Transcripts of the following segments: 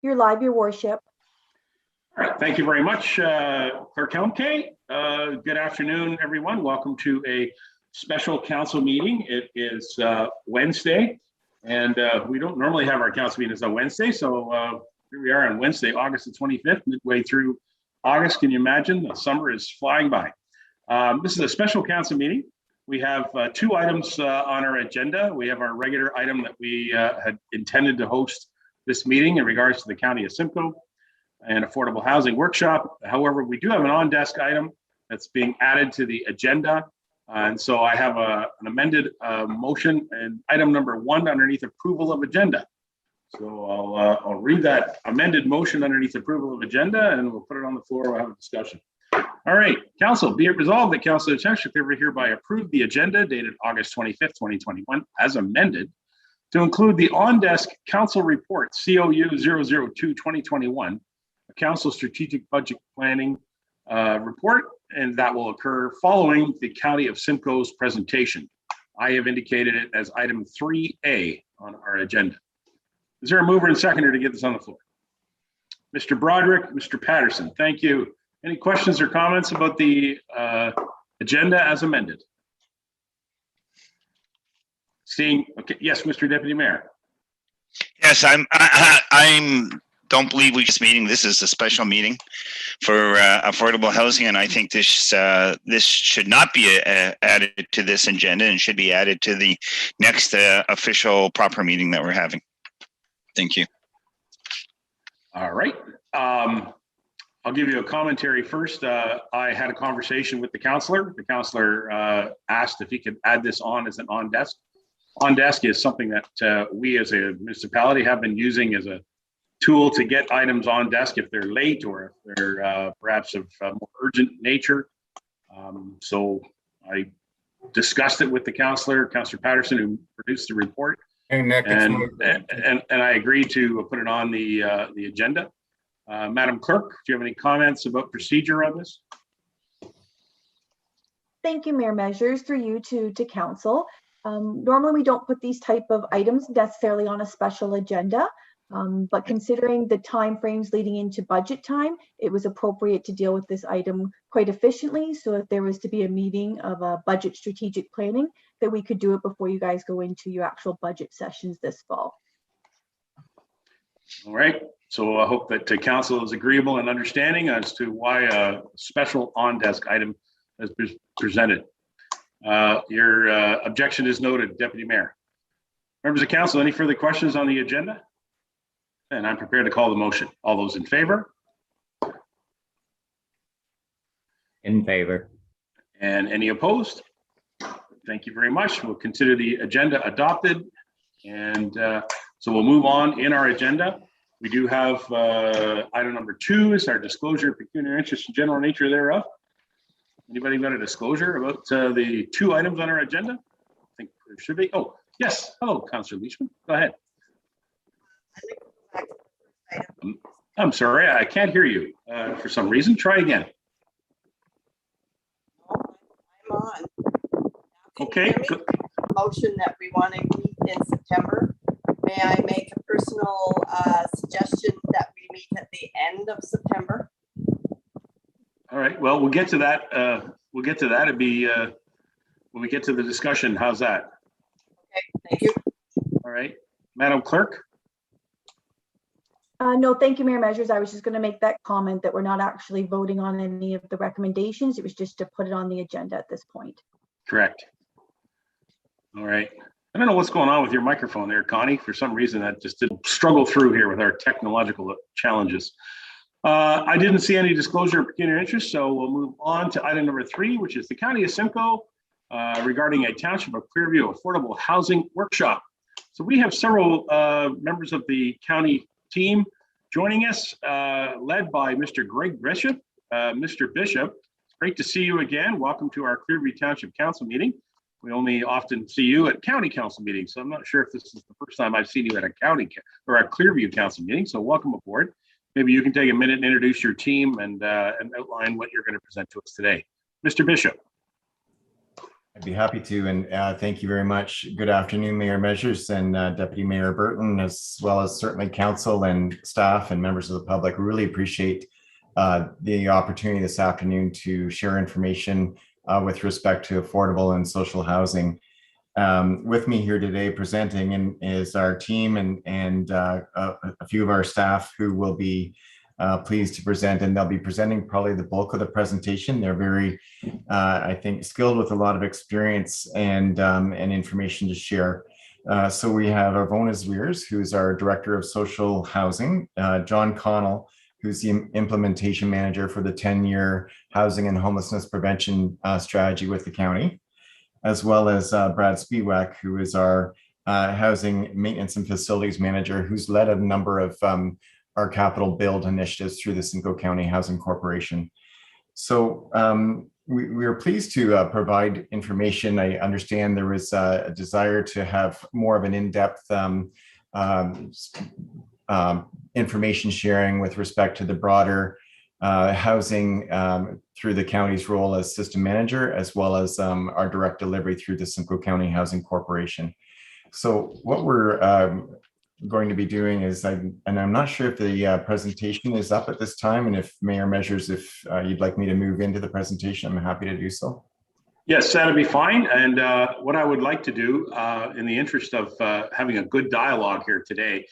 You're live, Your Worship. All right, thank you very much, Clerk Helmke. Good afternoon, everyone. Welcome to a special council meeting. It is Wednesday, and we don't normally have our council meetings on Wednesday, so here we are on Wednesday, August the 25th, midway through August. Can you imagine? The summer is flying by. This is a special council meeting. We have two items on our agenda. We have our regular item that we had intended to host this meeting in regards to the County of Simcoe and affordable housing workshop. However, we do have an on-desk item that's being added to the agenda. And so I have an amended motion and item number 1 underneath approval of agenda. So I'll read that amended motion underneath approval of agenda, and we'll put it on the floor. We'll have a discussion. All right, Council, be it resolved that Council of Township hereby approve the agenda dated August 25th, 2021 as amended to include the on-desk council report COU 002-2021, a council strategic budget planning report, and that will occur following the County of Simcoe's presentation. I have indicated it as item 3A on our agenda. Is there a mover and seconder to get this on the floor? Mr. Broderick, Mr. Patterson, thank you. Any questions or comments about the agenda as amended? Seeing, okay, yes, Mr. Deputy Mayor. Yes, I'm don't believe we just meeting. This is a special meeting for affordable housing, and I think this should not be added to this agenda and should be added to the next official proper meeting that we're having. Thank you. All right. I'll give you a commentary first. I had a conversation with the councillor. The councillor asked if he could add this on as an on-desk. On-desk is something that we as a municipality have been using as a tool to get items on desk if they're late or if they're perhaps of more urgent nature. So I discussed it with the councillor, Councillor Patterson, who produced the report, and I agreed to put it on the agenda. Madam Clerk, do you have any comments about procedure on this? Thank you, Mayor Measures, through you to council. Normally we don't put these type of items necessarily on a special agenda, but considering the timeframes leading into budget time, it was appropriate to deal with this item quite efficiently. So if there was to be a meeting of a budget strategic planning, that we could do it before you guys go into your actual budget sessions this fall. All right. So I hope that the council is agreeable and understanding as to why a special on-desk item has been presented. Your objection is noted, Deputy Mayor. Members of council, any further questions on the agenda? And I'm prepared to call the motion. All those in favor? In favor. And any opposed? Thank you very much. We'll consider the agenda adopted. And so we'll move on in our agenda. We do have item number 2 is our disclosure of pecuniary interest and general nature thereof. Anybody got a disclosure about the 2 items on our agenda? I think there should be. Oh, yes. Hello, Councillor Leachman. Go ahead. I'm sorry, I can't hear you for some reason. Try again. I'm on. Okay. Motion that we want to meet in September. May I make a personal suggestion that we meet at the end of September? All right. Well, we'll get to that. We'll get to that. It'd be when we get to the discussion. How's that? Okay. Thank you. All right, Madam Clerk. No, thank you, Mayor Measures. I was just going to make that comment that we're not actually voting on any of the recommendations. It was just to put it on the agenda at this point. Correct. All right. I don't know what's going on with your microphone there, Connie. For some reason, that just didn't struggle through here with our technological challenges. I didn't see any disclosure of pecuniary interest, so we'll move on to item number 3, which is the County of Simcoe regarding a Township of Clearview affordable housing workshop. So we have several members of the county team joining us, led by Mr. Greg Bishop. Mr. Bishop, it's great to see you again. Welcome to our Clearview Township Council meeting. We only often see you at county council meetings, so I'm not sure if this is the first time I've seen you at a county or a Clearview council meeting. So welcome aboard. Maybe you can take a minute and introduce your team and outline what you're going to present to us today. Mr. Bishop. I'd be happy to, and thank you very much. Good afternoon, Mayor Measures and Deputy Mayor Burton, as well as certainly council and staff and members of the public. We really appreciate the opportunity this afternoon to share information with respect to affordable and social housing. With me here today presenting is our team and a few of our staff who will be pleased to present, and they'll be presenting probably the bulk of the presentation. They're very, I think, skilled with a lot of experience and information to share. So we have Ivona Zwiers, who's our Director of Social Housing, John Connell, who's the Implementation Manager for the 10-year Housing and Homelessness Prevention Strategy with the county, as well as Brad Spiewak, who is our Housing Maintenance and Facilities Manager, who's led a number of our capital build initiatives through the Simcoe County Housing Corporation. So we are pleased to provide information. I understand there was a desire to have more of an in-depth information sharing with respect to the broader housing through the county's role as system manager, as well as our direct delivery through the Simcoe County Housing Corporation. So what we're going to be doing is, and I'm not sure if the presentation is up at this time, and if Mayor Measures, if you'd like me to move into the presentation, I'm happy to do so. Yes, that'd be fine. And what I would like to do in the interest of having a good dialogue here today,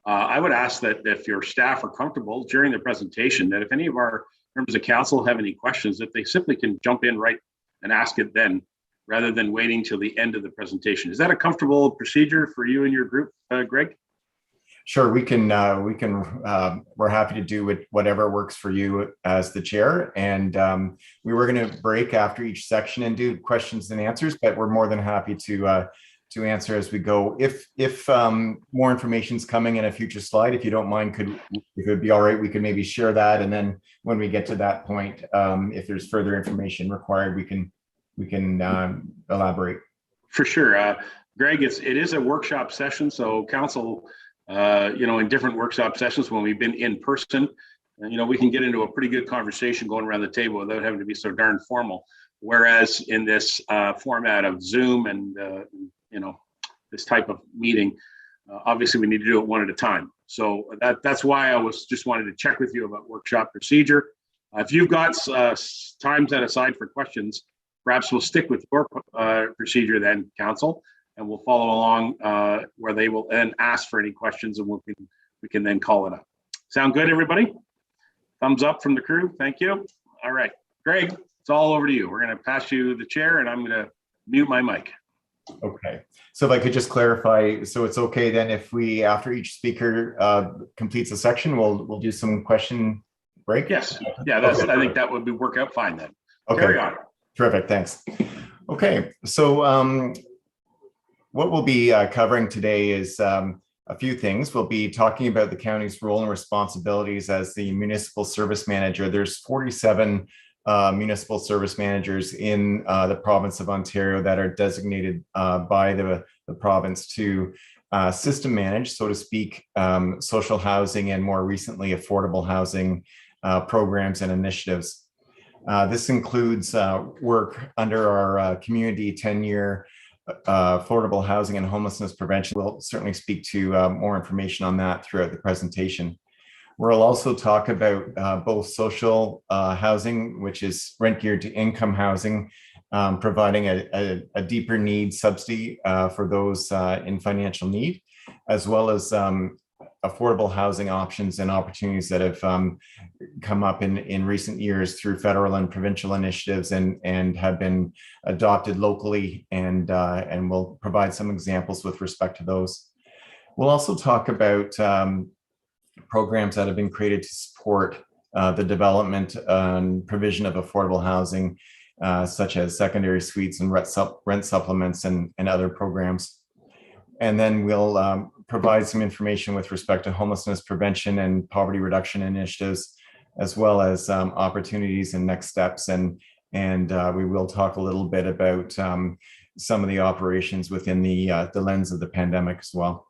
I would ask that if your staff are comfortable during the presentation, that if any of our members of council have any questions, that they simply can jump in right and ask it then, rather than waiting till the end of the presentation. Is that a comfortable procedure for you and your group, Greg? Sure, we're happy to do whatever works for you as the chair. And we were going to break after each section and do questions and answers, but we're more than happy to answer as we go. If more information is coming in a future slide, if you don't mind, if it would be all right, we could maybe share that. And then when we get to that point, if there's further information required, we can elaborate. For sure. Greg, it is a workshop session, so council, in different workshop sessions when we've been in person, we can get into a pretty good conversation going around the table without having to be so darn formal. Whereas in this format of Zoom and, this type of meeting, obviously we need to do it one at a time. So that's why I just wanted to check with you about workshop procedure. If you've got time set aside for questions, perhaps we'll stick with your procedure then, council, and we'll follow along where they will then ask for any questions, and we can then call it up. Sound good, everybody? Thumbs up from the crew. Thank you. All right, Greg, it's all over to you. We're going to pass you the chair, and I'm going to mute my mic. Okay. So if I could just clarify, so it's okay then if we, after each speaker completes a section, we'll do some question break? Yes. Yeah, okay. I think that would work out fine then. Okay. Carry on. Terrific. Thanks. Okay. So what we'll be covering today is a few things. We'll be talking about the county's role and responsibilities as the municipal service manager. There's 47 municipal service managers in the province of Ontario that are designated by the province to system manage, so to speak, social housing and more recently affordable housing programs and initiatives. This includes work under our community 10-year affordable housing and homelessness prevention. We'll certainly speak to more information on that throughout the presentation. We'll also talk about both social housing, which is rent geared to income housing, providing a deeper need subsidy for those in financial need, as well as affordable housing options and opportunities that have come up in recent years through federal and provincial initiatives and have been adopted locally, and we'll provide some examples with respect to those. We'll also talk about programs that have been created to support the development and provision of affordable housing, such as secondary suites and rent supplements and other programs. And then we'll provide some information with respect to homelessness prevention and poverty reduction initiatives, as well as opportunities and next steps. And we will talk a little bit about some of the operations within the lens of the pandemic as well.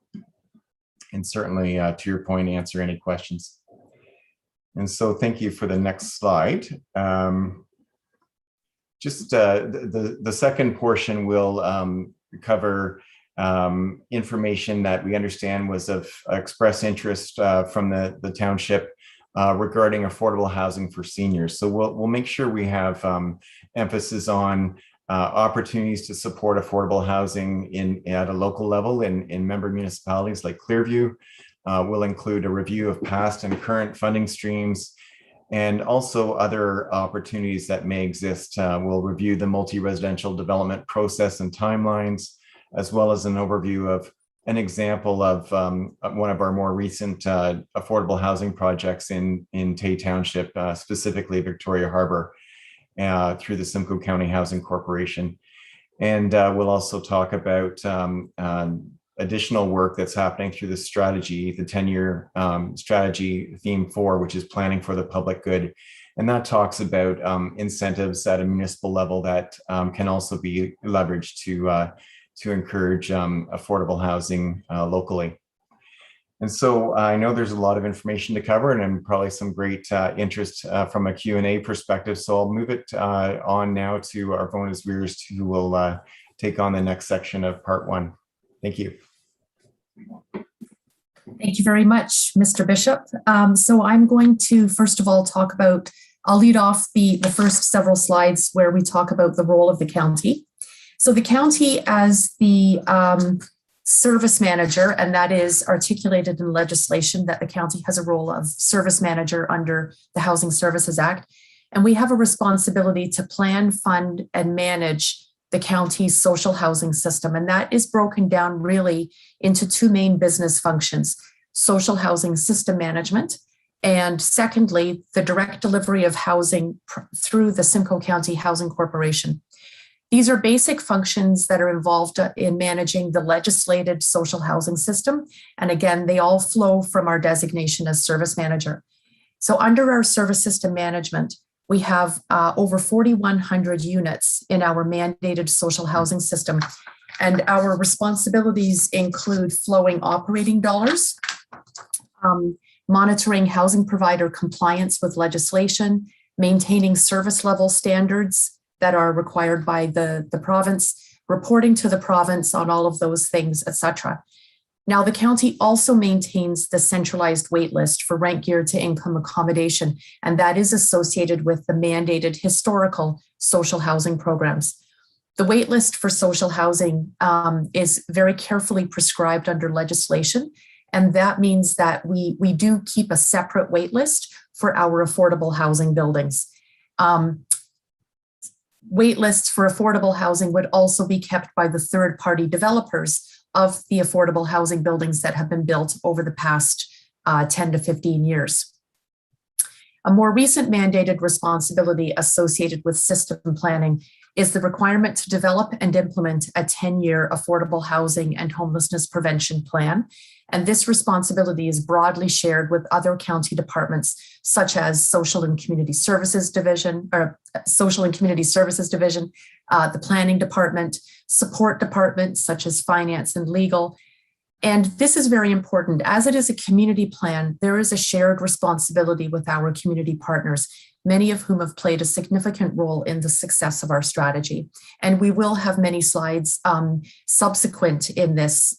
And certainly, to your point, answer any questions. And so thank you for the next slide. just the second portion will cover information that we understand was of express interest from the township regarding affordable housing for seniors. So we'll make sure we have emphasis on opportunities to support affordable housing at a local level in member municipalities like Clearview. We'll include a review of past and current funding streams, and also other opportunities that may exist. We'll review the multi-residential development process and timelines, as well as an overview of an example of one of our more recent affordable housing projects in Tay Township, specifically Victoria Harbor, through the Simcoe County Housing Corporation. And we'll also talk about additional work that's happening through the strategy, the 10-year strategy theme 4, which is planning for the public good. And that talks about incentives at a municipal level that can also be leveraged to encourage affordable housing locally. And so I know there's a lot of information to cover and probably some great interest from a Q&A perspective. So I'll move it on now to our bonus viewers who will take on the next section of part 1. Thank you. Thank you very much, Mr. Bishop. So I'm going to, first of all, talk about, I'll lead off the first several slides where we talk about the role of the county. So the county as the service manager, and that is articulated in legislation that the county has a role of service manager under the Housing Services Act. And we have a responsibility to plan, fund, and manage the county's social housing system. And that is broken down really into 2 main business functions: social housing system management, and secondly, the direct delivery of housing through the Simcoe County Housing Corporation. These are basic functions that are involved in managing the legislated social housing system. And again, they all flow from our designation as service manager. So under our service system management, we have over 4,100 units in our mandated social housing system. And our responsibilities include flowing operating dollars, monitoring housing provider compliance with legislation, maintaining service level standards that are required by the province, reporting to the province on all of those things, etc. Now, the county also maintains the centralized wait list for rent geared to income accommodation, and that is associated with the mandated historical social housing programs. The wait list for social housing is very carefully prescribed under legislation, and that means that we do keep a separate wait list for our affordable housing buildings. Wait lists for affordable housing would also be kept by the third-party developers of the affordable housing buildings that have been built over the past 10 to 15 years. A more recent mandated responsibility associated with system planning is the requirement to develop and implement a 10-year affordable housing and homelessness prevention plan. And this responsibility is broadly shared with other county departments, such as Social and Community Services Division, the Planning Department, support departments such as Finance and Legal. And this is very important. As it is a community plan, there is a shared responsibility with our community partners, many of whom have played a significant role in the success of our strategy. And we will have many slides subsequent in this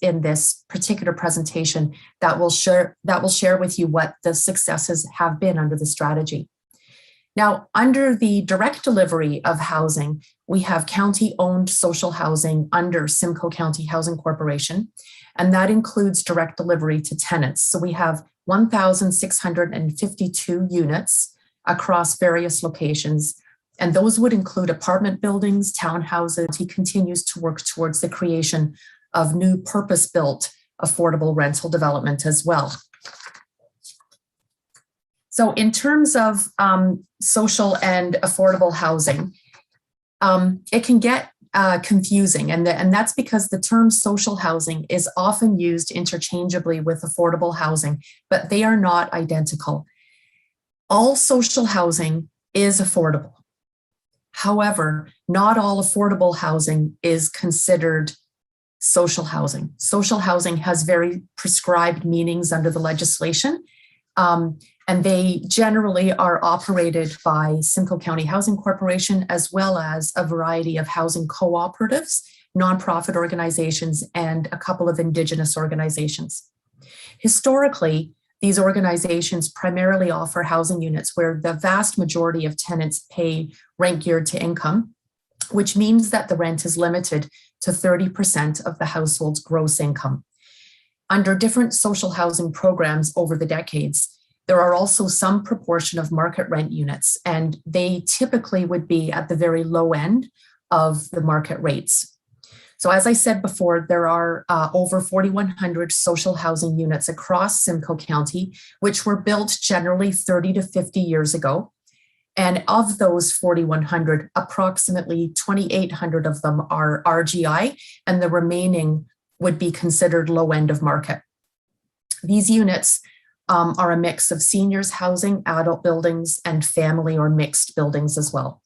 particular presentation that will share with you what the successes have been under the strategy. Now, under the direct delivery of housing, we have county-owned social housing under Simcoe County Housing Corporation, and that includes direct delivery to tenants. So we have 1,652 units across various locations, and those would include apartment buildings, townhouses. He continues to work towards the creation of new purpose-built affordable rental development as well. So in terms of social and affordable housing, it can get confusing, and that's because the term social housing is often used interchangeably with affordable housing, but they are not identical. All social housing is affordable. However, not all affordable housing is considered social housing. Social housing has very prescribed meanings under the legislation. And And they generally are operated by Simcoe County Housing Corporation, as well as a variety of housing cooperatives, nonprofit organizations, and a couple of Indigenous organizations. Historically, these organizations primarily offer housing units where the vast majority of tenants pay rent geared to income, which means that the rent is limited to 30% of the household's gross income. Under different social housing programs over the decades, there are also some proportion of market rent units, and they typically would be at the very low end of the market rates. So as I said before, there are over 4,100 social housing units across Simcoe County, which were built generally 30 to 50 years ago. And of those 4,100, approximately 2,800 of them are RGI, and the remaining would be considered low end of market. These units are a mix of seniors housing, adult buildings, and family or mixed buildings as well.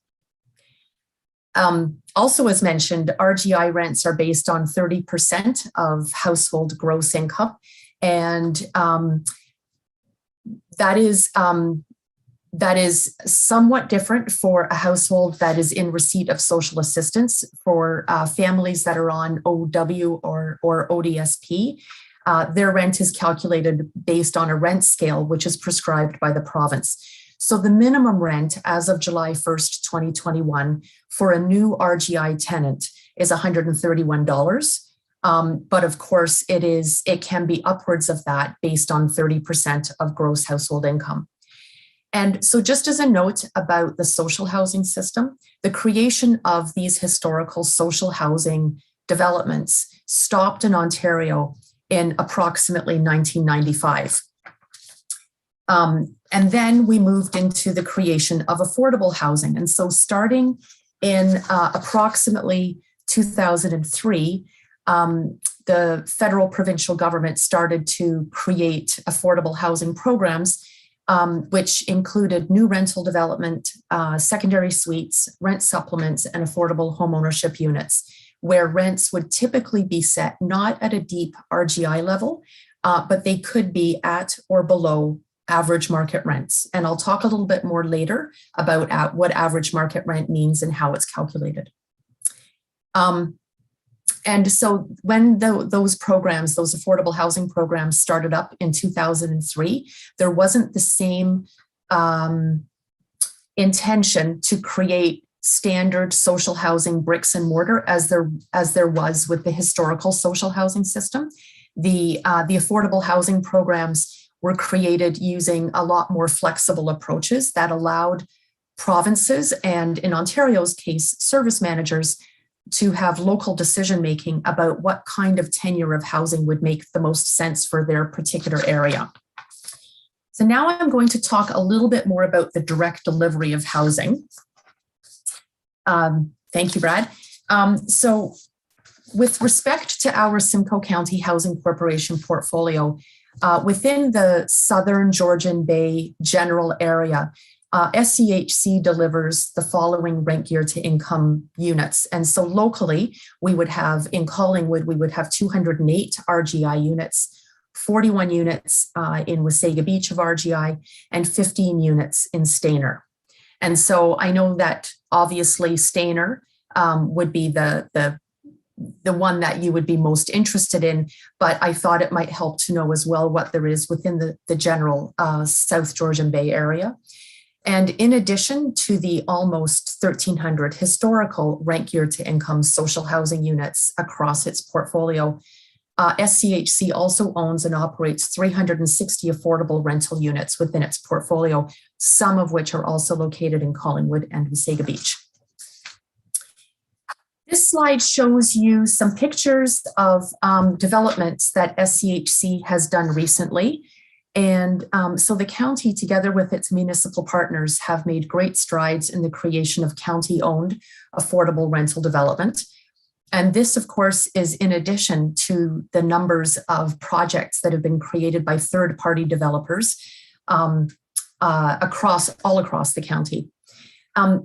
Also, as mentioned, RGI rents are based on 30% of household gross income, and that is somewhat different for a household that is in receipt of social assistance. For families that are on OW or ODSP, their rent is calculated based on a rent scale, which is prescribed by the province. So the minimum rent as of July 1st, 2021 for a new RGI tenant is $131. But of course, it can be upwards of that based on 30% of gross household income. And so just as a note about the social housing system, the creation of these historical social housing developments stopped in Ontario in approximately 1995. And then we moved into the creation of affordable housing. And so starting in approximately 2003, the federal provincial government started to create affordable housing programs, which included new rental development, secondary suites, rent supplements, and affordable homeownership units, where rents would typically be set not at a deep RGI level, but they could be at or below average market rents. And I'll talk a little bit more later about what average market rent means and how it's calculated. And so when those programs, those affordable housing programs started up in 2003, there wasn't the same intention to create standard social housing bricks and mortar as there was with the historical social housing system. The affordable housing programs were created using a lot more flexible approaches that allowed provinces, and in Ontario's case, service managers, to have local decision-making about what kind of tenure of housing would make the most sense for their particular area. So now I'm going to talk a little bit more about the direct delivery of housing. Thank you, Brad. So with respect to our Simcoe County Housing Corporation portfolio, within the Southern Georgian Bay general area, SCHC delivers the following rent geared to income units. And so locally, we would have, in Collingwood, we would have 208 RGI units, 41 units in Wasaga Beach of RGI, and 15 units in Stayner. And so I know that obviously Stayner would be the one that you would be most interested in, but I thought it might help to know as well what there is within the general South Georgian Bay area. And in addition to the almost 1,300 historical rent geared to income social housing units across its portfolio, SCHC also owns and operates 360 affordable rental units within its portfolio, some of which are also located in Collingwood and Wasaga Beach. This slide shows you some pictures of developments that SCHC has done recently. And so the county, together with its municipal partners, have made great strides in the creation of county-owned affordable rental development. And this, of course, is in addition to the numbers of projects that have been created by third-party developers all across the county.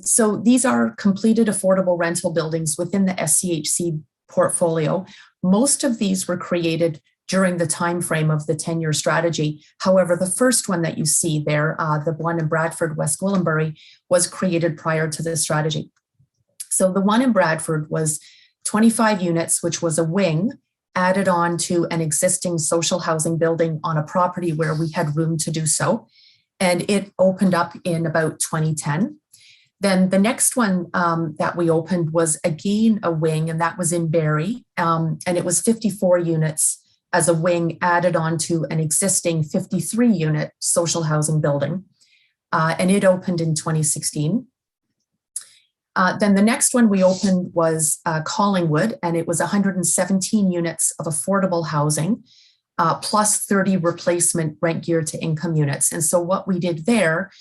So these are completed affordable rental buildings within the SCHC portfolio. Most of these were created during the time frame of the 10-year strategy. However, the first one that you see there, the one in Bradford, West Gwillimbury, was created prior to this strategy. So the one in Bradford was 25 units, which was a wing added on to an existing social housing building on a property where we had room to do so. And it opened up in about 2010. Then the next one that we opened was again a wing, and that was in Barrie. And it was 54 units as a wing added on to an existing 53 unit social housing building. And it opened in 2016. Then the next one we opened was Collingwood, and it was 117 units of affordable housing, plus 30 replacement rent geared to income units. And so what we did there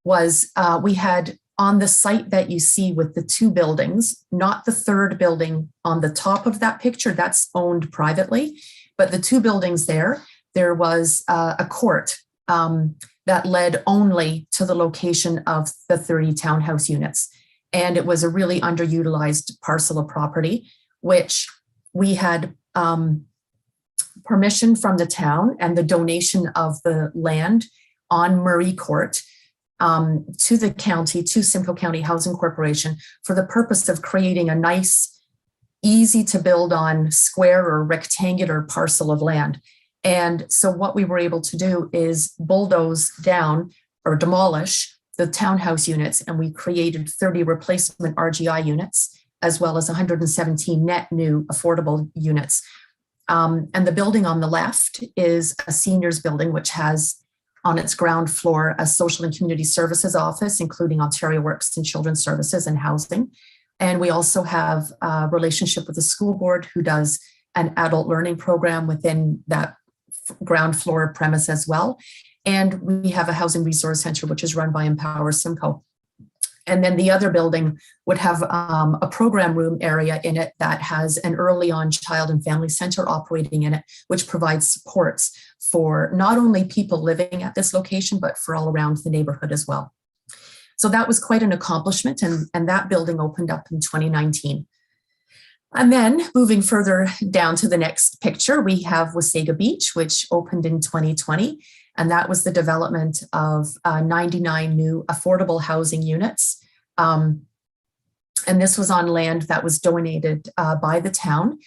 was we had on the site that you see with the two buildings, not the third building on the top of that picture, that's owned privately, but the two buildings there was a court that led only to the location of the 30 townhouse units. And it was a really underutilized parcel of property, which we had permission from the town and the donation of the land on Murray Court to the county, to Simcoe County Housing Corporation, for the purpose of creating a nice, easy to build on square or rectangular parcel of land. And so what we were able to do is bulldoze down or demolish the townhouse units, and we created 30 replacement RGI units, as well as 117 net new affordable units. And the building on the left is a seniors building, which has on its ground floor a social and community services office, including Ontario Works and Children's Services and housing. And we also have a relationship with the school board, who does an adult learning program within that ground floor premise as well. And we have a housing resource center, which is run by Empower Simcoe. And then the other building would have a program room area in it that has an early on child and family center operating in it, which provides supports for not only people living at this location, but for all around the neighborhood as well. So that was quite an accomplishment, and that building opened up in 2019. And then moving further down to the next picture, we have Wasaga Beach, which opened in 2020. And that was the development of 99 new affordable housing units. And this was on land that was donated by the town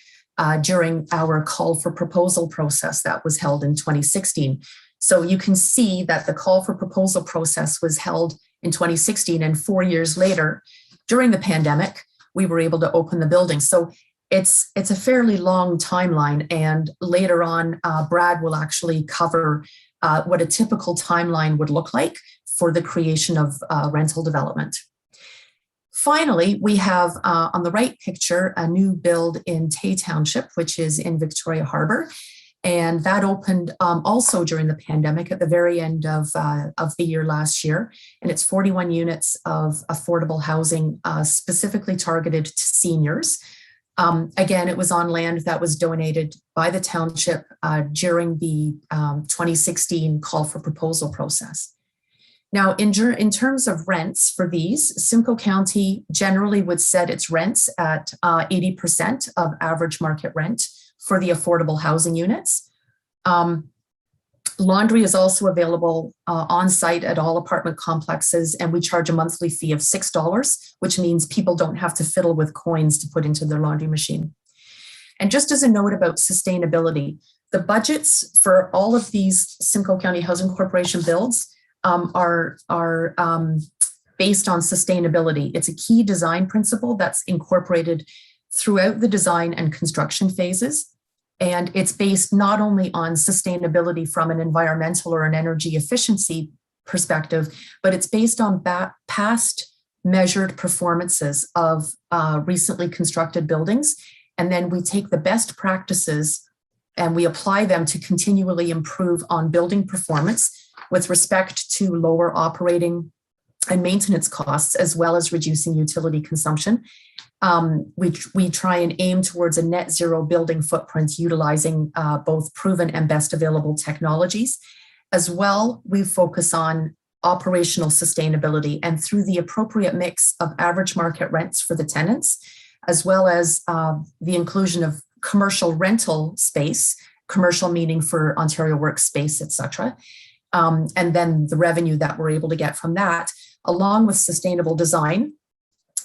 during our call for proposal process that was held in 2016. So you can see that the call for proposal process was held in 2016, and 4 years later, during the pandemic, we were able to open the building. So it's a fairly long timeline, and later on, Brad will actually cover what a typical timeline would look like for the creation of rental development. Finally, we have on the right picture a new build in Tay Township, which is in Victoria Harbour. And that opened also during the pandemic at the very end of the year last year. And it's 41 units of affordable housing specifically targeted to seniors. Again, it was on land that was donated by the township during the 2016 call for proposal process. Now, in terms of rents for these, Simcoe County generally would set its rents at 80% of average market rent for the affordable housing units. Laundry is also available on site at all apartment complexes, and we charge a monthly fee of $6, which means people don't have to fiddle with coins to put into their laundry machine. And just as a note about sustainability, the budgets for all of these Simcoe County Housing Corporation builds are based on sustainability. It's a key design principle that's incorporated throughout the design and construction phases. And it's based not only on sustainability from an environmental or an energy efficiency perspective, but it's based on past measured performances of recently constructed buildings. And then we take the best practices and we apply them to continually improve on building performance with respect to lower operating and maintenance costs, as well as reducing utility consumption. We try and aim towards a net zero building footprint utilizing both proven and best available technologies. As well, we focus on operational sustainability, and through the appropriate mix of average market rents for the tenants, as well as the inclusion of commercial rental space, commercial meaning for Ontario Workspace, etc. And then the revenue that we're able to get from that, along with sustainable design,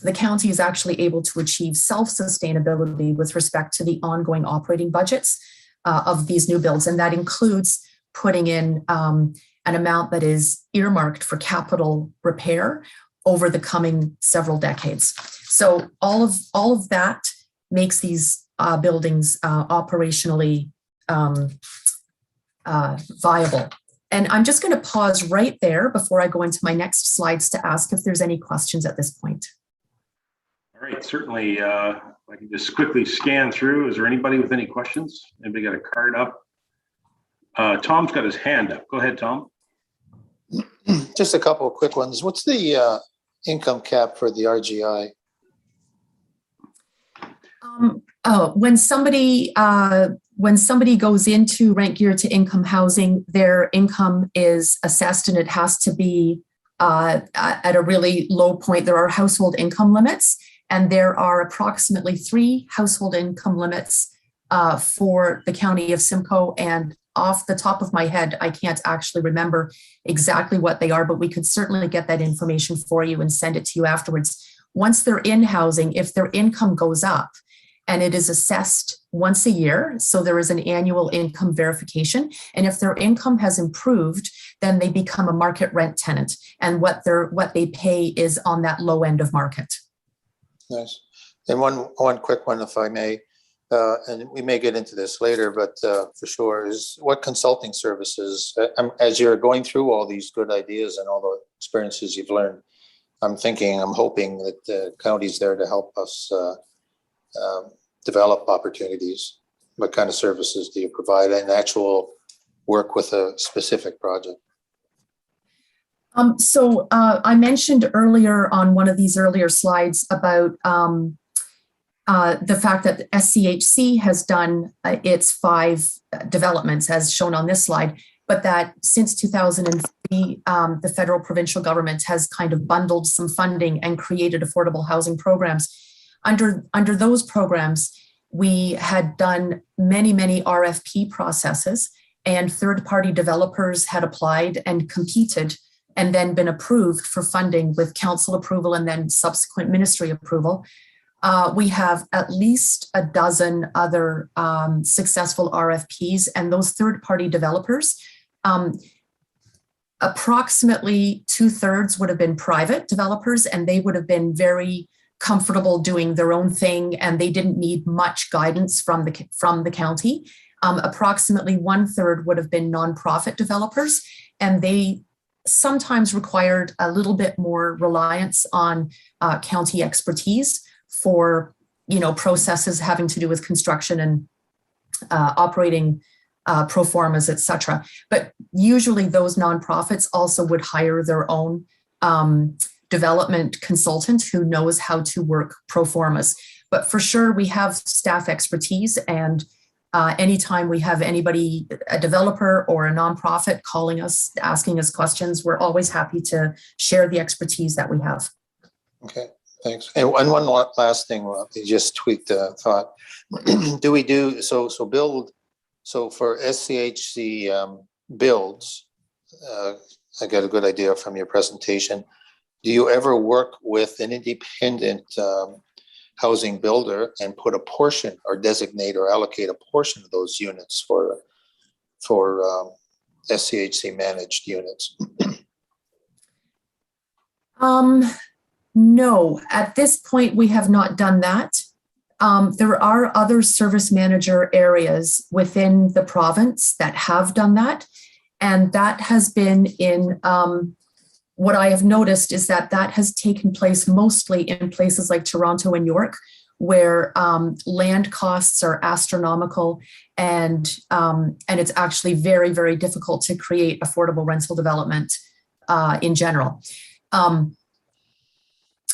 the county is actually able to achieve self-sustainability with respect to the ongoing operating budgets of these new builds. And that includes putting in an amount that is earmarked for capital repair over the coming several decades. So all of that makes these buildings operationally viable. And I'm just going to pause right there before I go into my next slides to ask if there's any questions at this point. All right, certainly. I can just quickly scan through. Is there anybody with any questions? Anybody got a card up? Tom's got his hand up. Go ahead, Tom. Just a couple of quick ones. What's the income cap for the RGI? When somebody goes into rent gear to income housing, their income is assessed and it has to be at a really low point. There are household income limits, and there are approximately 3 household income limits for the county of Simcoe. And off the top of my head, I can't actually remember exactly what they are, but we could certainly get that information for you and send it to you afterwards. Once they're in housing, if their income goes up, and it is assessed once a year, so there is an annual income verification. And if their income has improved, then they become a market rent tenant, and what they pay is on that low end of market. Nice. And one quick one, if I may, and we may get into this later, but for sure, is what consulting services, as you're going through all these good ideas and all the experiences you've learned, I'm hoping that the county's there to help us develop opportunities. What kind of services do you provide and actual work with a specific project? So I mentioned earlier on one of these earlier slides about the fact that the SCHC has done its 5 developments as shown on this slide, but that since 2003, the federal provincial government has kind of bundled some funding and created affordable housing programs. Under those programs, we had done many RFP processes, and third-party developers had applied and competed and then been approved for funding with council approval and then subsequent ministry approval. We have at least a dozen other successful RFPs, and those third-party developers, approximately 2/3 would have been private developers, and they would have been very comfortable doing their own thing, and they didn't need much guidance from the county. Approximately 1/3 would have been nonprofit developers, and they sometimes required a little bit more reliance on county expertise for, processes having to do with construction and operating pro formas, etc. But usually those nonprofits also would hire their own development consultant who knows how to work pro formas. But for sure, we have staff expertise, and anytime we have anybody, a developer or a nonprofit calling us, asking us questions, we're always happy to share the expertise that we have. Okay, thanks. And one last thing, you just tweaked the thought. So for SCHC builds, I got a good idea from your presentation. Do you ever work with an independent housing builder and put a portion or designate or allocate a portion of those units for SCHC managed units? No, at this point, we have not done that. There are other service manager areas within the province that have done that. And that has been in, what I have noticed is that has taken place mostly in places like Toronto and York, where land costs are astronomical, and it's actually very, very difficult to create affordable rental development in general.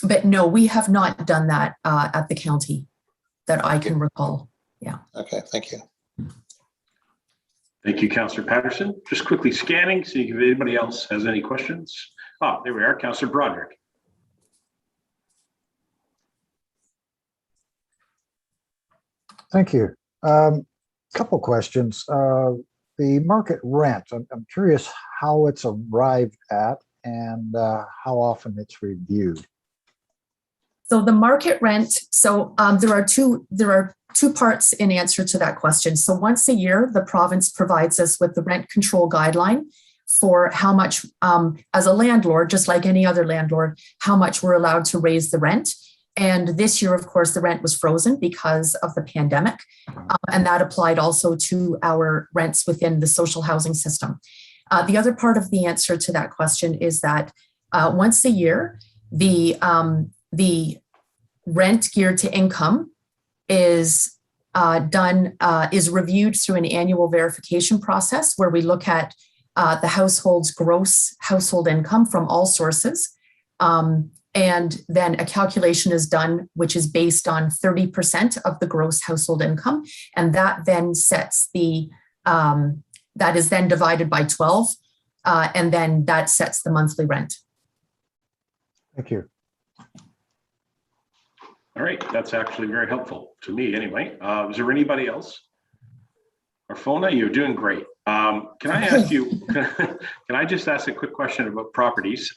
But no, we have not done that at the county that I can recall. Yeah. Okay, thank you. Thank you, Councillor Patterson. Just quickly scanning, see if anybody else has any questions. Oh, there we are, Councillor Broderick. Thank you. Couple questions. The market rent, I'm curious how it's arrived at and how often it's reviewed. So the market rent, there are two parts in answer to that question. So once a year, the province provides us with the rent control guideline for how much, as a landlord, just like any other landlord, how much we're allowed to raise the rent. And this year, of course, the rent was frozen because of the pandemic. And that applied also to our rents within the social housing system. The other part of the answer to that question is that once a year, the rent geared to income is reviewed through an annual verification process where we look at the household's gross household income from all sources. And then a calculation is done, which is based on 30% of the gross household income. And that then sets that is then divided by 12. And then that sets the monthly rent. Thank you. All right, that's actually very helpful to me anyway. Is there anybody else? Arfona, you're doing great. Can I ask you, can I just ask a quick question about properties?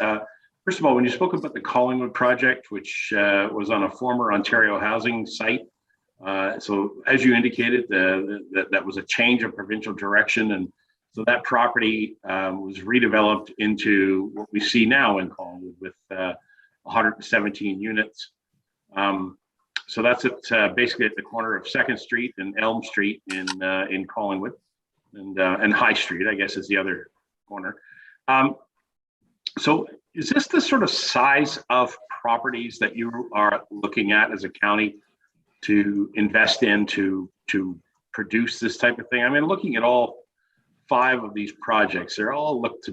First of all, when you spoke about the Collingwood project, which was on a former Ontario housing site, so as you indicated, that was a change of provincial direction, and so that property was redeveloped into what we see now in Collingwood with 117 units. So that's basically at the corner of 2nd Street and Elm Street in Collingwood, and High Street, I guess, is the other corner. So is this the sort of size of properties that you are looking at as a county to invest in to produce this type of thing? I mean, looking at all 5 of these projects, they all looks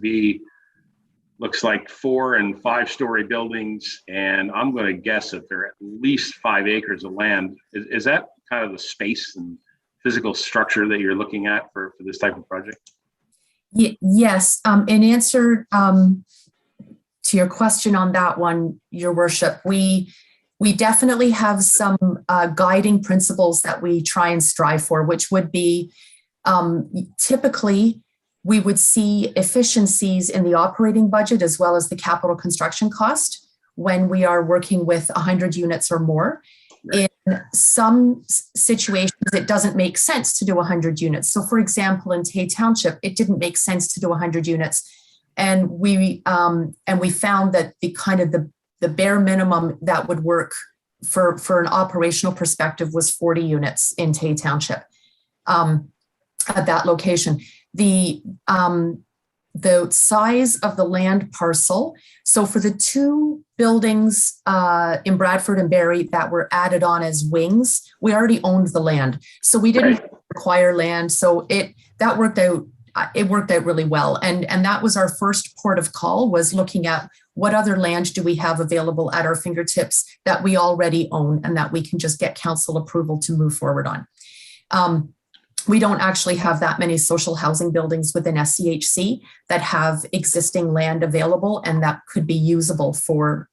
like 4- and 5-story buildings, and I'm going to guess that they're at least 5 acres of land. Is that kind of the space and physical structure that you're looking at for this type of project? Yes. In answer to your question on that one, Your Worship, we definitely have some guiding principles that we try and strive for, which would be typically we would see efficiencies in the operating budget as well as the capital construction cost when we are working with 100 units or more. In some situations, it doesn't make sense to do 100 units. So for example, in Tay Township, it didn't make sense to do 100 units. And we found that the bare minimum that would work for an operational perspective was 40 units in Tay Township at that location. The size of the land parcel. So for the 2 buildings in Bradford and Barrie that were added on as wings, we already owned the land. So we didn't acquire land. So that worked out. It worked out really well. And that was our first port of call, was looking at what other land do we have available at our fingertips that we already own and that we can just get council approval to move forward on. We don't actually have that many social housing buildings within SCHC that have existing land available and that could be usable for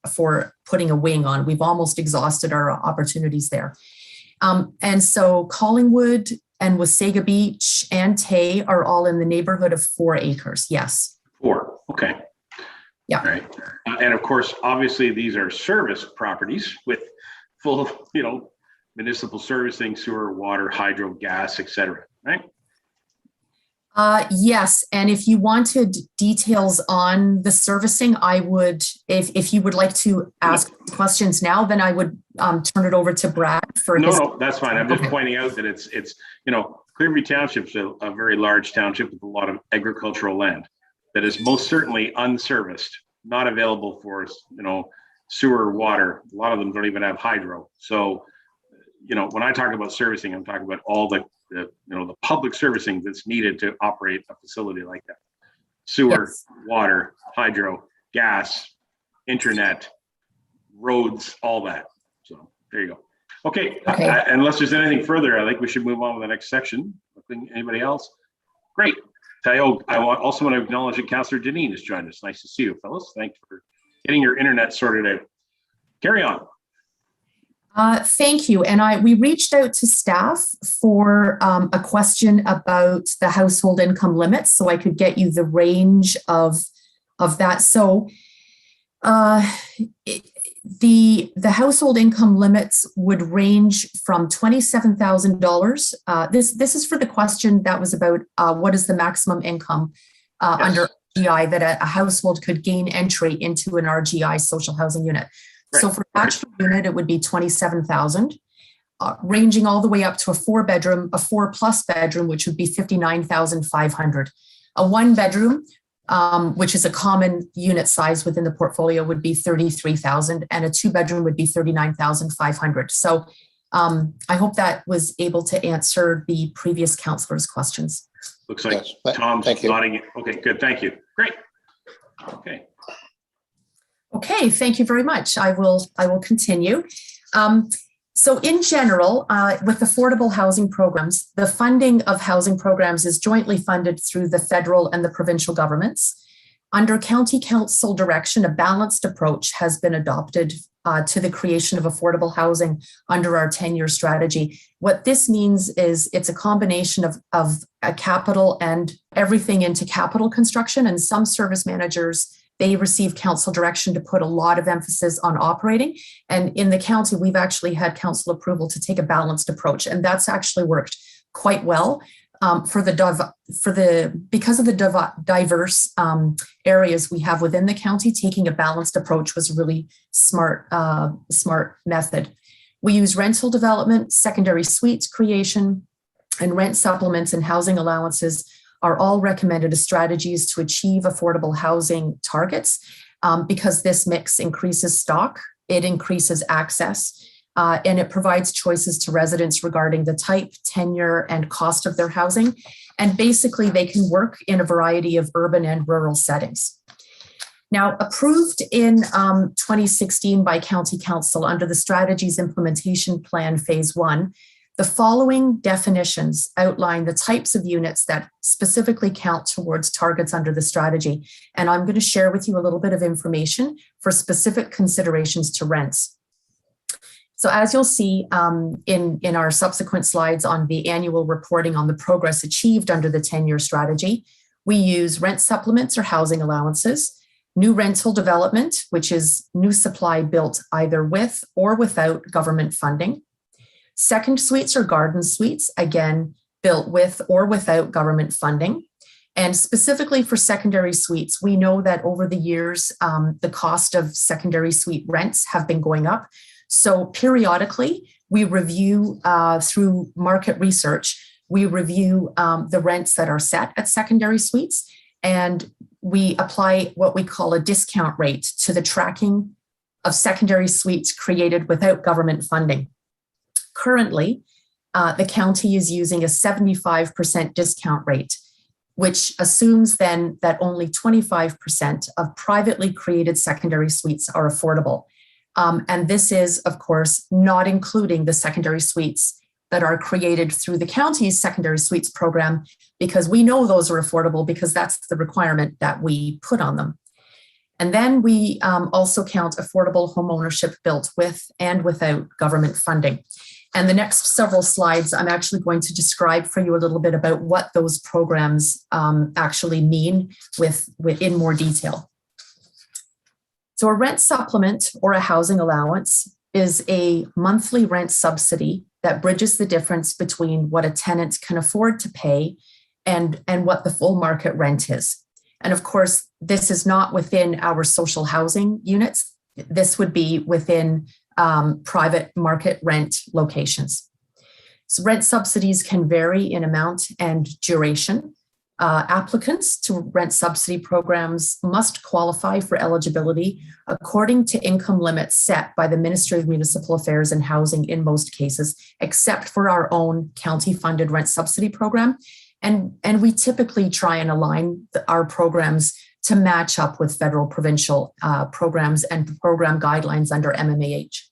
putting a wing on. We've almost exhausted our opportunities there. And so Collingwood and Wasaga Beach and Tay are all in the neighborhood of 4 acres. Yes. 4. Okay. Yeah. All right. And of course, obviously, these are service properties with full, municipal servicing, sewer, water, hydro, gas, etc. Right? Yes. And if you wanted details on the servicing, I would, if you would like to ask questions now, then I would turn it over to Brad for No, that's fine. I'm just pointing out that it's Clearview Township's a very large township with a lot of agricultural land that is most certainly unserviced, not available for, sewer, water. A lot of them don't even have hydro. So, when I talk about servicing, I'm talking about all the public servicing that's needed to operate a facility like that. Sewer, yes, water, hydro, gas, internet, roads, all that. So there you go. Okay. Unless there's anything further, I think we should move on to the next section. Anybody else? Great. I also want to acknowledge that Councillor Deneen has joined us. Nice to see you, fellas. Thanks for getting your internet sorted out. Carry on. Thank you. And we reached out to staff for a question about the household income limits, so I could get you the range of that. So the household income limits would range from $27,000. This is for the question that was about what is the maximum income under RGI that a household could gain entry into an RGI social housing unit. So for a bachelor unit, it would be 27,000, ranging all the way up to a 4-bedroom, a 4+ bedroom, which would be 59,500. A 1-bedroom, which is a common unit size within the portfolio, would be 33,000, and a 2-bedroom would be 39,500. So I hope that was able to answer the previous councillor's questions. Looks like Yes. Tom's Thank you. nodding. Okay, good. Thank you. Great. Okay. Okay, thank you very much. I will continue. So in general, with affordable housing programs, the funding of housing programs is jointly funded through the federal and the provincial governments. Under County Council direction, a balanced approach has been adopted to the creation of affordable housing under our 10-year strategy. What this means is it's a combination of a capital and everything into capital construction, and some service managers, they receive council direction to put a lot of emphasis on operating. And in the county, we've actually had council approval to take a balanced approach. And that's actually worked quite well because of the diverse areas we have within the county. Taking a balanced approach was a really smart method. We use rental development, secondary suites creation, and rent supplements and housing allowances are all recommended as strategies to achieve affordable housing targets because this mix increases stock, it increases access, and it provides choices to residents regarding the type, tenure, and cost of their housing. And basically, they can work in a variety of urban and rural settings. Now, approved in 2016 by County Council under the Strategies Implementation Plan Phase 1, the following definitions outline the types of units that specifically count towards targets under the strategy. And I'm going to share with you a little bit of information for specific considerations to rents. So as you'll see in our subsequent slides on the annual reporting on the progress achieved under the 10-year strategy, we use rent supplements or housing allowances, new rental development, which is new supply built either with or without government funding, second suites or garden suites, again, built with or without government funding. And specifically for secondary suites, we know that over the years, the cost of secondary suite rents have been going up. So periodically, we review through market research, we review the rents that are set at secondary suites, and we apply what we call a discount rate to the tracking of secondary suites created without government funding. Currently, the county is using a 75% discount rate, which assumes then that only 25% of privately created secondary suites are affordable. And this is, of course, not including the secondary suites that are created through the county's secondary suites program, because we know those are affordable because that's the requirement that we put on them. And then we also count affordable homeownership built with and without government funding. And the next several slides, I'm actually going to describe for you a little bit about what those programs actually mean in more detail. So a rent supplement or a housing allowance is a monthly rent subsidy that bridges the difference between what a tenant can afford to pay and what the full market rent is. And of course, this is not within our social housing units. This would be within private market rent locations. So rent subsidies can vary in amount and duration. Applicants to rent subsidy programs must qualify for eligibility according to income limits set by the Ministry of Municipal Affairs and Housing in most cases, except for our own county-funded rent subsidy program. And we typically try and align our programs to match up with federal provincial programs and program guidelines under MMAH.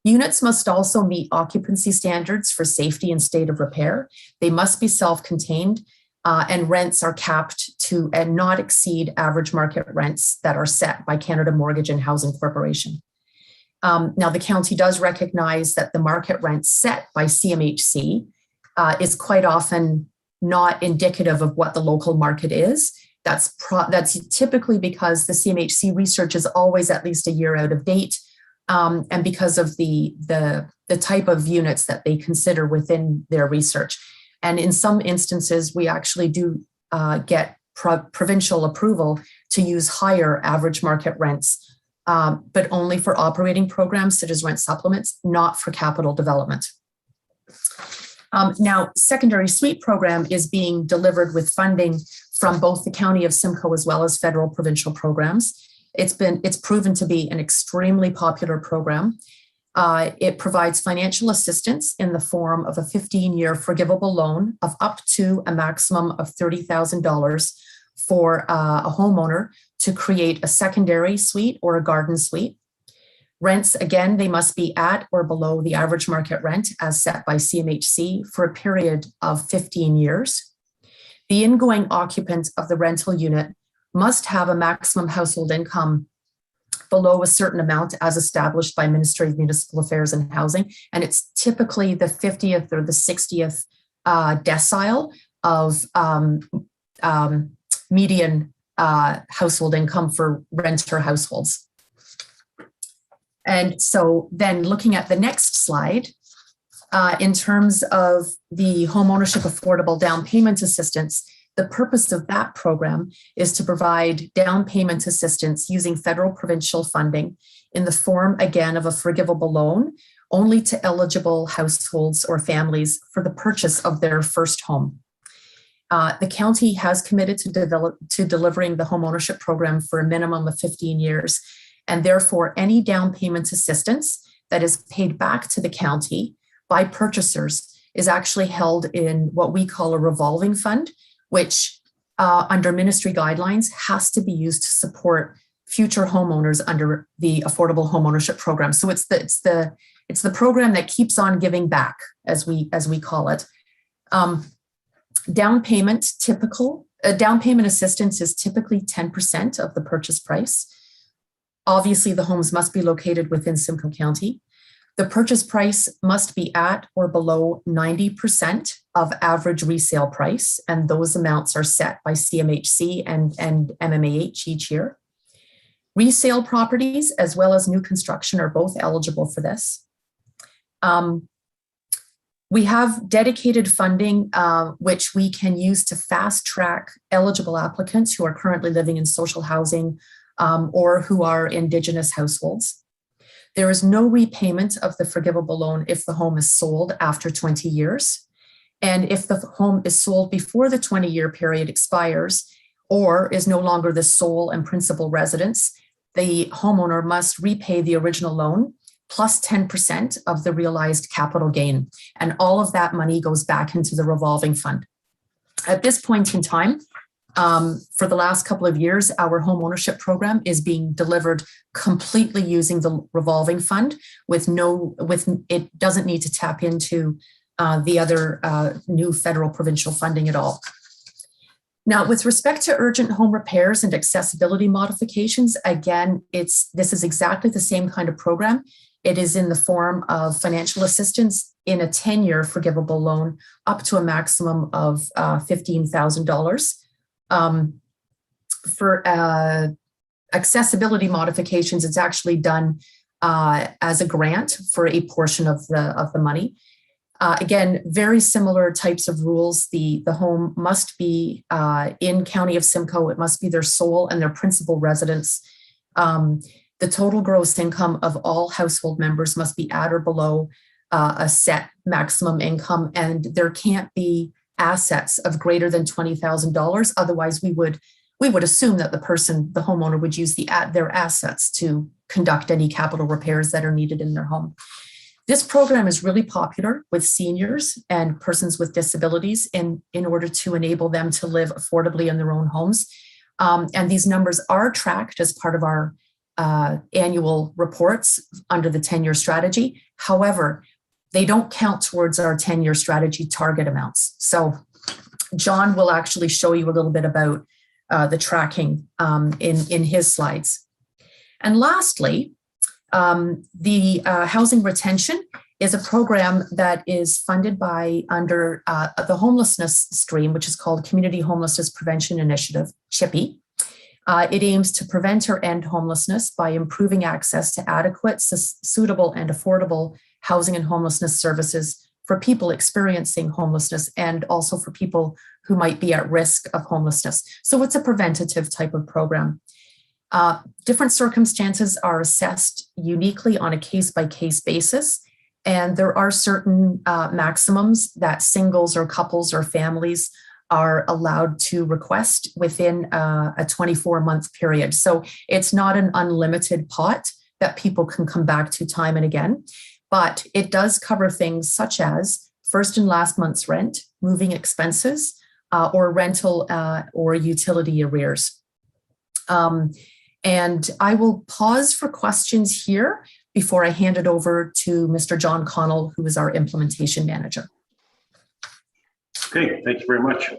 Units must also meet occupancy standards for safety and state of repair. They must be self-contained and rents are capped to and not exceed average market rents that are set by Canada Mortgage and Housing Corporation. Now, the county does recognize that the market rent set by CMHC is quite often not indicative of what the local market is. That's typically because the CMHC research is always at least a year out of date, and because of the type of units that they consider within their research. And in some instances, we actually do get provincial approval to use higher average market rents, but only for operating programs such as rent supplements, not for capital development. Now, secondary suite program is being delivered with funding from both the County of Simcoe as well as federal provincial programs. It's proven to be an extremely popular program. It provides financial assistance in the form of a 15-year forgivable loan of up to a maximum of $30,000 for a homeowner to create a secondary suite or a garden suite. Rents, again, they must be at or below the average market rent as set by CMHC for a period of 15 years. The ingoing occupant of the rental unit must have a maximum household income below a certain amount as established by Ministry of Municipal Affairs and Housing. And it's typically the 50th or the 60th decile of median household income for renter households. And so then looking at the next slide, in terms of the homeownership affordable down payment assistance, the purpose of that program is to provide down payment assistance using federal provincial funding in the form, again, of a forgivable loan only to eligible households or families for the purchase of their first home. The county has committed to delivering the homeownership program for a minimum of 15 years, and therefore any down payment assistance that is paid back to the county by purchasers is actually held in what we call a revolving fund, which under ministry guidelines has to be used to support future homeowners under the affordable homeownership program. So it's the program that keeps on giving back, as we call it. Down payment assistance is typically 10% of the purchase price. Obviously, the homes must be located within Simcoe County. The purchase price must be at or below 90% of average resale price, and those amounts are set by CMHC and MMAH each year. Resale properties as well as new construction are both eligible for this. We have dedicated funding which we can use to fast track eligible applicants who are currently living in social housing or who are Indigenous households. There is no repayment of the forgivable loan if the home is sold after 20 years. And if the home is sold before the 20-year period expires or is no longer the sole and principal residence, the homeowner must repay the original loan plus 10% of the realized capital gain. And all of that money goes back into the revolving fund. At this point in time, for the last couple of years, our home ownership program is being delivered completely using the revolving fund it doesn't need to tap into the other new federal provincial funding at all. Now, with respect to urgent home repairs and accessibility modifications, again, this is exactly the same kind of program. It is in the form of financial assistance in a 10-year forgivable loan up to a maximum of $15,000. For accessibility modifications, it's actually done as a grant for a portion of the money. Again, very similar types of rules. The home must be in County of Simcoe. It must be their sole and their principal residence. The total gross income of all household members must be at or below a set maximum income, and there can't be assets of greater than $20,000. Otherwise, we would assume that the homeowner would use their assets to conduct any capital repairs that are needed in their home. This program is really popular with seniors and persons with disabilities in order to enable them to live affordably in their own homes. And these numbers are tracked as part of our annual reports under the 10-year strategy. However, they don't count towards our 10-year strategy target amounts. So John will actually show you a little bit about the tracking in his slides. And lastly, The housing retention is a program that is funded by under the homelessness stream, which is called Community Homelessness Prevention Initiative, CHIPPE. It aims to prevent or end homelessness by improving access to adequate, suitable, and affordable housing and homelessness services for people experiencing homelessness and also for people who might be at risk of homelessness. So it's a preventative type of program. Different circumstances are assessed uniquely on a case-by-case basis, and there are certain maximums that singles or couples or families are allowed to request within a 24-month period. So it's not an unlimited pot that people can come back to time and again, but it does cover things such as first and last month's rent, moving expenses, or rental or utility arrears. And I will pause for questions here before I hand it over to Mr. John Connell, who is our implementation manager. Okay, thank you very much.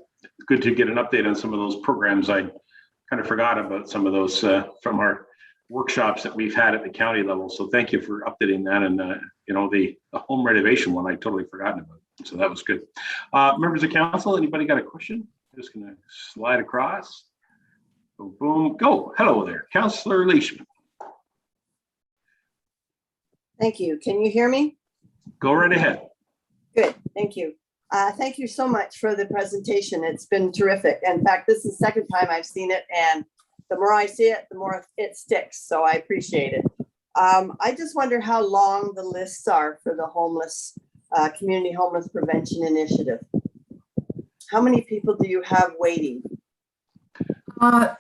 Good to get an update on some of those programs. I kind of forgot about some of those from our workshops that we've had at the county level. So thank you for updating that. And you know, the home renovation one, I totally forgotten about. So that was good. Members of council, anybody got a question? I'm just gonna slide across. Boom, boom, go. Hello there, Councillor Leishman. Thank you. Can you hear me? Go right ahead. Good, thank you. Thank you so much for the presentation. It's been terrific. In fact, this is the second time I've seen it, and the more I see it, the more it sticks. So I appreciate it. I just wonder how long the lists are for the homeless, Community Homeless Prevention Initiative. How many people do you have waiting?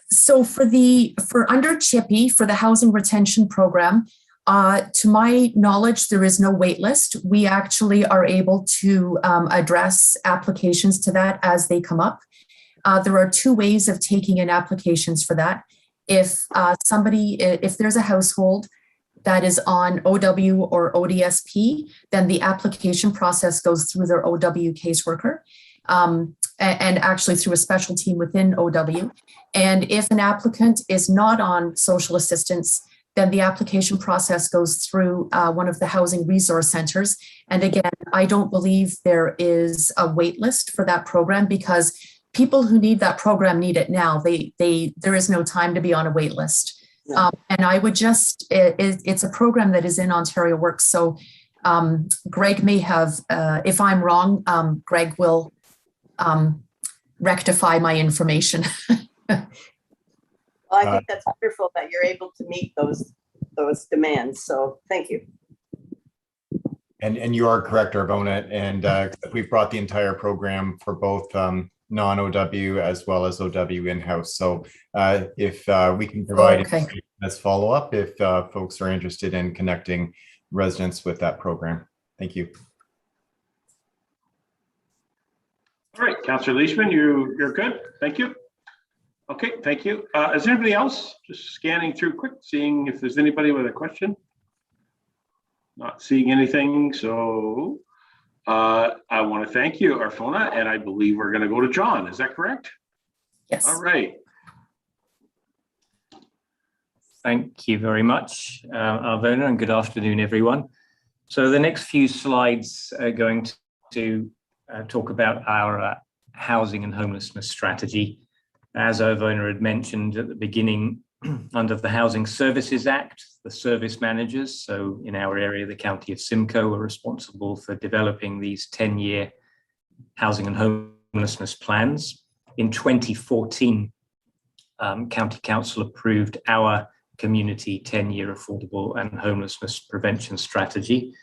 So for under CHIPPE, for the housing retention program, to my knowledge, there is no wait list. We actually are able to address applications to that as they come up. There are two ways of taking in applications for that. If there's a household that is on OW or ODSP, then the application process goes through their OW caseworker, and actually through a special team within OW. And if an applicant is not on social assistance, then the application process goes through one of the housing resource centers. And again, I don't believe there is a wait list for that program because people who need that program need it now. There is no time to be on a wait list. Yeah. And I would just, it's a program that is in Ontario Works. So Greg may have, if I'm wrong, Greg will rectify my information. Well, I think that's wonderful that you're able to meet those demands. So thank you. And you are correct, Arbona. And we've brought the entire program for both non-OW as well as OW in-house. So if we can provide as follow-up if folks are interested in connecting residents with that program. Thank you. All right, Councillor Leishman, you're good. Thank you. Okay, thank you. Is there anybody else? Just scanning through quick, seeing if there's anybody with a question. Not seeing anything, so I want to thank you, Arfona, and I believe we're going to go to John. Is that correct? Yes. All right. Thank you very much, Arvona, and good afternoon, everyone. So the next few slides are going to talk about our housing and homelessness strategy. As Arvona had mentioned at the beginning, under the Housing Services Act, the service managers, so in our area, the County of Simcoe, are responsible for developing these 10-year housing and homelessness plans. In 2014, County Council approved our community 10-year affordable and homelessness prevention strategy.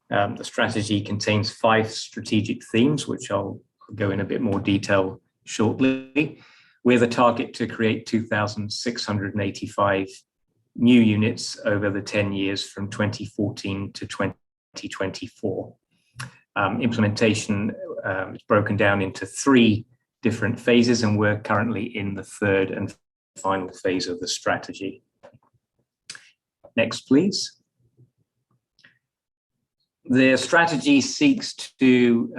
The strategy contains 5 strategic themes, which I'll go in a bit more detail shortly, with a target to create 2,685 new units over the 10 years from 2014 to 2024. Implementation is broken down into 3 different phases, and we're currently in the 3rd and final phase of the strategy. Next, please. The strategy seeks to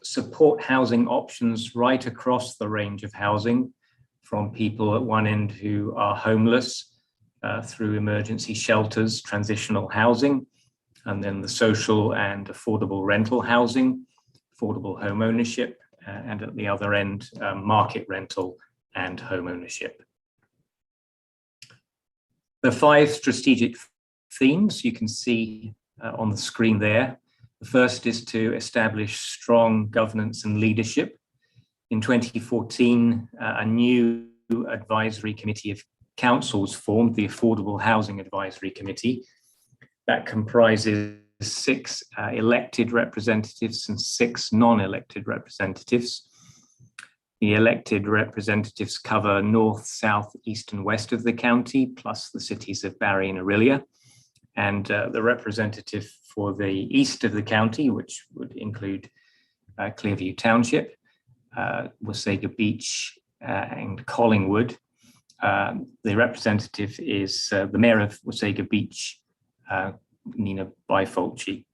support housing options right across the range of housing, from people at one end who are homeless through emergency shelters, transitional housing, and then the social and affordable rental housing, affordable home ownership, and at the other end, market rental and home ownership. The 5 strategic themes you can see on the screen there. The first is to establish strong governance and leadership. In 2014, a new advisory committee of council was formed, the Affordable Housing Advisory Committee, that comprises 6 elected representatives and 6 non-elected representatives. The elected representatives cover north, south, east, and west of the county, plus the cities of Barry and Orillia. And the representative for the east of the county, which would include Clearview Township, Wasaga Beach, and Collingwood. The representative is the mayor of Wasaga Beach, Nina Bifalchi.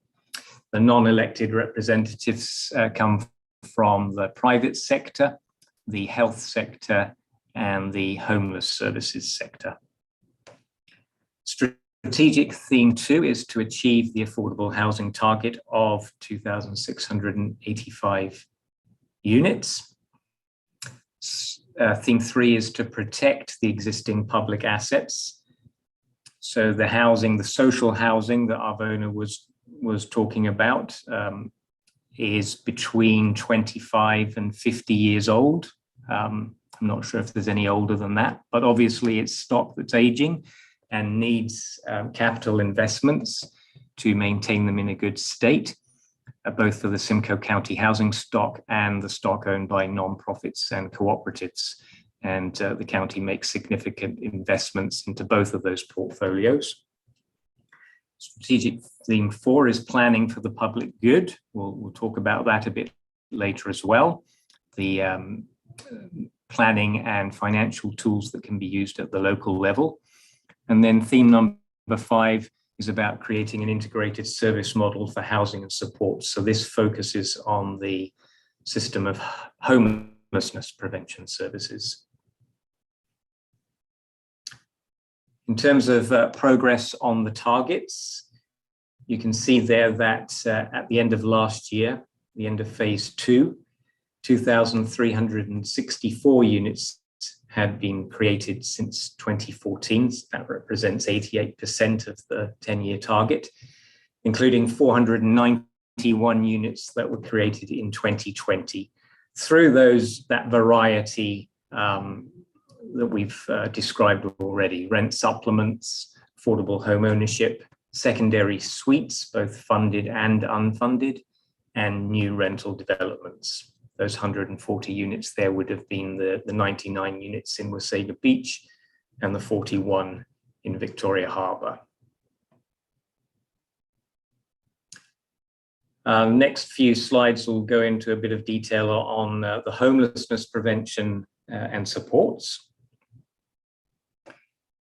The non-elected representatives come from the private sector, the health sector, and the homeless services sector. Strategic theme 2 is to achieve the affordable housing target of 2,685 units. Theme 3 is to protect the existing public assets. So the housing, the social housing that Arvona was talking about is between 25 and 50 years old. I'm not sure if there's any older than that, but obviously it's stock that's aging and needs capital investments to maintain them in a good state, both for the Simcoe County housing stock and the stock owned by non-profits and cooperatives. And the county makes significant investments into both of those portfolios. Strategic theme 4 is planning for the public good. We'll talk about that a bit later as well. The planning and financial tools that can be used at the local level. And then theme number 5 is about creating an integrated service model for housing and support. So this focuses on the system of homelessness prevention services. In terms of progress on the targets, you can see there that at the end of last year, the end of phase 2, 2,364 units had been created since 2014. That represents 88% of the 10-year target, including 491 units that were created in 2020. Through that variety that we've described already: rent supplements, affordable home ownership, secondary suites, both funded and unfunded, and new rental developments. Those 140 units there would have been the 99 units in Wasaga Beach and the 41 in Victoria Harbour. Next few slides will go into a bit of detail on the homelessness prevention and supports.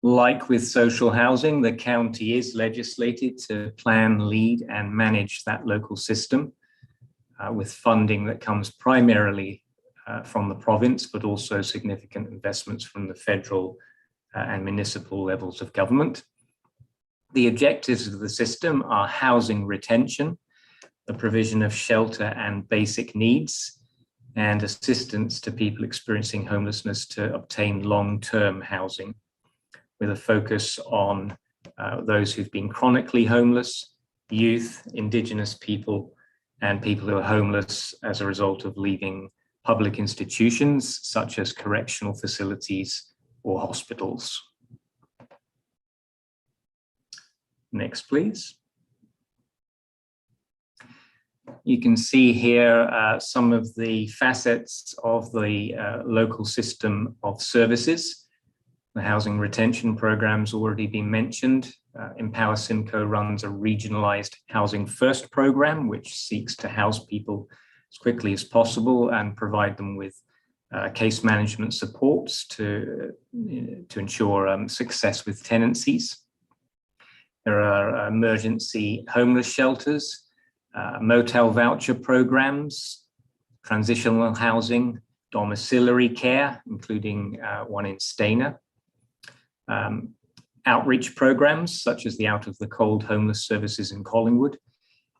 Like with social housing, the county is legislated to plan, lead, and manage that local system with funding that comes primarily from the province, but also significant investments from the federal and municipal levels of government. The objectives of the system are housing retention, the provision of shelter and basic needs, and assistance to people experiencing homelessness to obtain long-term housing, with a focus on those who've been chronically homeless, youth, Indigenous people, and people who are homeless as a result of leaving public institutions such as correctional facilities or hospitals. Next, please. You can see here some of the facets of the local system of services. The housing retention program's already been mentioned. Empower Simcoe runs a regionalized Housing First program, which seeks to house people as quickly as possible and provide them with case management supports to ensure success with tenancies. There are emergency homeless shelters, motel voucher programs, transitional housing, domiciliary care, including one in Stayner, outreach programs, such as the Out of the Cold homeless services in Collingwood,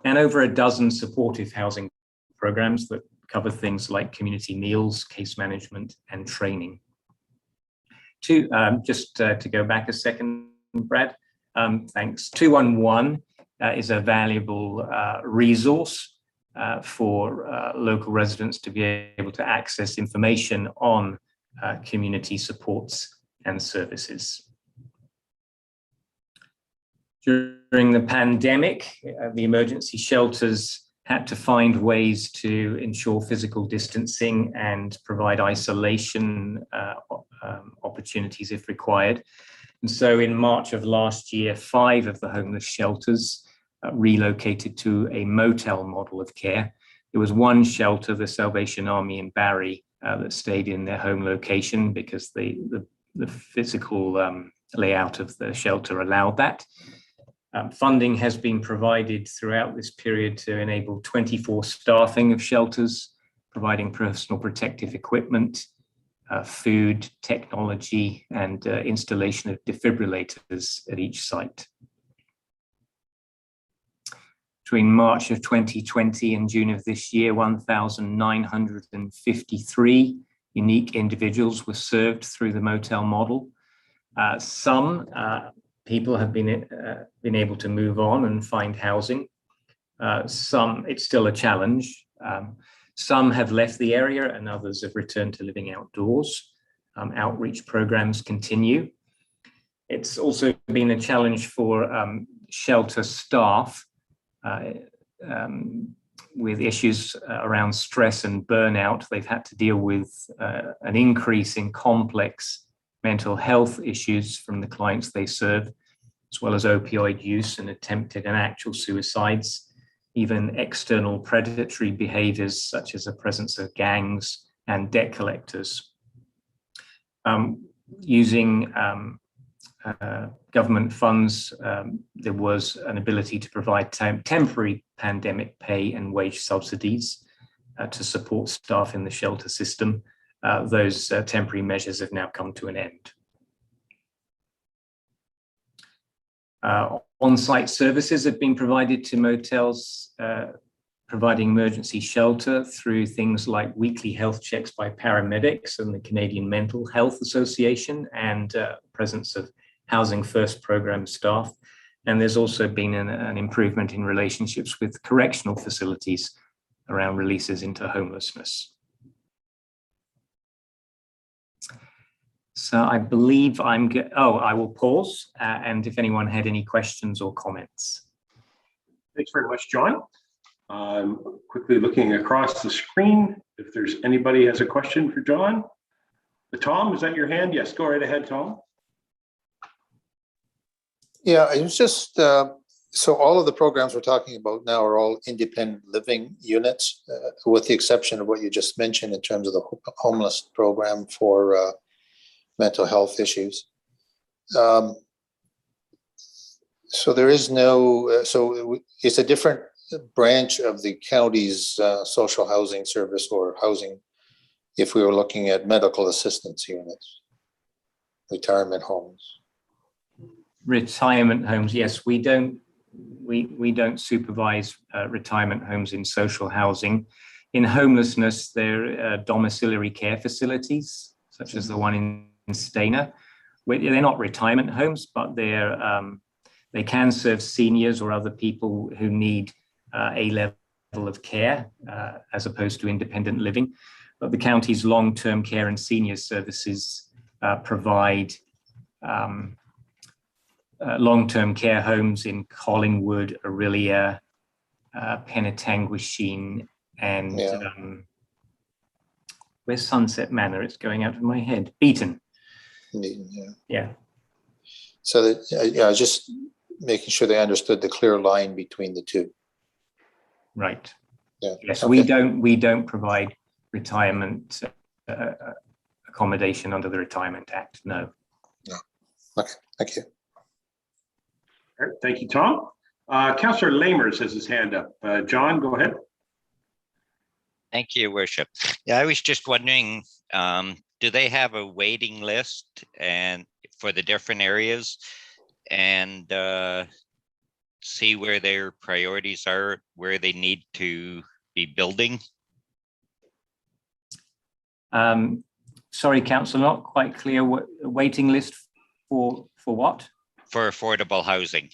and over a dozen supportive housing programs that cover things like community meals, case management, and training. Just to go back a second, Brad, thanks. 211 is a valuable resource for local residents to be able to access information on community supports and services. During the pandemic, the emergency shelters had to find ways to ensure physical distancing and provide isolation opportunities if required. And so in March of last year, 5 of the homeless shelters relocated to a motel model of care. There was one shelter, the Salvation Army in Barrie, that stayed in their home location because the physical layout of the shelter allowed that. Funding has been provided throughout this period to enable 24 staffing of shelters, providing personal protective equipment, food, technology, and installation of defibrillators at each site. Between March of 2020 and June of this year, 1,953 unique individuals were served through the motel model. Some people have been able to move on and find housing. Some, it's still a challenge. Some have left the area and others have returned to living outdoors. Outreach programs continue. It's also been a challenge for shelter staff with issues around stress and burnout. They've had to deal with an increase in complex mental health issues from the clients they serve, as well as opioid use and attempted and actual suicides, even external predatory behaviors such as the presence of gangs and debt collectors. Using government funds, there was an ability to provide temporary pandemic pay and wage subsidies to support staff in the shelter system. Those temporary measures have now come to an end. On-site services have been provided to motels, providing emergency shelter through things like weekly health checks by paramedics and the Canadian Mental Health Association, and presence of Housing First program staff. And there's also been an improvement in relationships with correctional facilities around releases into homelessness. So I believe I will pause, and if anyone had any questions or comments. Thanks very much, John. I'm quickly looking across the screen. If there's anybody has a question for John. Tom, is that your hand? Yes, go right ahead, Tom. Yeah, it was just, so all of the programs we're talking about now are all independent living units, with the exception of what you just mentioned in terms of the homeless program for mental health issues. So there is no, so it's a different branch of the county's social housing service or housing if we were looking at medical assistance units, retirement homes. Retirement homes, yes, we don't supervise retirement homes in social housing. In homelessness, there are domiciliary care facilities, such as the one in Stayner. They're not retirement homes, but they can serve seniors or other people who need a level of care as opposed to independent living. But the county's long-term care and senior services provide long-term care homes in Collingwood, Aurelia, Penetanguishene, and where's Sunset Manor? It's going out of my head. Beaton. Yeah. So that, yeah, just making sure they understood the clear line between the two. Right. Yeah. Yes, okay. we don't provide retirement accommodation under the Retirement Act. No. No. Okay. Thank you. All right, thank you, Tom. Councillor Lamers has his hand up. John, go ahead. Thank you, Worship. Yeah, I was just wondering, do they have a waiting list and for the different areas? and see where their priorities are, where they need to be building? Sorry, Councillor, not quite clear. What waiting list for what? For affordable housing.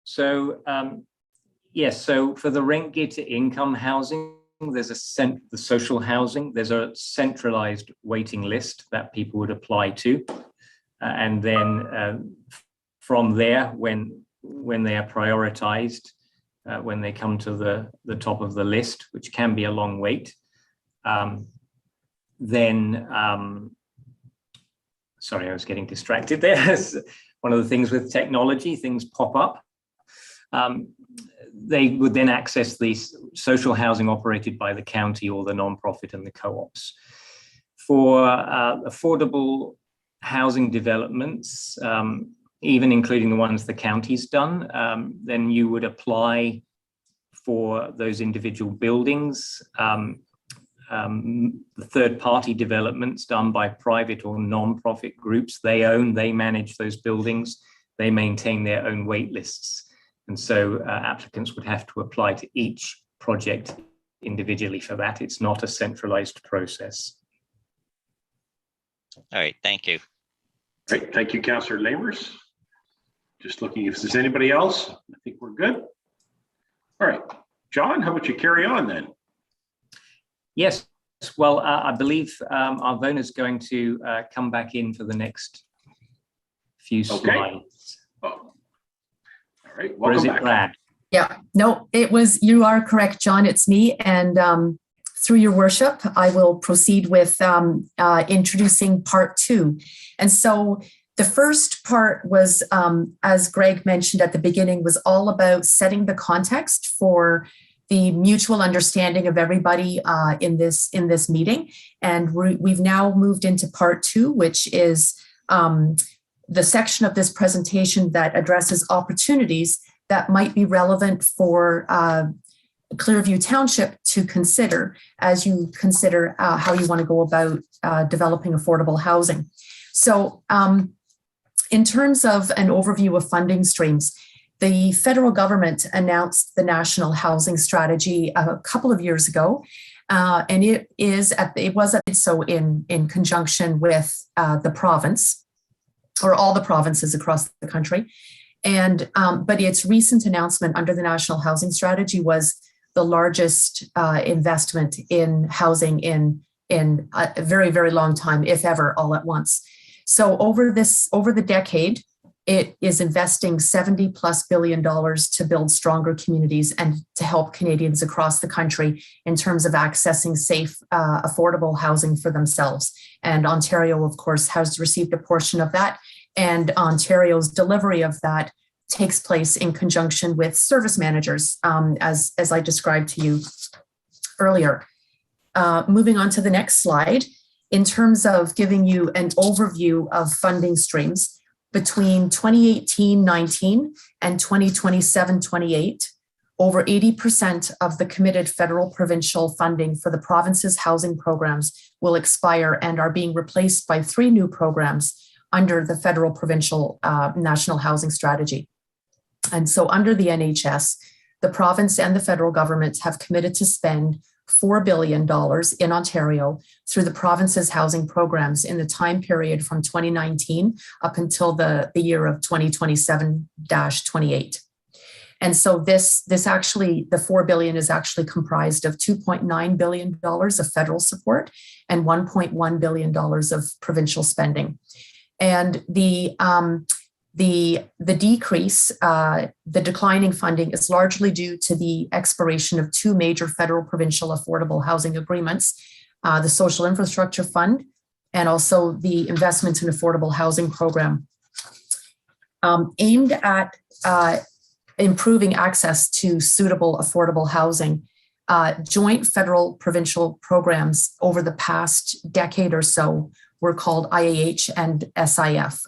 So yes, so for the rent geared to income housing, there's the social housing, there's a centralized waiting list that people would apply to. And then from there, when they are prioritized, when they come to the top of the list, which can be a long wait, then, sorry, I was getting distracted there. One of the things with technology, things pop up. They would then access these social housing operated by the county or the non-profit and the co-ops. For affordable housing developments, even including the ones the county's done, then you would apply for those individual buildings. The third-party developments done by private or non-profit groups, they manage those buildings, they maintain their own wait lists. And so applicants would have to apply to each project individually for that. It's not a centralized process. All right, thank you. Great, thank you, Councillor Lamers. Just looking if there's anybody else. I think we're good. All right, John, how about you carry on then? Yes, well, I believe Arvona is going to come back in for the next few slides. Oh. All right, or is it Brad? Yeah, no, you are correct, John, it's me. And through your worship, I will proceed with introducing part 2. And so the first part was, as Greg mentioned at the beginning, was all about setting the context for the mutual understanding of everybody in this meeting. And we've now moved into part 2, which is the section of this presentation that addresses opportunities that might be relevant for Clearview Township to consider as you consider how you want to go about developing affordable housing. So in terms of an overview of funding streams, the federal government announced the National Housing Strategy a couple of years ago, and it was in conjunction with the province, or all the provinces across the country. And but its recent announcement under the National Housing Strategy was the largest investment in housing in a very, very long time, if ever, all at once. So over the decade, it is investing $70+ billion to build stronger communities and to help Canadians across the country in terms of accessing safe, affordable housing for themselves. And Ontario, of course, has received a portion of that. And Ontario's delivery of that takes place in conjunction with service managers, as I described to you earlier. Moving on to the next slide, in terms of giving you an overview of funding streams, between 2018-19 and 2027-28, over 80% of the committed federal provincial funding for the province's housing programs will expire and are being replaced by 3 new programs under the federal provincial National Housing Strategy. And so under the NHS, the province and the federal governments have committed to spend $4 billion in Ontario through the province's housing programs in the time period from 2019 up until the year of 2027-28. And so this actually, the $4 billion is actually comprised of $2.9 billion of federal support and $1.1 billion of provincial spending. And the decrease, the declining funding is largely due to the expiration of 2 major federal provincial affordable housing agreements, the Social Infrastructure Fund and also the Investment in Affordable Housing Program, aimed at improving access to suitable affordable housing. Joint federal provincial programs over the past decade or so were called IAH and SIF,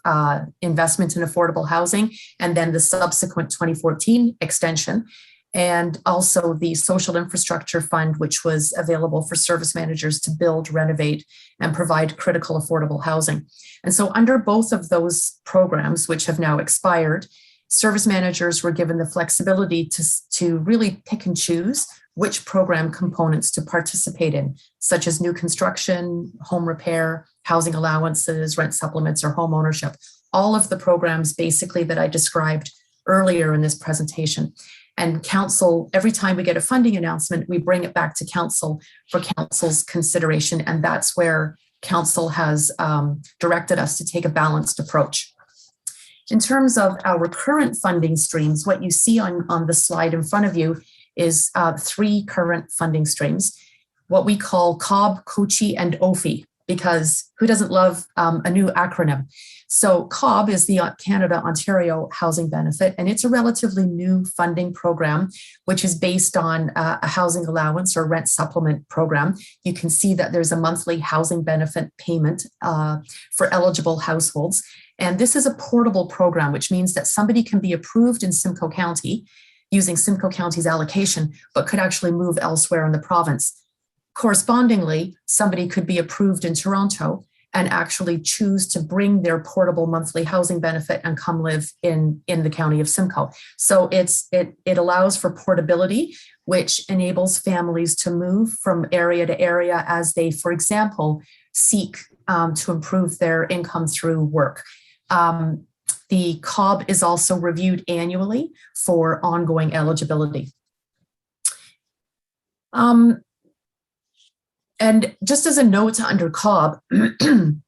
Investment in Affordable Housing, and then the subsequent 2014 extension. and also the Social Infrastructure Fund, which was available for service managers to build, renovate, and provide critical affordable housing. And so under both of those programs, which have now expired, service managers were given the flexibility to really pick and choose which program components to participate in, such as new construction, home repair, housing allowances, rent supplements, or home ownership. All of the programs basically that I described earlier in this presentation. And council, every time we get a funding announcement, we bring it back to council for council's consideration. And that's where council has directed us to take a balanced approach. In terms of our current funding streams, what you see on the slide in front of you is 3 current funding streams, what we call COB, COCHI, and OFI, because who doesn't love a new acronym? So COB is the Canada Ontario Housing Benefit, and it's a relatively new funding program, which is based on a housing allowance or rent supplement program. You can see that there's a monthly housing benefit payment for eligible households. And this is a portable program, which means that somebody can be approved in Simcoe County using Simcoe County's allocation, but could actually move elsewhere in the province. Correspondingly, somebody could be approved in Toronto and actually choose to bring their portable monthly housing benefit and come live in the county of Simcoe. So it allows for portability, which enables families to move from area to area as they, for example, seek to improve their income through work. The COB is also reviewed annually for ongoing eligibility. And just as a note under COB,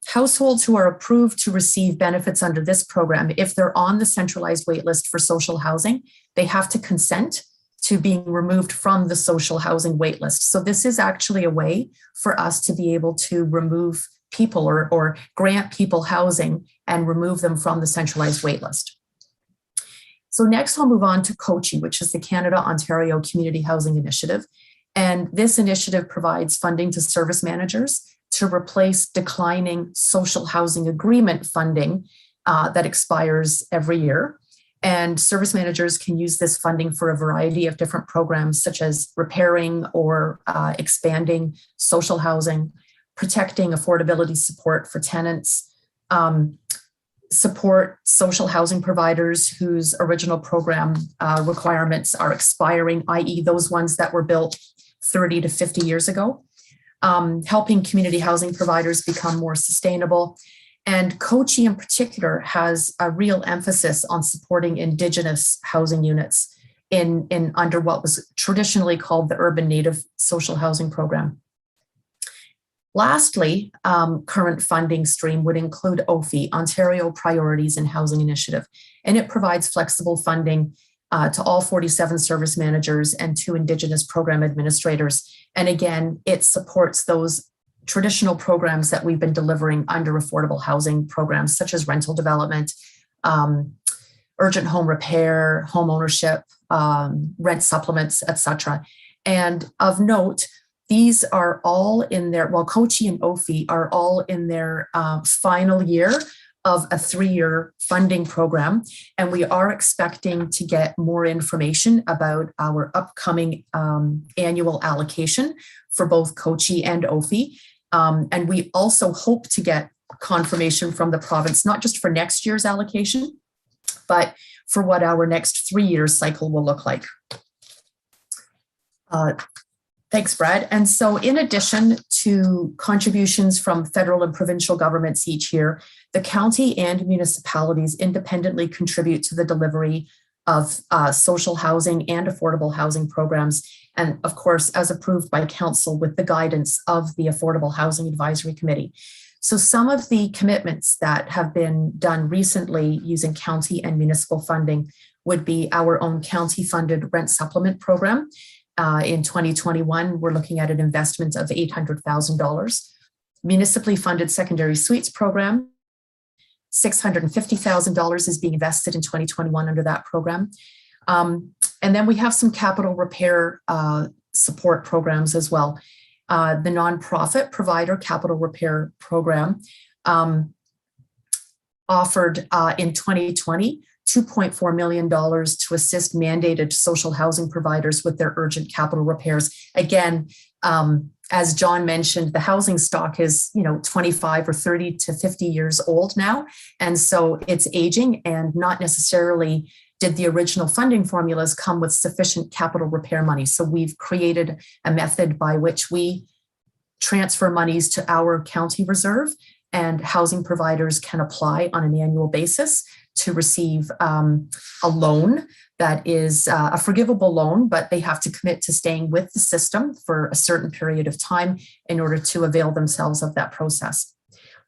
households who are approved to receive benefits under this program, if they're on the centralized waitlist for social housing, they have to consent to being removed from the social housing waitlist. So this is actually a way for us to be able to remove people or grant people housing and remove them from the centralized waitlist. So next I'll move on to COCHI, which is the Canada Ontario Community Housing Initiative. And this initiative provides funding to service managers to replace declining social housing agreement funding that expires every year. And service managers can use this funding for a variety of different programs, such as repairing or expanding social housing, protecting affordability support for tenants, support social housing providers whose original program requirements are expiring, i.e. those ones that were built 30 to 50 years ago, helping community housing providers become more sustainable. And COCHI in particular has a real emphasis on supporting Indigenous housing units in under what was traditionally called the Urban Native Social Housing Program. Lastly, current funding stream would include OFI, Ontario Priorities in Housing Initiative, and it provides flexible funding to all 47 service managers and 2 Indigenous program administrators. And again, it supports those traditional programs that we've been delivering under affordable housing programs, such as rental development, urgent home repair, home ownership, rent supplements, etc. And of note, these are all in their, well, COCHI and OFI are all in their final year of a 3-year funding program. And we are expecting to get more information about our upcoming annual allocation for both COCHI and OFI. And we also hope to get confirmation from the province, not just for next year's allocation, but for what our next 3-year cycle will look like. Thanks, Brad. And so in addition to contributions from federal and provincial governments each year, the county and municipalities independently contribute to the delivery of social housing and affordable housing programs. And of course, as approved by council with the guidance of the Affordable Housing Advisory Committee. So some of the commitments that have been done recently using county and municipal funding would be our own county funded rent supplement program. In 2021, we're looking at an investment of $800,000. Municipally funded secondary suites program, $650,000 is being invested in 2021 under that program. And then we have some capital repair support programs as well. The nonprofit provider capital repair program offered in 2020 $2.4 million to assist mandated social housing providers with their urgent capital repairs. Again, as John mentioned, the housing stock is 25 or 30 to 50 years old now. And so it's aging, and not necessarily did the original funding formulas come with sufficient capital repair money. So we've created a method by which we transfer monies to our county reserve, and housing providers can apply on an annual basis to receive a loan that is a forgivable loan, but they have to commit to staying with the system for a certain period of time in order to avail themselves of that process.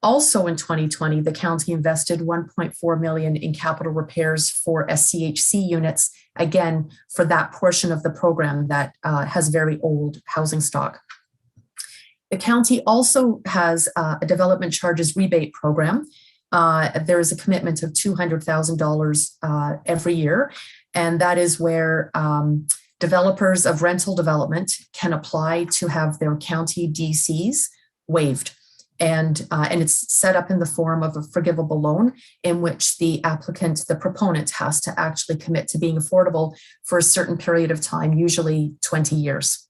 Also in 2020, the county invested $1.4 million in capital repairs for SCHC units, again, for that portion of the program that has very old housing stock. The county also has a development charges rebate program. There is a commitment of $200,000 every year, and that is where developers of rental development can apply to have their county DCs waived. And it's set up in the form of a forgivable loan in which the applicant, the proponent, has to actually commit to being affordable for a certain period of time, usually 20 years.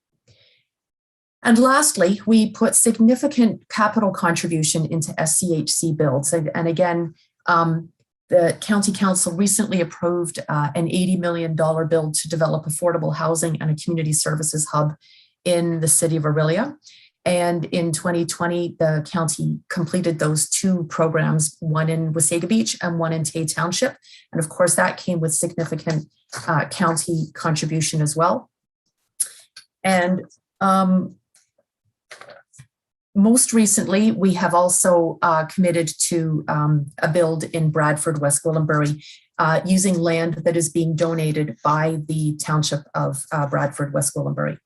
And lastly, we put significant capital contribution into SCHC builds. And again, the County Council recently approved an $80 million build to develop affordable housing and a community services hub in the city of Orillia. And in 2020, the county completed those two programs, one in Wasaga Beach and one in Tay Township. And of course, that came with significant county contribution as well. And most recently, we have also committed to a build in Bradford, West Gwillimbury, using land that is being donated by the township of Bradford, West Gwillimbury.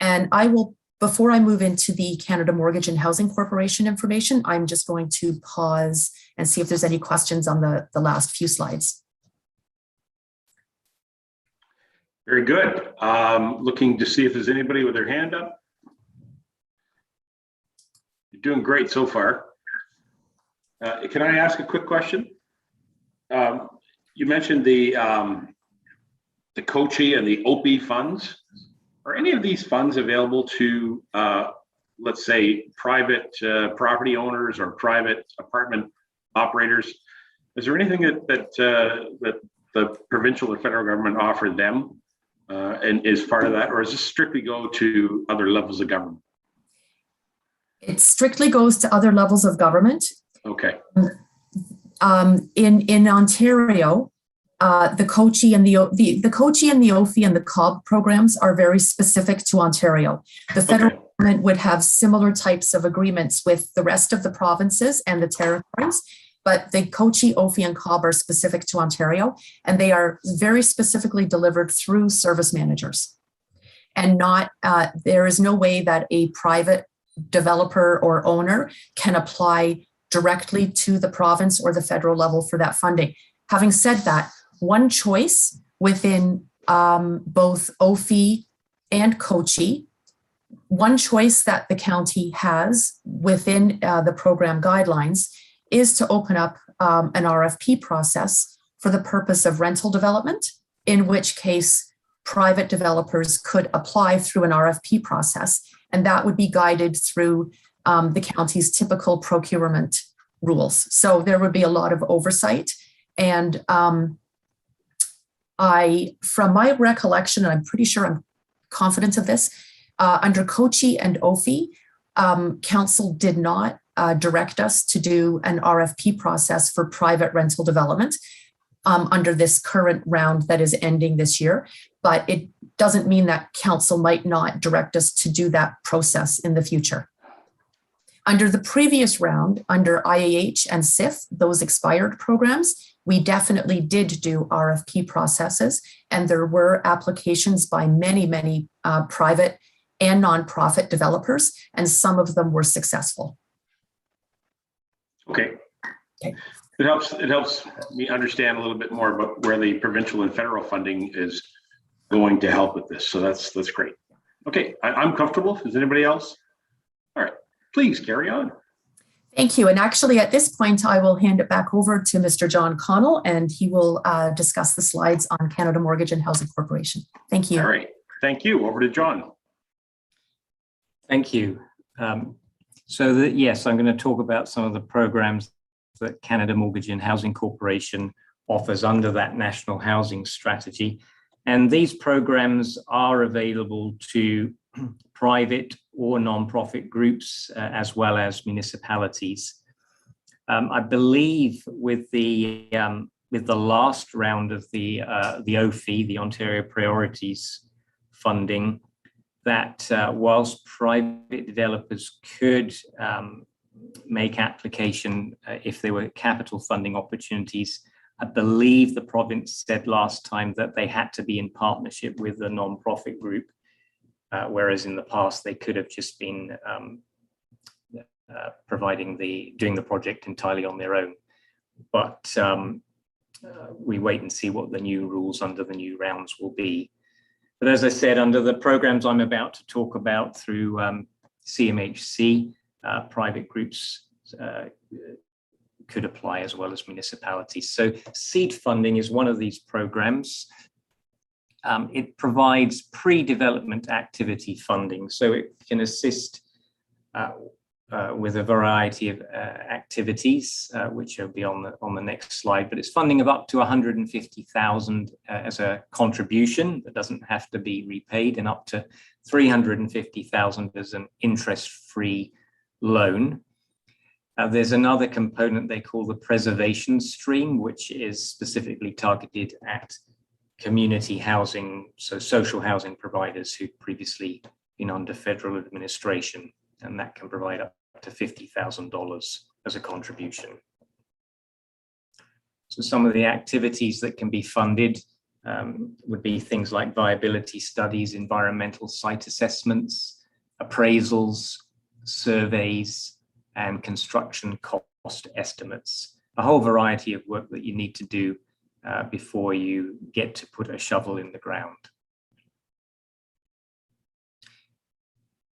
And I will, before I move into the Canada Mortgage and Housing Corporation information, I'm just going to pause and see if there's any questions on the last few slides. Very good. Looking to see if there's anybody with their hand up. You're doing great so far. Can I ask a quick question? You mentioned the COCHI and the OPI funds. Are any of these funds available to, let's say, private property owners or private apartment operators? Is there anything that the provincial or federal government offer them and is part of that, or does this strictly go to other levels of government? It strictly goes to other levels of government. Okay. In Ontario, the COCHI and the COCHI and the OFI and the COB programs are very specific to Ontario. The federal government would have similar types of agreements with the rest of the provinces and the territories, but the COCHI, OFI, and COB are specific to Ontario, and they are very specifically delivered through service managers. And not there is no way that a private developer or owner can apply directly to the province or the federal level for that funding. Having said that, one choice within both OFI and COCHI, one choice that the county has within the program guidelines is to open up an RFP process for the purpose of rental development, in which case private developers could apply through an RFP process, and that would be guided through the county's typical procurement rules. So there would be a lot of oversight. And from my recollection, and I'm pretty sure I'm confident of this, under COCHI and OFI, council did not direct us to do an RFP process for private rental development under this current round that is ending this year. But it doesn't mean that council might not direct us to do that process in the future. Under the previous round, under IAH and SIF, those expired programs, we definitely did do RFP processes, and there were applications by many, many private and nonprofit developers, and some of them were successful. Okay. It helps me understand a little bit more about where the provincial and federal funding is going to help with this. So that's great. Okay, I'm comfortable. Is anybody else? All right, please carry on. Thank you. And actually, at this point, I will hand it back over to Mr. John Connell, and he will discuss the slides on Canada Mortgage and Housing Corporation. Thank you. All right. Thank you. Over to John. Thank you. Yes, I'm going to talk about some of the programs that Canada Mortgage and Housing Corporation offers under that national housing strategy. And these programs are available to private or non-profit groups, as well as municipalities. I believe with the last round of the OFI, the Ontario Priorities funding, that whilst private developers could make application if there were capital funding opportunities, I believe the province said last time that they had to be in partnership with a non-profit group, whereas in the past they could have just been doing the project entirely on their own. But we wait and see what the new rules under the new rounds will be. But as I said, under the programs I'm about to talk about through CMHC, private groups could apply as well as municipalities. So seed funding is one of these programs. It provides pre-development activity funding, so it can assist with a variety of activities, which will be on the next slide. But it's funding of up to $150,000 as a contribution that doesn't have to be repaid, and up to $350,000 as an interest-free loan. There's another component they call the preservation stream, which is specifically targeted at community housing, so social housing providers who've previously been under federal administration, and that can provide up to $50,000 as a contribution. So some of the activities that can be funded would be things like viability studies, environmental site assessments, appraisals, surveys, and construction cost estimates, a whole variety of work that you need to do before you get to put a shovel in the ground.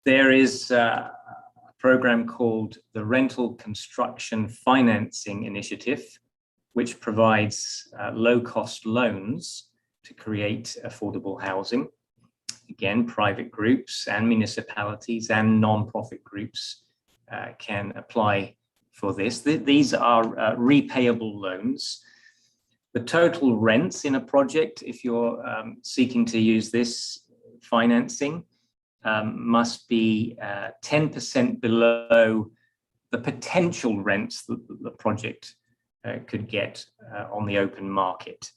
There is a program called the Rental Construction Financing Initiative, which provides low-cost loans to create affordable housing. Again, private groups and municipalities and non-profit groups can apply for this. These are repayable loans. The total rents in a project, if you're seeking to use this financing, must be 10% below the potential rents that the project could get on the open market.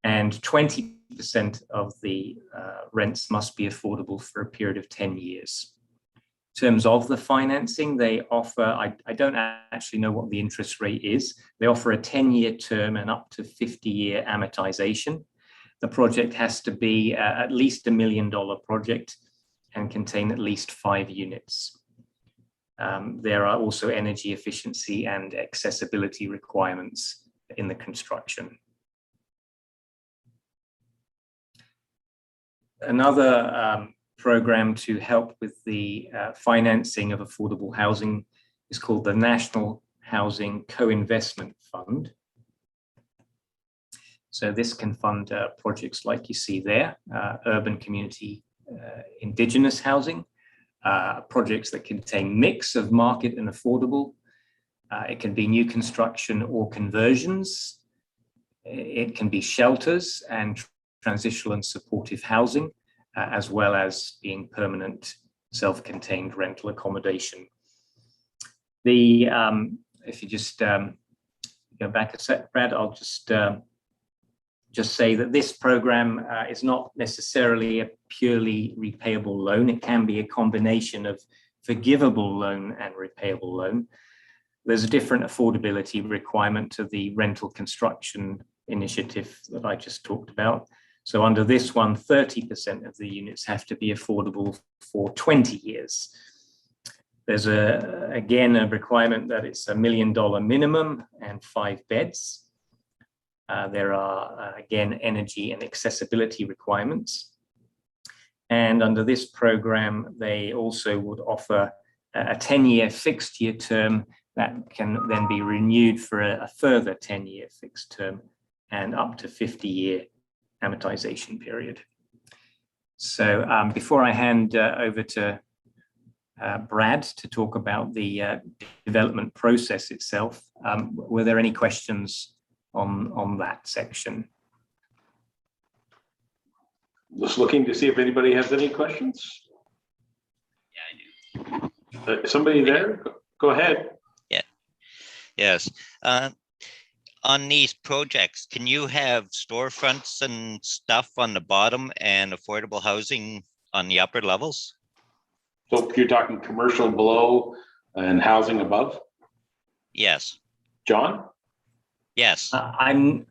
And 20% of the rents must be affordable for a period of 10 years. In terms of the financing, they offer, I don't actually know what the interest rate is. They offer a 10-year term and up to 50-year amortization. The project has to be at least $1 million project and contain at least 5 units. There are also energy efficiency and accessibility requirements in the construction. Another program to help with the financing of affordable housing is called the National Housing Co-Investment Fund. So this can fund projects like you see there, urban community indigenous housing, projects that contain mix of market and affordable. It can be new construction or conversions. It can be shelters and transitional and supportive housing, as well as being permanent self-contained rental accommodation. If you just go back a sec, Brad, I'll just say that this program is not necessarily a purely repayable loan. It can be a combination of forgivable loan and repayable loan. There's a different affordability requirement to the rental construction initiative that I just talked about. So under this one, 30% of the units have to be affordable for 20 years. There's again a requirement that it's $1 million minimum and 5 beds. There are, again, energy and accessibility requirements. And under this program, they also would offer a 10-year fixed year term that can then be renewed for a further 10-year fixed term and up to 50-year amortization period. So before I hand over to Brad to talk about the development process itself, were there any questions on that section? Just looking to see if anybody has any questions. Yeah, I do. Somebody there? Go ahead. Yeah. Yes. On these projects, can you have storefronts and stuff on the bottom and affordable housing on the upper levels? So you're talking commercial below and housing above? Yes. John? Yes. I'm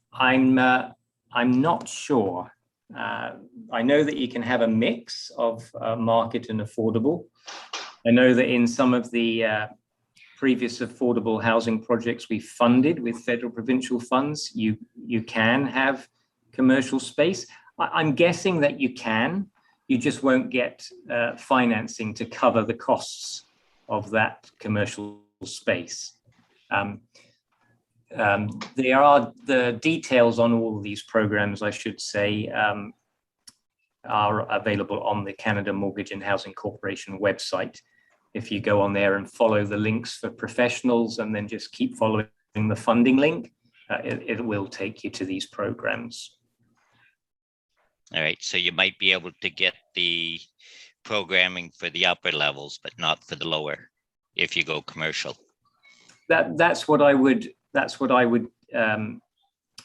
not sure. I know that you can have a mix of market and affordable. I know that in some of the previous affordable housing projects we funded with federal provincial funds, you can have commercial space. I'm guessing that you can. You just won't get financing to cover the costs of that commercial space. There are the details on all of these programs, I should say, are available on the Canada Mortgage and Housing Corporation website. If you go on there and follow the links for professionals and then just keep following the funding link, it will take you to these programs. All right. So you might be able to get the programming for the upper levels, but not for the lower if you go commercial. That's what I would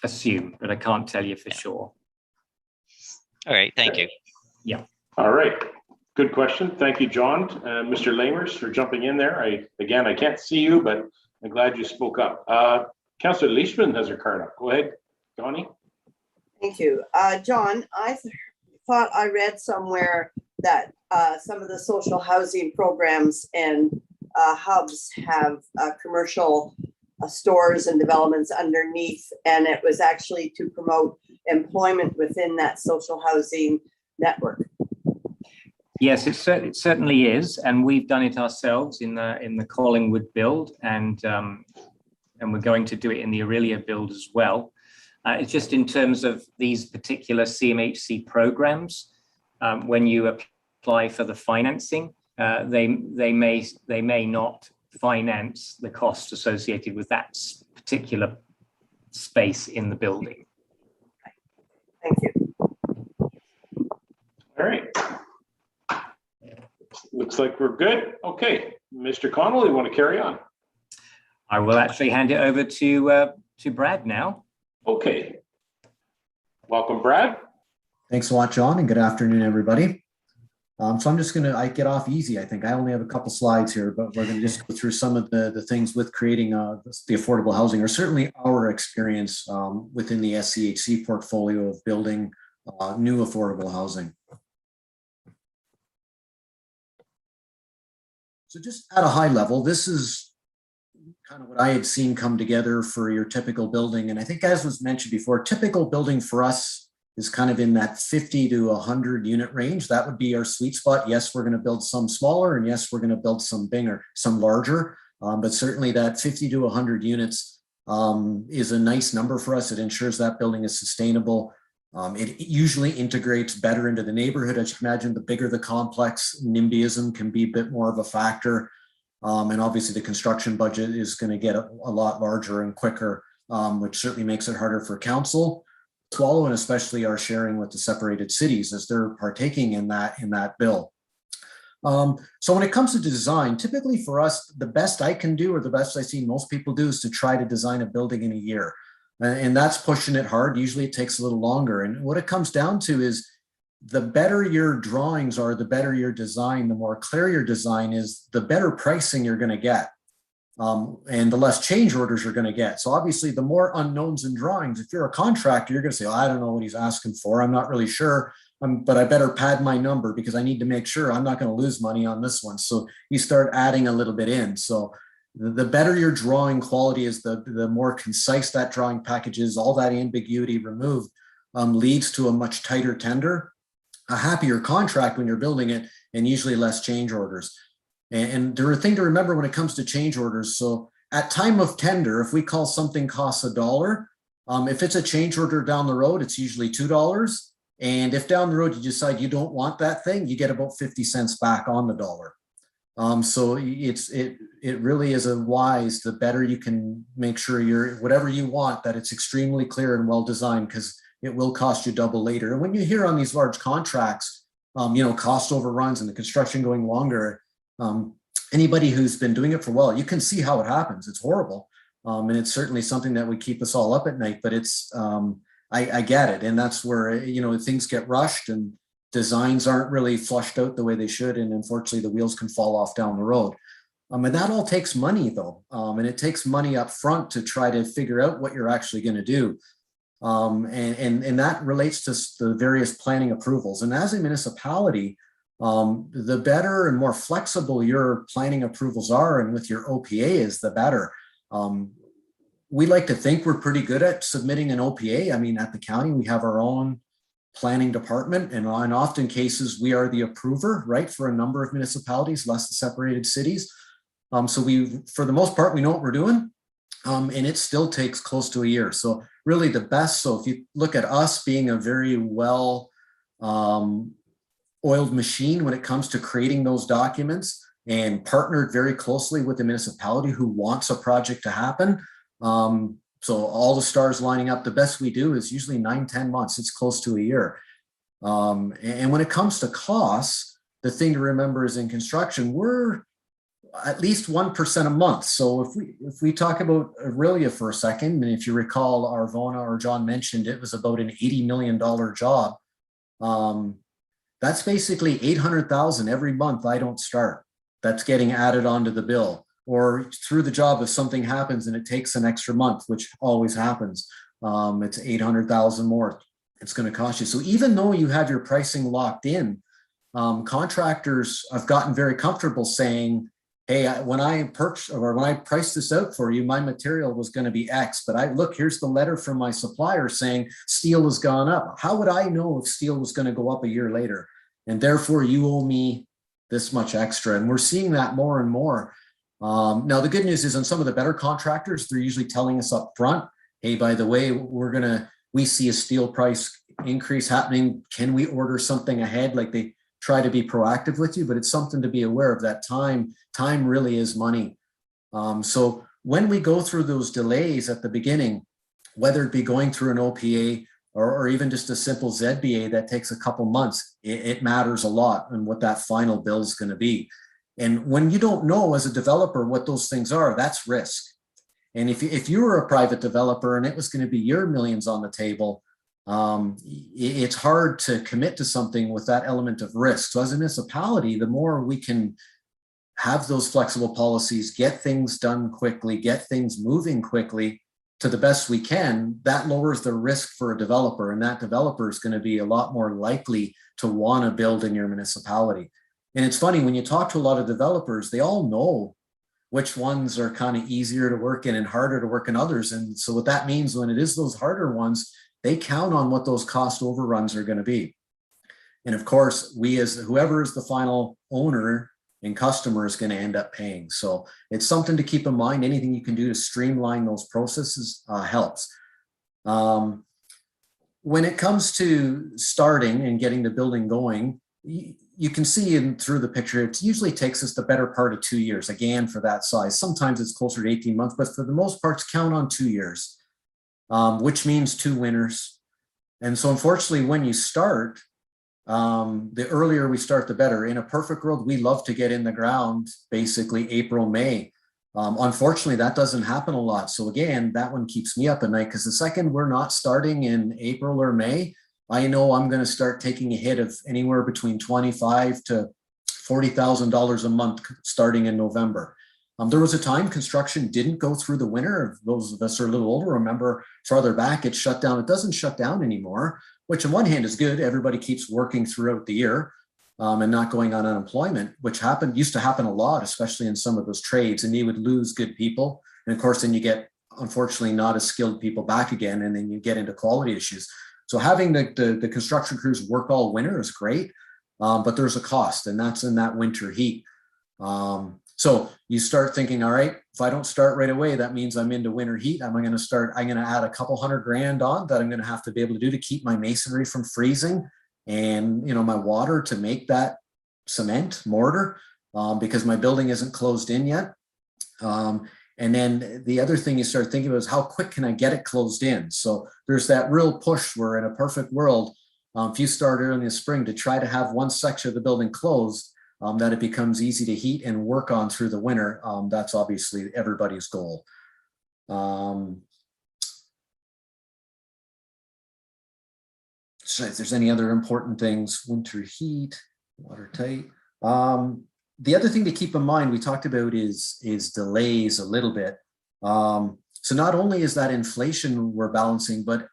assume, but I can't tell you for sure. All right. Thank you. Yeah. All right. Good question. Thank you, John. Mr. Lamers, for jumping in there. I can't see you, but I'm glad you spoke up. Councillor Leishman has her card up. Go ahead, Donnie. Thank you. John, I thought I read somewhere that some of the social housing programs and hubs have commercial stores and developments underneath, and it was actually to promote employment within that social housing network. Yes, it certainly is, and we've done it ourselves in the Collingwood build, and we're going to do it in the Aurelia build as well. It's just in terms of these particular CMHC programs, when you apply for the financing, they may not finance the costs associated with that particular space in the building. Thank you. All right. Looks like we're good. Okay, Mr. Connell, you want to carry on? I will actually hand it over to Brad now. Okay. Welcome, Brad. Thanks a lot, John, and good afternoon, everybody. So I'm just I get off easy, I think. I only have a couple slides here, but we're going to just go through some of the things with creating the affordable housing, or certainly our experience within the SCHC portfolio of building new affordable housing. So just at a high level, this is kind of what I had seen come together for your typical building. And I think, as was mentioned before, typical building for us is kind of in that 50 to 100 unit range. That would be our sweet spot. Yes, we're going to build some smaller, and yes, we're going to build some bigger, some larger. But certainly that 50 to 100 units is a nice number for us. It ensures that building is sustainable. It usually integrates better into the neighborhood. As you can imagine, the bigger the complex, NIMBYism can be a bit more of a factor. And obviously the construction budget is going to get a lot larger and quicker, which certainly makes it harder for council to swallow, and especially our sharing with the separated cities as they're partaking in that bill. So when it comes to design, typically for us, the best I can do, or the best I see most people do, is to try to design a building in a year. And that's pushing it hard. Usually it takes a little longer. And what it comes down to is, the better your drawings are, the better your design, the more clear your design is, the better pricing you're going to get. And the less change orders you're going to get. So obviously the more unknowns in drawings, if you're a contractor, you're going to say, oh, I don't know what he's asking for. I'm not really sure, but I better pad my number because I need to make sure I'm not going to lose money on this one. So you start adding a little bit in. So the better your drawing quality is, the more concise that drawing package is, all that ambiguity removed, leads to a much tighter tender, a happier contract when you're building it, and usually less change orders. And the thing to remember when it comes to change orders, so at time of tender, if we call something costs $1, if it's a change order down the road, it's usually $2. And if down the road you decide you don't want that thing, you get about 50 cents back on the dollar. So it really is a wise, the better you can make sure you're, whatever you want, that it's extremely clear and well designed, because it will cost you double later. And when you hear on these large contracts, cost overruns and the construction going longer, anybody who's been doing it for a while, you can see how it happens. It's horrible. And it's certainly something that would keep us all up at night, but it's, I get it. And that's where, things get rushed and designs aren't really flushed out the way they should. And unfortunately, the wheels can fall off down the road. And that all takes money though. And it takes money up front to try to figure out what you're actually going to do. And that relates to the various planning approvals. And as a municipality, the better and more flexible your planning approvals are, and with your OPA is, the better. We like to think we're pretty good at submitting an OPA. I mean, at the county, we have our own planning department, and in often cases, we are the approver, right, for a number of municipalities, less the separated cities. So for the most part, we know what we're doing, and it still takes close to a year. So really the best, so if you look at us being a very well oiled machine when it comes to creating those documents, and partnered very closely with the municipality who wants a project to happen. So all the stars lining up, the best we do is usually 9-10 months. It's close to a year. And when it comes to costs, the thing to remember is in construction, we're at least 1% a month. So if we talk about Aurelia for a second, and if you recall, Arvona or John mentioned it was about an $80 million job. That's basically $800,000 every month I don't start. That's getting added onto the bill. Or through the job, if something happens and it takes an extra month, which always happens, it's $800,000 more it's going to cost you. So even though you have your pricing locked in, contractors have gotten very comfortable saying, hey, when I priced this out for you, my material was going to be X, but look, here's the letter from my supplier saying steel has gone up. How would I know if steel was going to go up a year later? And therefore you owe me this much extra. And we're seeing that more and more. Now, the good news is on some of the better contractors, they're usually telling us up front, hey, by the way, we see a steel price increase happening. Can we order something ahead? Like they try to be proactive with you, but it's something to be aware of. That time really is money. So when we go through those delays at the beginning, whether it be going through an OPA or even just a simple ZBA that takes a couple months, it matters a lot and what that final bill is going to be. And when you don't know as a developer what those things are, that's risk. And if you were a private developer and it was going to be your millions on the table, it's hard to commit to something with that element of risk. So as a municipality, the more we can have those flexible policies, get things done quickly, get things moving quickly to the best we can, that lowers the risk for a developer. And that developer is going to be a lot more likely to want to build in your municipality. And it's funny, when you talk to a lot of developers, they all know which ones are kind of easier to work in and harder to work in others. And so what that means when it is those harder ones, they count on what those cost overruns are going to be. And of course, we as whoever is the final owner and customer is going to end up paying. So it's something to keep in mind. Anything you can do to streamline those processes helps. When it comes to starting and getting the building going, you can see through the picture, it usually takes us the better part of 2 years, again, for that size. Sometimes it's closer to 18 months, but for the most part, count on 2 years, which means 2 winters. And so unfortunately, when you start, the earlier we start, the better. In a perfect world, we love to get in the ground, basically April, May. Unfortunately, that doesn't happen a lot. So again, that one keeps me up at night, because the second we're not starting in April or May, I know I'm going to start taking a hit of anywhere between $25,000 to $40,000 a month starting in November. There was a time construction didn't go through the winter. Those of us who are a little older remember farther back, it shut down. It doesn't shut down anymore, which on one hand is good. Everybody keeps working throughout the year and not going on unemployment, which used to happen a lot, especially in some of those trades, and you would lose good people. And of course, then you get, unfortunately, not as skilled people back again, and then you get into quality issues. So having the construction crews work all winter is great, but there's a cost, and that's in that winter heat. So you start thinking, all right, if I don't start right away, that means I'm into winter heat. I'm going to add a couple $100,000 on that I'm going to have to be able to do to keep my masonry from freezing and, you know, my water to make that cement mortar, because my building isn't closed in yet. And then the other thing you start thinking about is how quick can I get it closed in? So there's that real push where in a perfect world, if you start early in the spring to try to have one section of the building closed, that it becomes easy to heat and work on through the winter. That's obviously everybody's goal. So if there's any other important things, winter heat, watertight. The other thing to keep in mind, we talked about is delays a little bit. So not only is that inflation we're balancing, but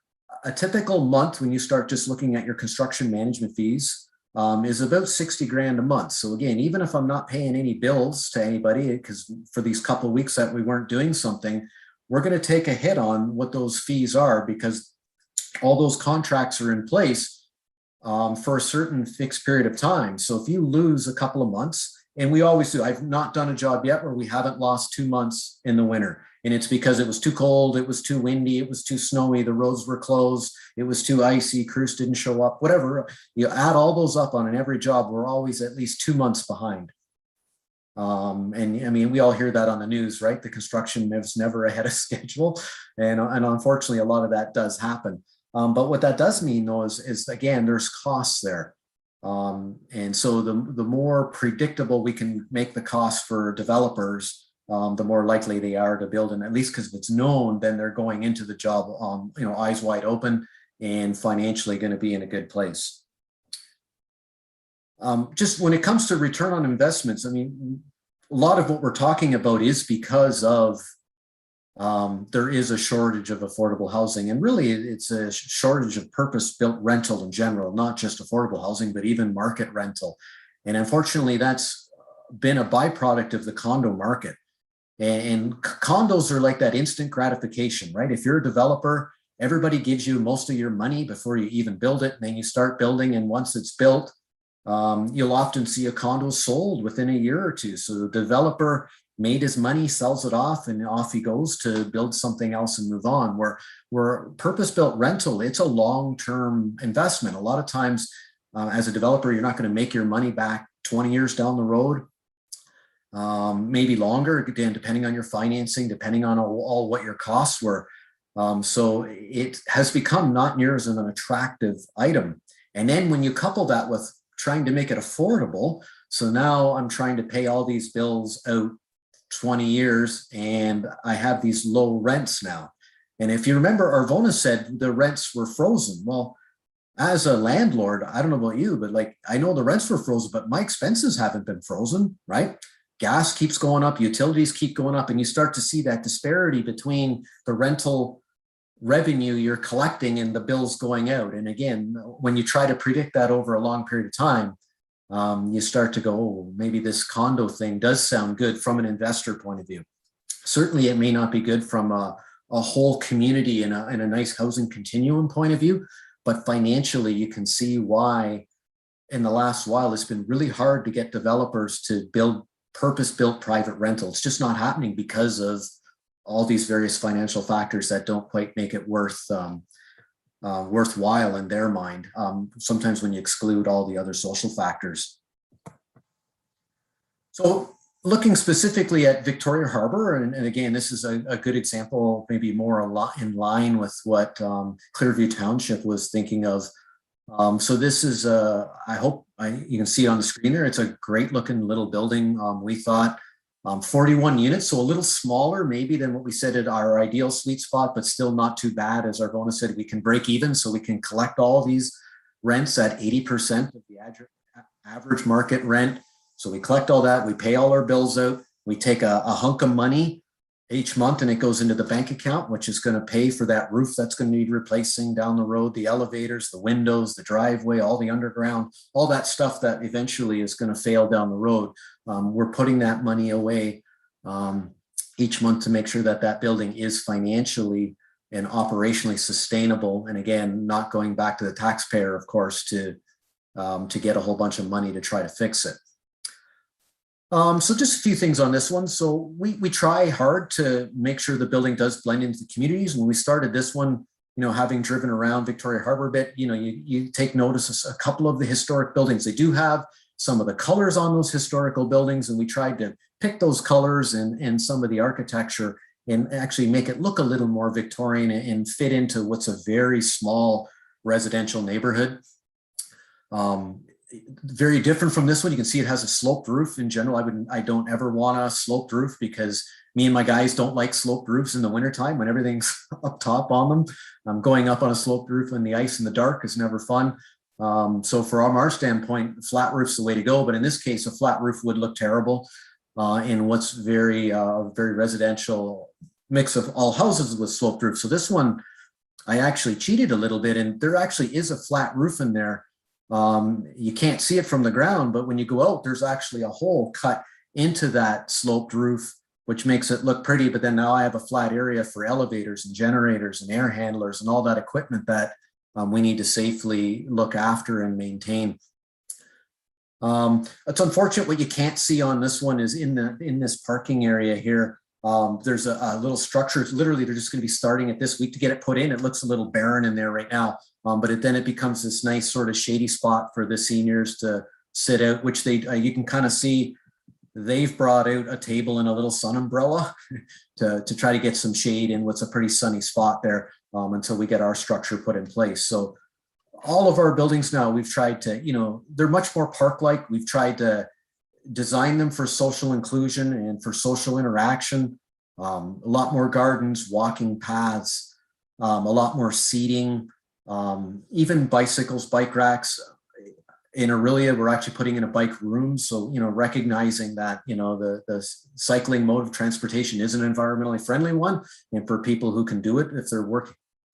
a typical month when you start just looking at your construction management fees is about 60 grand a month. So again, even if I'm not paying any bills to anybody, because for these couple of weeks that we weren't doing something, we're going to take a hit on what those fees are, because all those contracts are in place for a certain fixed period of time. So if you lose a couple of months, and we always do, I've not done a job yet where we haven't lost 2 months in the winter. And it's because it was too cold, it was too windy, it was too snowy, the roads were closed, it was too icy, crews didn't show up, whatever. You add all those up on every job, we're always at least 2 months behind. And I mean, we all hear that on the news, right? The construction is never ahead of schedule. And unfortunately, a lot of that does happen. But what that does mean though is again, there's costs there. And so the more predictable we can make the cost for developers, the more likely they are to build, and at least because if it's known, then they're going into the job, you know, eyes wide open and financially going to be in a good place. Just when it comes to return on investments, I mean, a lot of what we're talking about is because of there is a shortage of affordable housing, and really it's a shortage of purpose-built rental in general, not just affordable housing, but even market rental. And unfortunately, that's been a byproduct of the condo market. And condos are like that instant gratification, right? If you're a developer, everybody gives you most of your money before you even build it. And then you start building, and once it's built, you'll often see a condo sold within a year or two. So the developer made his money, sells it off, and off he goes to build something else and move on. Where purpose-built rental, it's a long-term investment. A lot of times, as a developer, you're not going to make your money back 20 years down the road, maybe longer, again, depending on your financing, depending on all what your costs were. So it has become not near as an attractive item. And then when you couple that with trying to make it affordable, so now I'm trying to pay all these bills out 20 years and I have these low rents now. And if you remember, Arvona said the rents were frozen. Well, as a landlord, I don't know about you, but like, I know the rents were frozen, but my expenses haven't been frozen, right? Gas keeps going up, utilities keep going up, and you start to see that disparity between the rental revenue you're collecting and the bills going out. And again, when you try to predict that over a long period of time, you start to go, oh, maybe this condo thing does sound good from an investor point of view. Certainly, it may not be good from a whole community and a nice housing continuum point of view, but financially, you can see why in the last while, it's been really hard to get developers to build purpose-built private rental. It's just not happening because of all these various financial factors that don't quite make it worthwhile in their mind. Sometimes when you exclude all the other social factors. So looking specifically at Victoria Harbour, and again, this is a good example, maybe more in line with what Clearview Township was thinking of. So this is, I hope you can see it on the screen there. It's a great looking little building. We thought 41 units, so a little smaller maybe than what we said at our ideal sweet spot, but still not too bad. As Arvona said, we can break even, so we can collect all these rents at 80% of the average market rent. So we collect all that, we pay all our bills out, we take a hunk of money each month and it goes into the bank account, which is going to pay for that roof that's going to need replacing down the road, the elevators, the windows, the driveway, all the underground, all that stuff that eventually is going to fail down the road. We're putting that money away each month to make sure that that building is financially and operationally sustainable. And again, not going back to the taxpayer, of course, to get a whole bunch of money to try to fix it. So just a few things on this one. So we try hard to make sure the building does blend into the communities. When we started this one, having driven around Victoria Harbor a bit, you take notice of a couple of the historic buildings. They do have some of the colors on those historical buildings, and we tried to pick those colors and some of the architecture and actually make it look a little more Victorian and fit into what's a very small residential neighborhood. Very different from this one. You can see it has a sloped roof. In general, I don't ever want a sloped roof because me and my guys don't like sloped roofs in the wintertime when everything's up top on them. Going up on a sloped roof in the ice in the dark is never fun. So from our standpoint, flat roof's the way to go. But in this case, a flat roof would look terrible in what's very residential mix of all houses with sloped roofs. So this one, I actually cheated a little bit, and there actually is a flat roof in there. You can't see it from the ground, but when you go out, there's actually a hole cut into that sloped roof, which makes it look pretty. But then now I have a flat area for elevators and generators and air handlers and all that equipment that we need to safely look after and maintain. It's unfortunate what you can't see on this one is in this parking area here. There's a little structure. Literally, they're just going to be starting it this week to get it put in. It looks a little barren in there right now, but then it becomes this nice sort of shady spot for the seniors to sit out, which you can kind of see they've brought out a table and a little sun umbrella to try to get some shade in what's a pretty sunny spot there until we get our structure put in place. So all of our buildings now, we've tried to, they're much more park-like. We've tried to design them for social inclusion and for social interaction, a lot more gardens, walking paths, a lot more seating, even bicycles, bike racks. In Aurelia, we're actually putting in a bike room. So, recognizing that, the cycling mode of transportation is an environmentally friendly one. And for people who can do it, if they're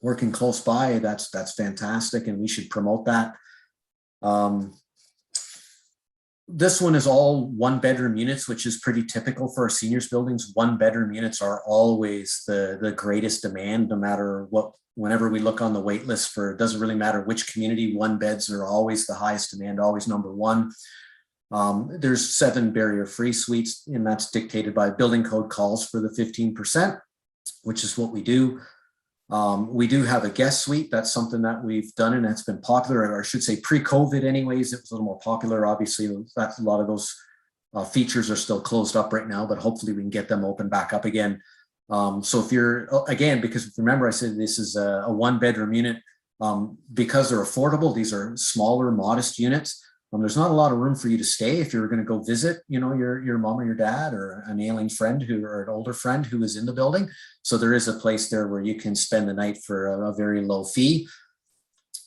working close by, that's fantastic. And we should promote that. This one is all 1-bedroom units, which is pretty typical for our seniors buildings. 1-bedroom units are always the greatest demand, no matter what. Whenever we look on the wait list for, it doesn't really matter which community, 1-beds are always the highest demand, always number one. There's 7 barrier-free suites, and that's dictated by building code calls for the 15%, which is what we do. We do have a guest suite. That's something that we've done, and that's been popular, or I should say pre-COVID anyways, it was a little more popular. Obviously, that's a lot of those features are still closed up right now, but hopefully we can get them open back up again. So if you're, again, because remember I said this is a 1-bedroom unit, because they're affordable, these are smaller, modest units. There's not a lot of room for you to stay if you're going to go visit, your mom or your dad or an ailing friend or an older friend who is in the building. So there is a place there where you can spend the night for a very low fee.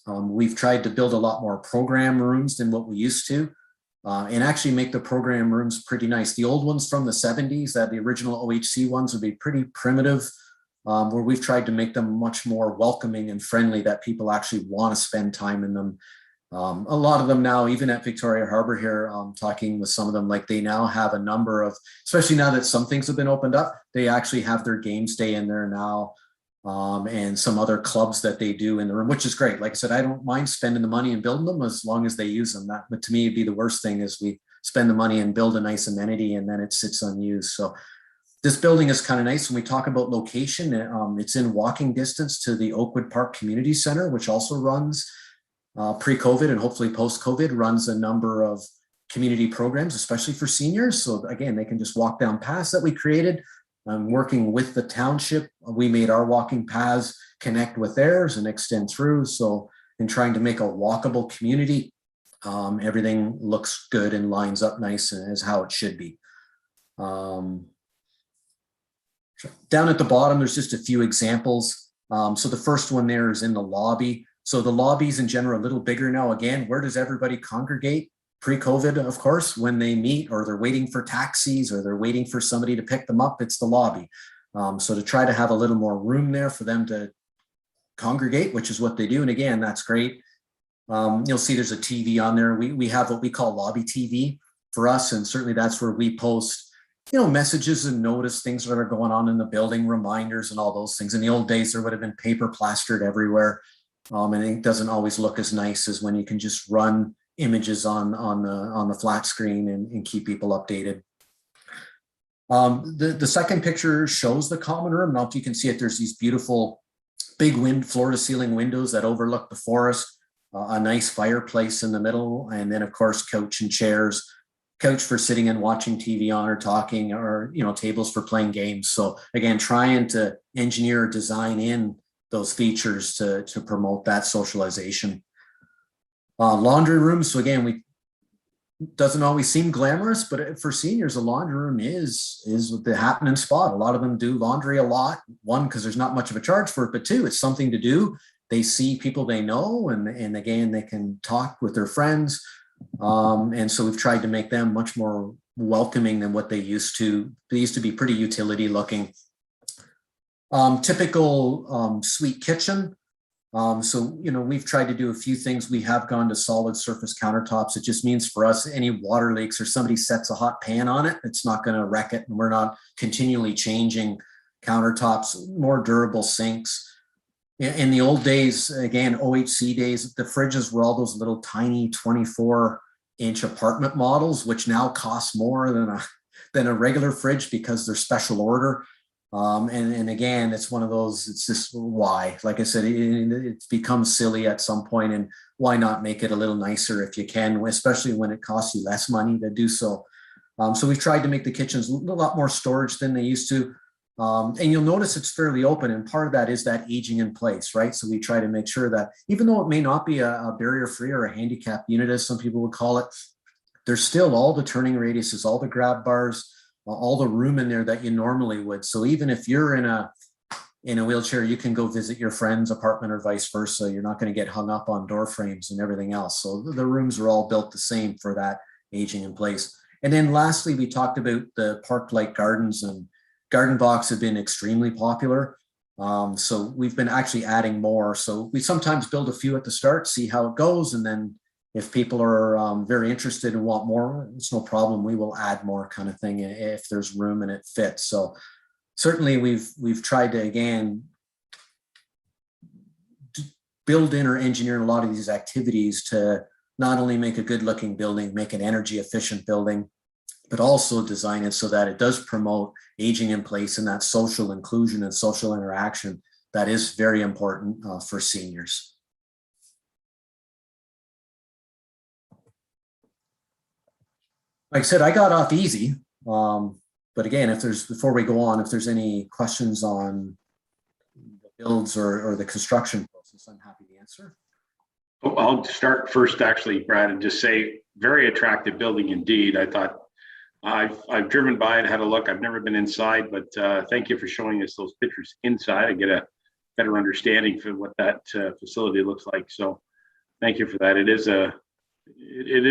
We've tried to build a lot more program rooms than what we used to. And actually make the program rooms pretty nice. The old ones from the 70s, the original OHC ones, would be pretty primitive, where we've tried to make them much more welcoming and friendly, that people actually want to spend time in them. A lot of them now, even at Victoria Harbor here, talking with some of them, like they now have a number of, especially now that some things have been opened up, they actually have their games day in there now. And some other clubs that they do in the room, which is great. Like I said, I don't mind spending the money and building them as long as they use them. But to me, it'd be the worst thing is we spend the money and build a nice amenity and then it sits unused. So this building is kind of nice. When we talk about location, it's in walking distance to the Oakwood Park Community Center, which also runs pre-COVID and hopefully post-COVID runs a number of community programs, especially for seniors. So again, they can just walk down paths that we created. Working with the township, we made our walking paths connect with theirs and extend through. So in trying to make a walkable community, everything looks good and lines up nice and is how it should be. Down at the bottom, there's just a few examples. So the first one there is in the lobby. So the lobbies in general are a little bigger now. Again, where does everybody congregate? Pre-COVID, of course, when they meet or they're waiting for taxis or they're waiting for somebody to pick them up, it's the lobby. So to try to have a little more room there for them to congregate, which is what they do. And again, that's great. You'll see there's a TV on there. We have what we call lobby TV for us. And certainly that's where we post, messages and notice things that are going on in the building, reminders and all those things. In the old days, there would have been paper plastered everywhere. And it doesn't always look as nice as when you can just run images on the flat screen and keep people updated. The second picture shows the common room. Now, if you can see it, there's these beautiful big floor to ceiling windows that overlook the forest, a nice fireplace in the middle, and then of course couch and chairs, couch for sitting and watching TV on or talking, or tables for playing games. So again, trying to engineer or design in those features to promote that socialization. Laundry rooms. So again, doesn't always seem glamorous, but for seniors, a laundry room is the happening spot. A lot of them do laundry a lot. One, because there's not much of a charge for it, but two, it's something to do. They see people they know, and again, they can talk with their friends. And so we've tried to make them much more welcoming than what they used to. They used to be pretty utility looking. Typical suite kitchen. So, we've tried to do a few things. We have gone to solid surface countertops. It just means for us, any water leaks or somebody sets a hot pan on it, it's not going to wreck it. And we're not continually changing countertops, more durable sinks. In the old days, again, OHC days, the fridges were all those little tiny 24-inch apartment models, which now cost more than a regular fridge because they're special order. And again, it's one of those, it's just why, like I said, it's become silly at some point, and why not make it a little nicer if you can, especially when it costs you less money to do so. So we've tried to make the kitchens a lot more storage than they used to. And you'll notice it's fairly open, and part of that is that aging in place, right? So we try to make sure that even though it may not be a barrier-free or a handicap unit, as some people would call it, there's still all the turning radiuses, all the grab bars, all the room in there that you normally would. So even if you're in a wheelchair, you can go visit your friend's apartment or vice versa. You're not going to get hung up on door frames and everything else. So the rooms are all built the same for that aging in place. And then lastly, we talked about the park-like gardens, and garden box have been extremely popular. So we've been actually adding more. So we sometimes build a few at the start, see how it goes, and then if people are very interested and want more, it's no problem. We will add more, kind of thing, if there's room and it fits. So certainly we've tried to, again, build in or engineer a lot of these activities to not only make a good looking building, make an energy efficient building, but also design it so that it does promote aging in place and that social inclusion and social interaction that is very important for seniors. Like I said, I got off easy, but again, before we go on, if there's any questions on the builds or the construction process, I'm happy to answer. I'll start first, actually, Brad, and just say very attractive building indeed. I thought I've driven by and had a look. I've never been inside, but thank you for showing us those pictures inside. I get a better understanding for what that facility looks like. So thank you for that. It is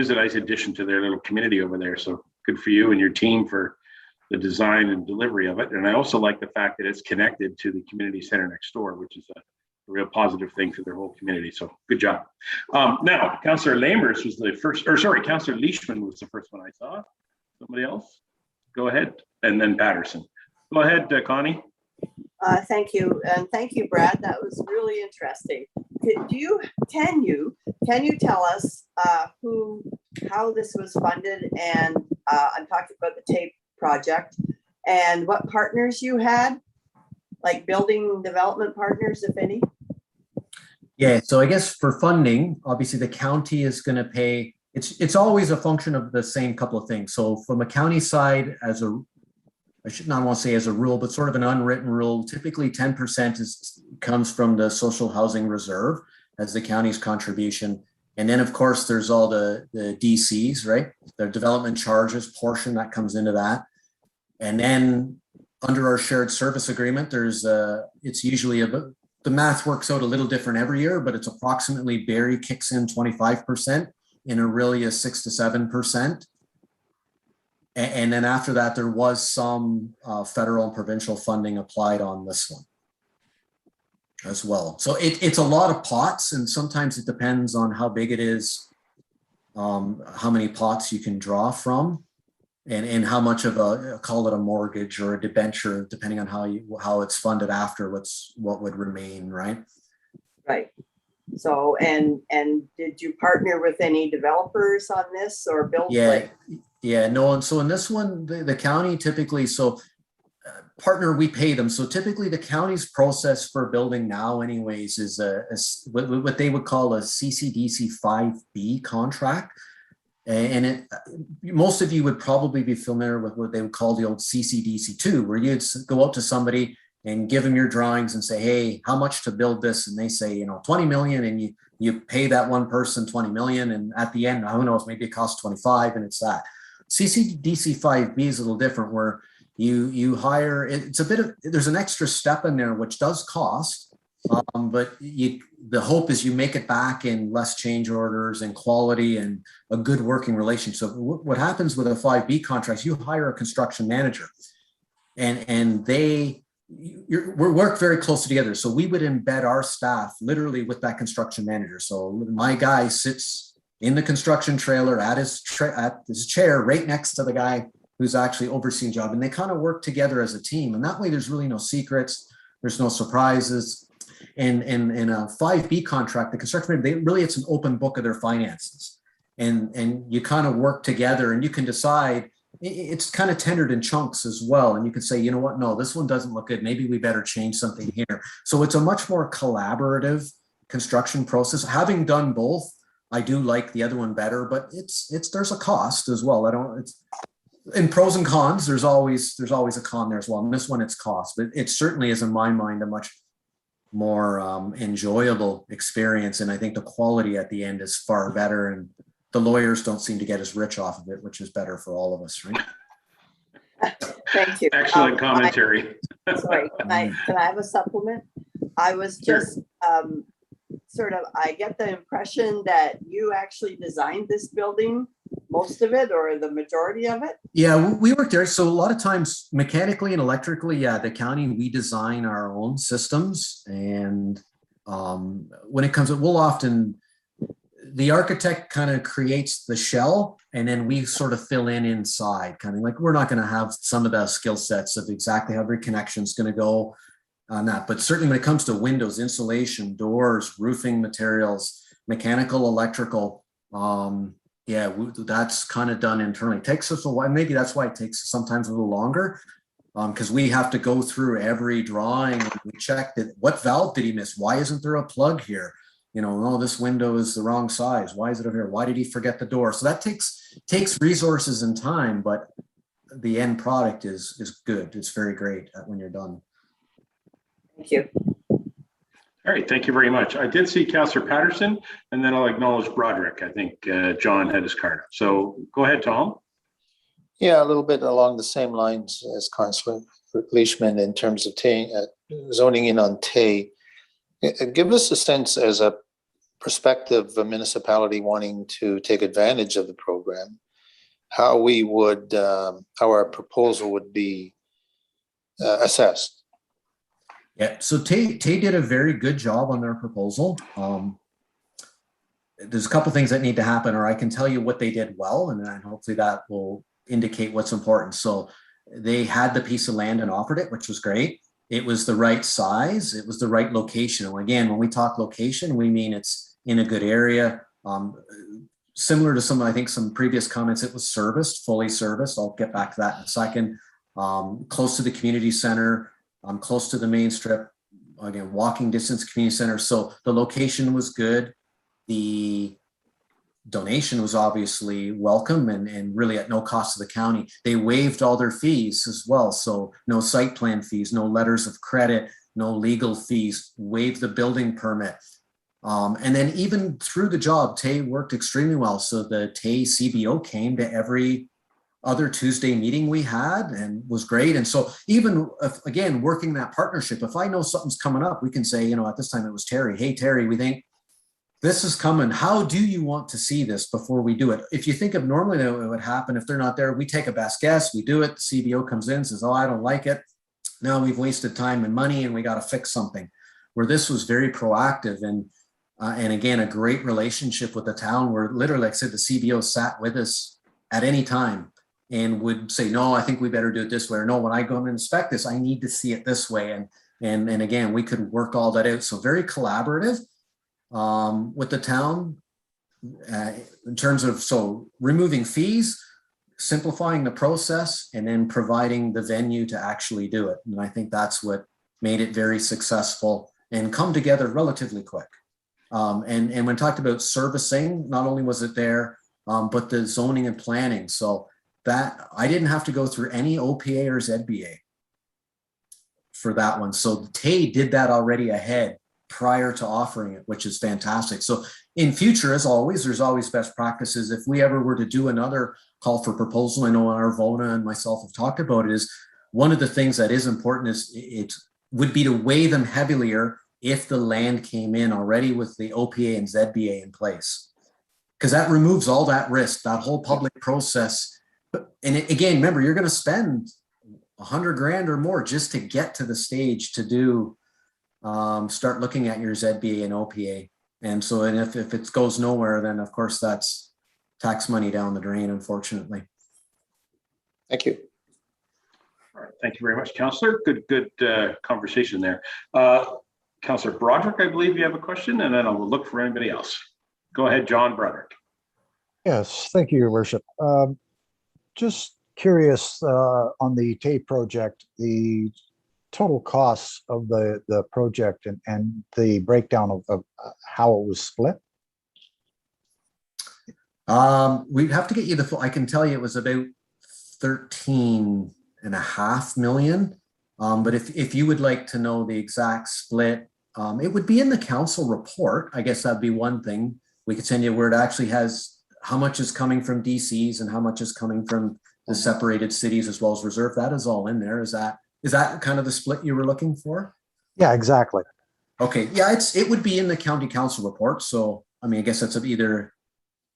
a nice addition to their little community over there. So good for you and your team for the design and delivery of it. And I also like the fact that it's connected to the community center next door, which is a real positive thing for their whole community. So good job. Now, Councillor Lamers was the first, or sorry, Councillor Leishman was the first one I saw. Somebody else? Go ahead. And then Patterson. Go ahead, Connie. Thank you. And thank you, Brad. That was really interesting. Can you tell us how this was funded? And I'm talking about the TAPE project, and what partners you had, like building development partners, if any? Yeah, so I guess for funding, obviously the county is going to pay. It's always a function of the same couple of things. So from a county side, I should not want to say as a rule, but sort of an unwritten rule, typically 10% comes from the social housing reserve as the county's contribution. And then of course there's all the DCs, right? The development charges portion that comes into that. And then under our shared service agreement, it's usually the math works out a little different every year, but it's approximately Barrie kicks in 25%, in Aurelia 6 to 7%. And then after that, there was some federal and provincial funding applied on this one as well. So it's a lot of pots, and sometimes it depends on how big it is, how many pots you can draw from, and how much of call it a mortgage or a debenture, depending on how it's funded after, what would remain, right? Right. So, and did you partner with any developers on this or build? Yeah, Yeah, no, and so in this one, the county typically, partner, we pay them. So typically the county's process for building now anyways is what they would call a CCDC 5B contract. And most of you would probably be familiar with what they would call the old CCDC 2, where you'd go out to somebody and give them your drawings and say, hey, how much to build this? And they say, 20 million, and you pay that one person 20 million. And at the end, who knows, maybe it costs 25, and it's that. CCDC 5B is a little different, where you hire, it's a bit of, there's an extra step in there, which does cost, but the hope is you make it back in less change orders and quality and a good working relationship. So what happens with a 5B contract, you hire a construction manager, and we work very closely together. So we would embed our staff literally with that construction manager. So my guy sits in the construction trailer at his chair right next to the guy who's actually overseeing job, and they kind of work together as a team. And that way there's really no secrets, there's no surprises. And in a 5B contract, the construction, it's an open book of their finances. And you kind of work together, and you can decide, it's kind of tendered in chunks as well. And you can say, you know what, no, this one doesn't look good, maybe we better change something here. So it's a much more collaborative construction process. Having done both, I do like the other one better, but there's a cost as well. In pros and cons, there's always a con there as well. And this one, it's cost, but it certainly is, in my mind, a much more enjoyable experience. And I think the quality at the end is far better, and the lawyers don't seem to get as rich off of it, which is better for all of us, right? Thank you. Excellent commentary. Sorry, can I have a supplement? I was just I get the impression that you actually designed this building, most of it, or the majority of it? Yeah, we work there. So a lot of times mechanically and electrically, the county, we design our own systems. And when it comes to, the architect kind of creates the shell, and then we sort of fill in inside, kind of like, we're not going to have some of the skill sets of exactly how every connection is going to go on that. But certainly when it comes to windows, insulation, doors, roofing materials, mechanical, electrical, that's kind of done internally. It takes us a while. Maybe that's why it takes sometimes a little longer, because we have to go through every drawing. We check that, what valve did he miss? Why isn't there a plug here? This window is the wrong size. Why is it over here? Why did he forget the door? So that takes resources and time, but the end product is good. It's very great when you're done. Thank you. All right, thank you very much. I did see Councillor Patterson, and then I'll acknowledge Broderick. I think John had his card up. So go ahead, Tom. Yeah, a little bit along the same lines as Councillor Leishman in terms of zoning in on Tay. Give us a sense, as a prospective municipality wanting to take advantage of the program, how our proposal would be assessed. Yeah, so Tay did a very good job on their proposal. There's a couple things that need to happen, or I can tell you what they did well, and then hopefully that will indicate what's important. So they had the piece of land and offered it, which was great. It was the right size. It was the right location. And again, when we talk location, we mean it's in a good area. Similar to some previous comments, it was fully serviced. I'll get back to that in a second. Close to the community center. Close to the main strip, again, walking distance community center. So the location was good. The donation was obviously welcome and really at no cost to the county. They waived all their fees as well. So no site plan fees, no letters of credit, no legal fees, waived the building permit. And then even through the job, Tay worked extremely well. So the Tay CBO came to every other Tuesday meeting we had and was great. And so even if, again, working that partnership, if I know something's coming up, we can say, at this time it was Terry. Hey, Terry, we think this is coming. How do you want to see this before we do it? If you think of normally it would happen, if they're not there, we take a best guess, we do it. The CBO comes in, says, oh, I don't like it. Now we've wasted time and money and we got to fix something. Where this was very proactive and again, a great relationship with the town where literally, like I said, the CBO sat with us at any time and would say, no, I think we better do it this way. Or no, when I go and inspect this, I need to see it this way. And again, we could work all that out. So very collaborative with the town in terms of, so removing fees, simplifying the process and then providing the venue to actually do it. And I think that's what made it very successful and come together relatively quick. And when talked about servicing, not only was it there, but the zoning and planning. So that I didn't have to go through any OPA or ZBA for that one. So TAY did that already ahead prior to offering it, which is fantastic. So in future, as always, there's always best practices. If we ever were to do another call for proposal, I know Arvona and myself have talked about it, is one of the things that is important is it would be to weigh them heavier if the land came in already with the OPA and ZBA in place. Because that removes all that risk, that whole public process. And again, remember, you're going to spend $100,000 or more just to get to the stage to do, start looking at your ZBA and OPA. And so, and if it goes nowhere, then of course that's tax money down the drain, unfortunately. Thank you. All right, thank you very much, Councillor. Good conversation there. Councillor Broderick, I believe you have a question, and then I'll look for anybody else. Go ahead, John Broderick. Yes, thank you, Your Worship. Just curious on the TAY project, the total costs of the project and the breakdown of how it was split. We'd have to get you the full, I can tell you it was about 13.5 million. But if you would like to know the exact split, it would be in the council report. I guess that'd be one thing. We could send you where it actually has how much is coming from DCs and how much is coming from the separated cities as well as reserve. That is all in there. Is that kind of the split you were looking for? Yeah, exactly. Okay. Yeah, it would be in the county council report. So, I mean, I guess that's either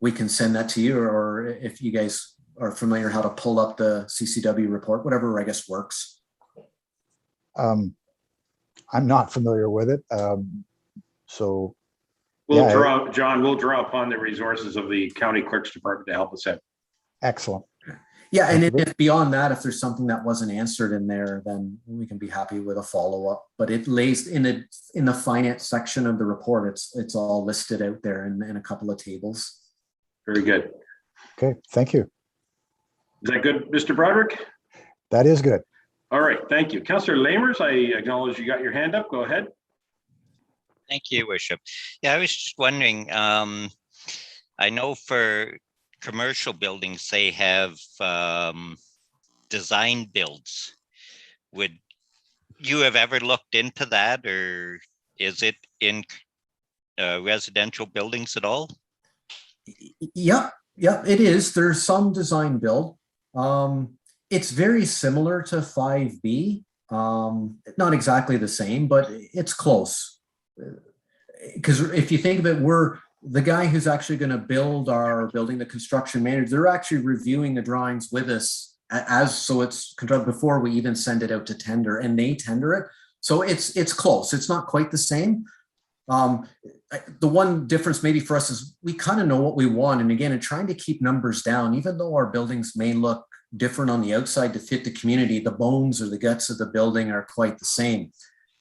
we can send that to you, or if you guys are familiar how to pull up the CCW report, whatever I guess works. I'm not familiar with it. So We'll yeah, draw, John, we'll draw upon the resources of the county clerk's department to help us out. excellent. Yeah, and if beyond that, if there's something that wasn't answered in there, then we can be happy with a follow-up. But it lays in the finance section of the report. It's all listed out there in a couple of tables. Very good. Okay, thank you. Is that good, Mr. Broderick? That is good. All right, thank you. Councillor Lamers, I acknowledge you got your hand up. Go ahead. Thank you, Bishop. Yeah, I was just wondering, I know for commercial buildings, they have design builds. Would you have ever looked into that, or is it in residential buildings at all? Yep, it is. There's some design build. It's very similar to 5B. Not exactly the same, but it's close. Because if you think of it, we're the guy who's actually going to build our building, the construction manager, they're actually reviewing the drawings with us so it's constructed before we even send it out to tender, and they tender it. So it's close. It's not quite the same. The one difference maybe for us is we kind of know what we want. And again, in trying to keep numbers down, even though our buildings may look different on the outside to fit the community, the bones or the guts of the building are quite the same.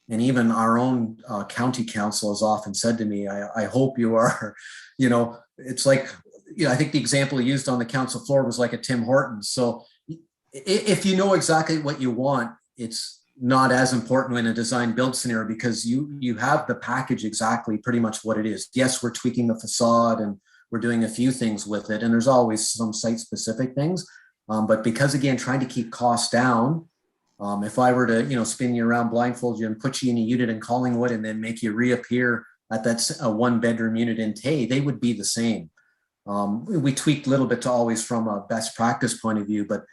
And even our own county council has often said to me, I hope you are, it's like, I think the example used on the council floor was like a Tim Hortons. So if you know exactly what you want, it's not as important in a design build scenario because you have the package exactly pretty much what it is. Yes, we're tweaking the facade and we're doing a few things with it. And there's always some site specific things. But because again, trying to keep costs down, if I were to, spin you around, blindfold you and put you in a unit in Collingwood and then make you reappear at that 1-bedroom unit in Tay, they would be the same. We tweaked a little bit to always from a best practice point of view, but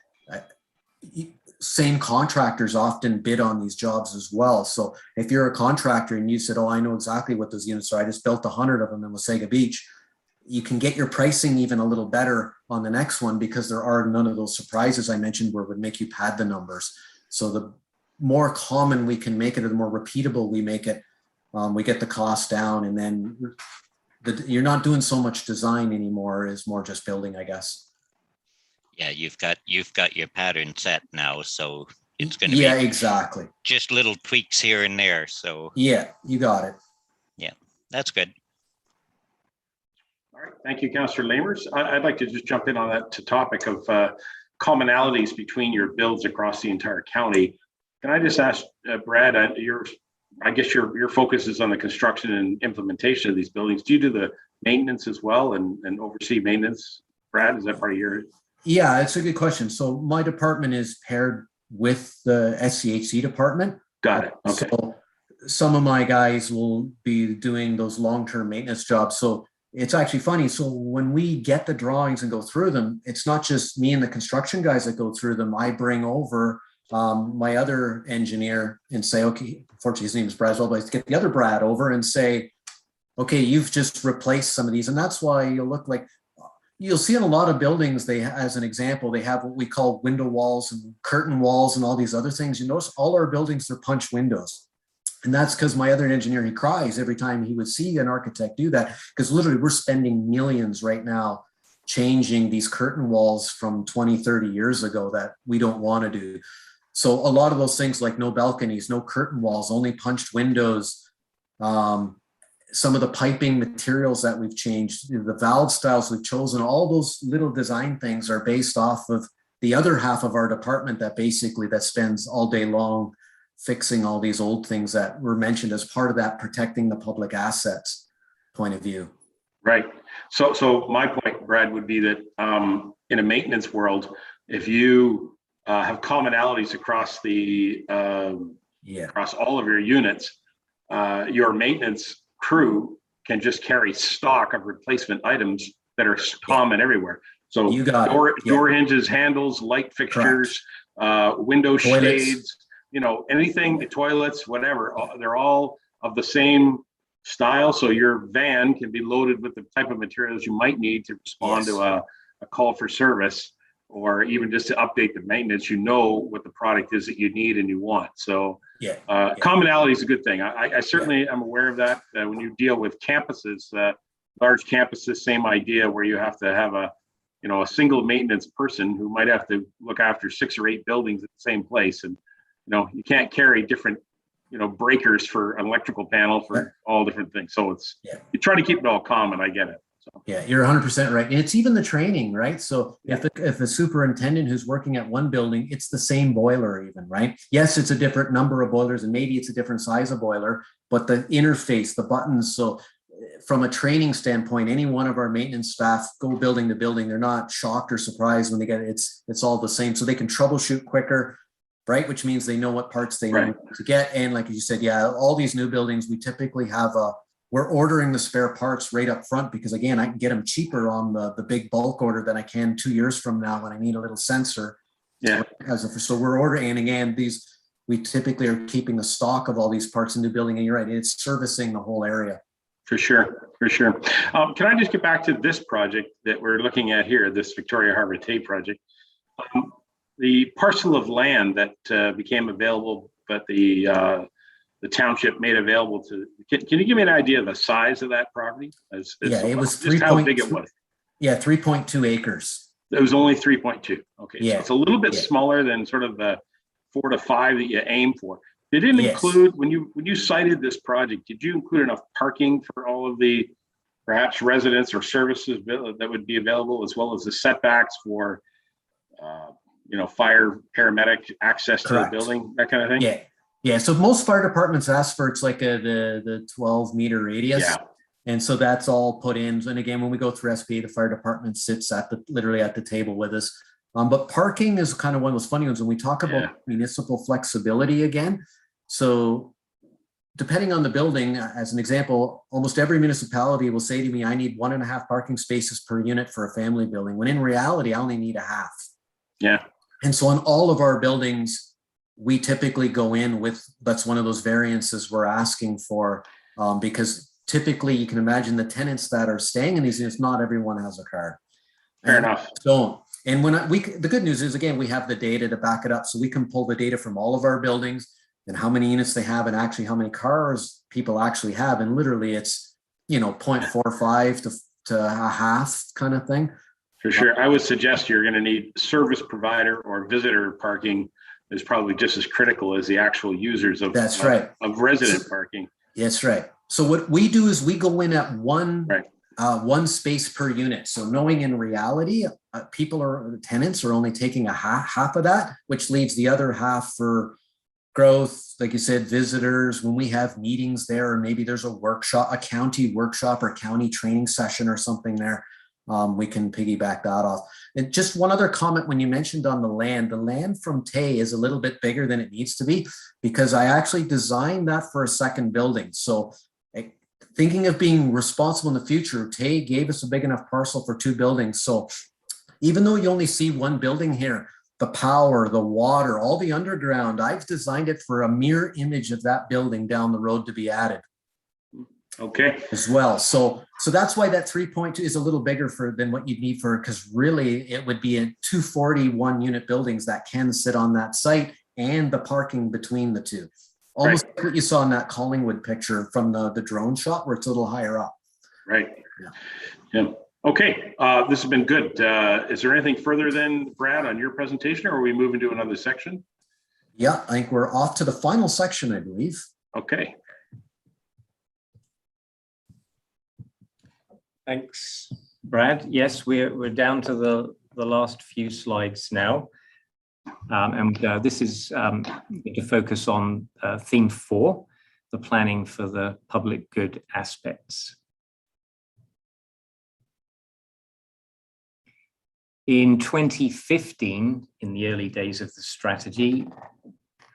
same contractors often bid on these jobs as well. So if you're a contractor and you said, oh, I know exactly what those units are, I just built 100 of them in Wasaga Beach, you can get your pricing even a little better on the next one because there are none of those surprises I mentioned where it would make you pad the numbers. So the more common we can make it, or the more repeatable we make it, we get the cost down, and then you're not doing so much design anymore. Is more just building, I guess. Yeah, you've got your pattern set now, so it's going to be exactly just little tweaks here and there. So yeah, you got it. Yeah, that's good. All right, thank you, Councillor Lamers. I'd like to just jump in on that topic of commonalities between your builds across the entire county. Can I just ask, Brad, I guess your focus is on the construction and implementation of these buildings. Do you do the maintenance as well and oversee maintenance? Brad, is that part of your? Yeah, it's a good question. So my department is paired with the SCHC department. Got it. Okay. So some of my guys will be doing those long-term maintenance jobs. So it's actually funny. So when we get the drawings and go through them, it's not just me and the construction guys that go through them. I bring over my other engineer and say, okay, unfortunately his name is Brad as well, but I get the other Brad over and say, okay, you've just replaced some of these. And that's why you'll see in a lot of buildings, as an example, they have what we call window walls and curtain walls and all these other things. You notice all our buildings, they're punch windows. And that's because my other engineer, he cries every time he would see an architect do that, because literally we're spending millions right now changing these curtain walls from 20, 30 years ago that we don't want to do. So a lot of those things like no balconies, no curtain walls, only punched windows, some of the piping materials that we've changed, the valve styles we've chosen, all those little design things are based off of the other half of our department that spends all day long fixing all these old things that were mentioned as part of that protecting the public assets point of view. Right. So my point, Brad, would be that in a maintenance world, if you have commonalities across across all of your units, your maintenance crew can just carry stock of replacement items that are common everywhere. So you got door hinges, handles, light fixtures, window toilets. shades, anything, the toilets, whatever, they're all of the same style. So your van can be loaded with the type of materials you might need to respond to a call for service, or even just to update the maintenance, what the product is that you need and you want. So commonality is a good thing. I certainly am aware of that. When you deal with campuses, large campuses, same idea, where you have to have a single maintenance person who might have to look after 6 or 8 buildings at the same place. And, you can't carry different, breakers for an electrical panel for all different things. So you try to keep it all common. I get it. So. Yeah, you're 100% right. And it's even the training, right? So if the superintendent who's working at one building, it's the same boiler even, right? Yes, it's a different number of boilers and maybe it's a different size of boiler, but the interface, the buttons. So from a training standpoint, any one of our maintenance staff go building to building, they're not shocked or surprised when they get it. It's all the same. So they can troubleshoot quicker, right? Which means they know what parts they need to get. And like you said, all these new buildings, we typically have we're ordering the spare parts right up front because again, I can get them cheaper on the big bulk order than I can 2 years from now when I need a little sensor. Yeah. So we're ordering, and again, we typically are keeping a stock of all these parts in the building, and you're right, it's servicing the whole area. For sure. Can I just get back to this project that we're looking at here, this Victoria Rebate project? The parcel of land that became available, but the township made available to. Can you give me an idea of the size of that property? It was how big it was. 3.2 acres. It was only 3.2. Okay, yeah, so it's a little bit smaller than sort of the 4 to 5 that you aim for. They didn't include, when you cited this project, did you include enough parking for all of the perhaps residents or services that would be available, as well as the setbacks for fire, paramedic access to the building, that kind of thing? Yeah. So most fire departments ask for, it's like the 12-meter radius. Yeah. And so that's all put in. And again, when we go through SPA, the fire department sits literally at the table with us. But parking is kind of one of those funny ones when we talk about municipal flexibility again. So depending on the building, as an example, almost every municipality will say to me, I need 1.5 parking spaces per unit for a family building, when in reality, I only need 0.5. Yeah. And so on all of our buildings, we typically go in with, that's one of those variances we're asking for, because typically you can imagine the tenants that are staying in these units, not everyone has a car. Fair enough. Don't. And the good news is, again, we have the data to back it up. So we can pull the data from all of our buildings and how many units they have and actually how many cars people actually have. And literally it's, 0.45 to 0.5 kind of thing. For sure. I would suggest you're going to need service provider or visitor parking is probably just as critical as the actual users of, of resident parking. That's right. So what we do is we go in at one one space per unit. So knowing in reality, tenants are only taking half of that, which leaves the other half for growth, like you said, visitors, when we have meetings there, or maybe there's a workshop, a county workshop or county training session or something there, we can piggyback that off. And just one other comment, when you mentioned on the land from Tay is a little bit bigger than it needs to be, because I actually designed that for a second building. So thinking of being responsible in the future, Tay gave us a big enough parcel for 2 buildings. So even though you only see 1 building here, the power, the water, all the underground, I've designed it for a mirror image of that building down the road to be added. Okay. As well. So that's why that 3.2 is a little bigger than what you'd need for, because really it would be a 241 unit buildings that can sit on that site and the parking between the two. Almost like what you saw in that Collingwood picture from the drone shot where it's a little higher up. Right. Yeah. Okay. This has been good. Is there anything further then, Brad, on your presentation, or are we moving to another section? Yeah, I think we're off to the final section, I believe. Okay. Thanks, Brad. Yes, we're down to the last few slides now. This is to focus on theme 4, the planning for the public good aspects. In 2015, in the early days of the strategy,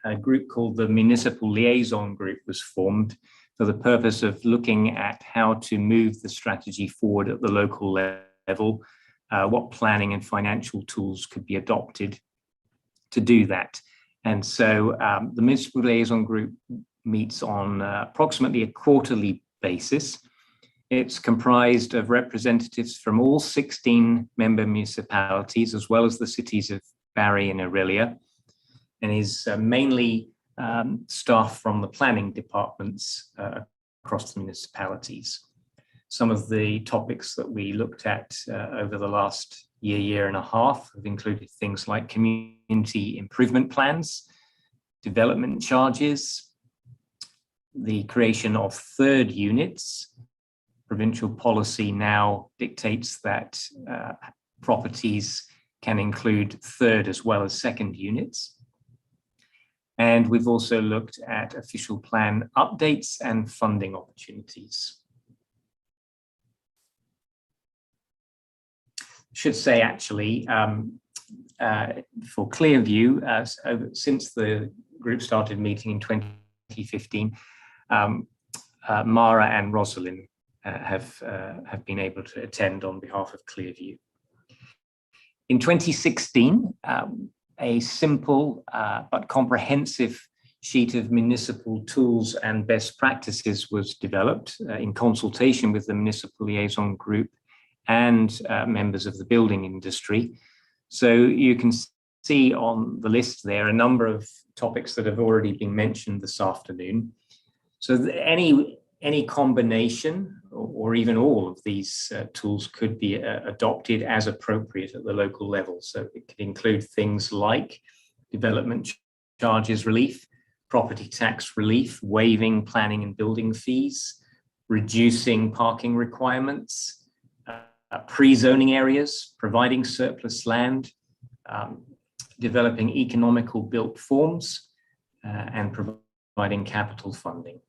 a group called the Municipal Liaison group was formed for the purpose of looking at how to move the strategy forward at the local level, what planning and financial tools could be adopted to do that. And so the Municipal Liaison group meets on approximately a quarterly basis. It's comprised of representatives from all 16 member municipalities, as well as the cities of Barrie and Orillia, and is mainly staff from the planning departments across the municipalities. Some of the topics that we looked at over the last year and a half have included things like community improvement plans, development charges, the creation of third units. Provincial policy now dictates that properties can include third as well as second units. And we've also looked at official plan updates and funding opportunities. Should say actually, for Clearview, since the group started meeting in 2015, Mara and Rosalind have been able to attend on behalf of Clearview. In 2016, a simple but comprehensive sheet of municipal tools and best practices was developed in consultation with the Municipal Liaison Group and members of the building industry. So you can see on the list there a number of topics that have already been mentioned this afternoon. So any combination or even all of these tools could be adopted as appropriate at the local level. So it could include things like development charges relief, property tax relief, waiving planning and building fees, reducing parking requirements, pre-zoning areas, providing surplus land, developing economical built forms, and providing capital funding.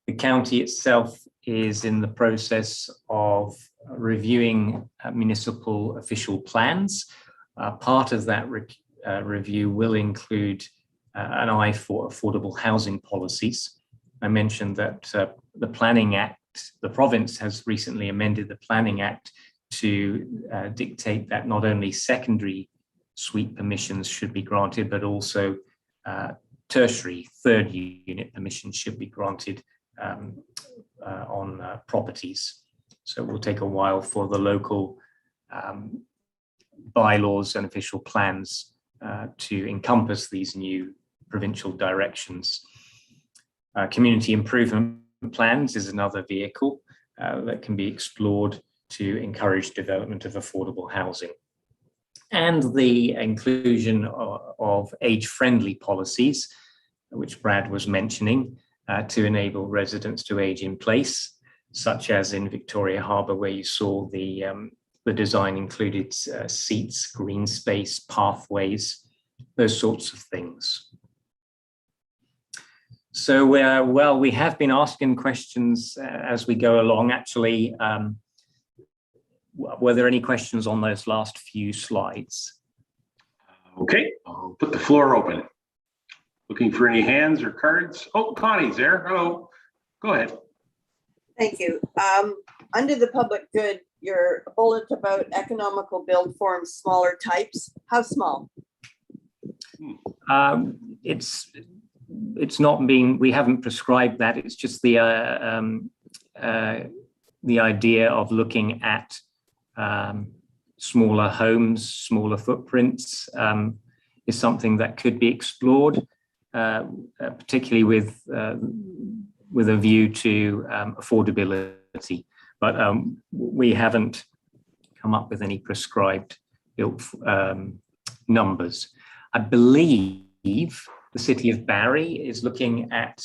The county itself is in the process of reviewing municipal official plans. Part of that review will include an eye for affordable housing policies. I mentioned that the Planning Act, the province has recently amended the Planning Act to dictate that not only secondary suite permissions should be granted, but also tertiary third unit permissions should be granted on properties. So it will take a while for the local bylaws and official plans to encompass these new provincial directions. Community improvement plans is another vehicle that can be explored to encourage development of affordable housing. And the inclusion of age-friendly policies, which Brad was mentioning, to enable residents to age in place, such as in Victoria Harbour, where you saw the design included seats, green space, pathways, those sorts of things. So, well, we have been asking questions as we go along. Actually, were there any questions on those last few slides? Okay, I'll put the floor open. Looking for any hands or cards? Oh, Connie's there. Hello. Go ahead. Thank you. Under the public good, your bullet about economical build forms, smaller types, how small? It's not being, we haven't prescribed that. It's just the idea of looking at smaller homes, smaller footprints is something that could be explored, particularly with a view to affordability. But we haven't come up with any prescribed built numbers. I believe the City of Barrie is looking at,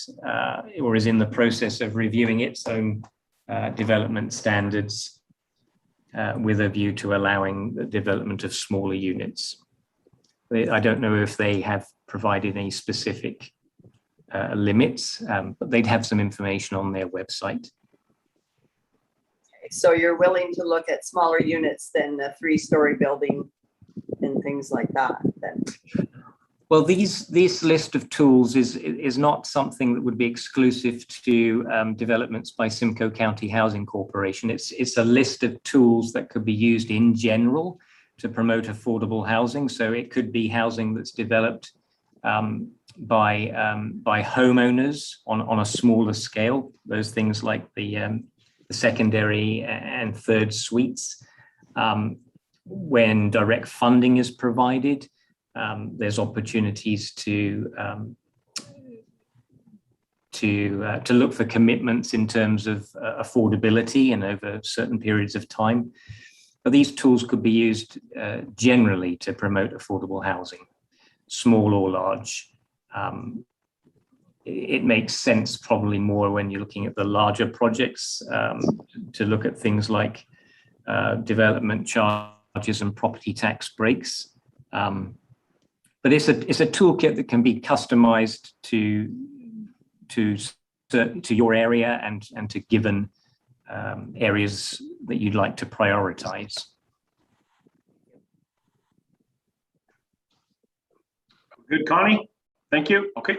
or is in the process of reviewing its own development standards with a view to allowing the development of smaller units. I don't know if they have provided any specific limits, but they'd have some information on their website. So you're willing to look at smaller units than a 3-story building and things like that then? Well, this list of tools is not something that would be exclusive to developments by Simcoe County Housing Corporation. It's a list of tools that could be used in general to promote affordable housing. So it could be housing that's developed by homeowners on a smaller scale. Those things like the secondary and third suites. When direct funding is provided, there's opportunities to look for commitments in terms of affordability and over certain periods of time. But these tools could be used generally to promote affordable housing, small or large. It makes sense probably more when you're looking at the larger projects to look at things like development charges and property tax breaks. But it's a toolkit that can be customized to your area and to given areas that you'd like to prioritize. Good, Connie. Thank you. Okay.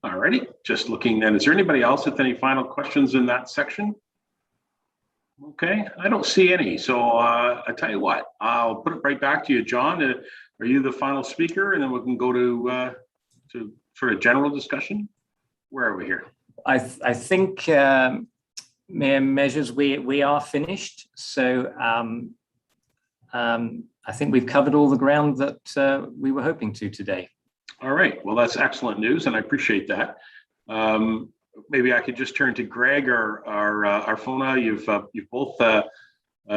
All righty. Just looking then, is there anybody else with any final questions in that section? Okay, I don't see any. So I tell you what, I'll put it right back to you, John. Are you the final speaker? And then we can go to sort of general discussion. Where are we here? I think, Mayor Measures, we are finished. So I think we've covered all the ground that we were hoping to today. All right. Well, that's excellent news, and I appreciate that. Maybe I could just turn to Greg or Arfona. You've both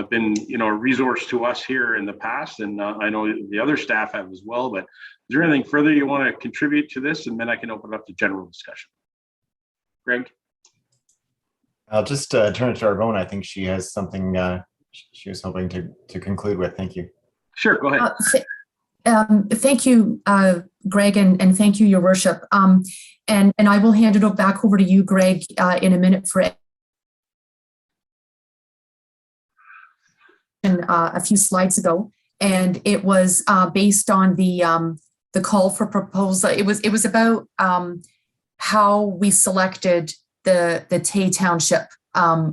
been, a resource to us here in the past, and I know the other staff have as well. But is there anything further you want to contribute to this, and then I can open it up to general discussion? Greg, I'll just turn it to Arfona. I think she has something she was hoping to conclude with. Thank you. Sure, go ahead. Thank you, Greg, and thank you, Your Worship. And I will hand it back over to you, Greg, in a minute for a few slides ago, and it was based on the call for proposal. It was about how we selected the Tay Township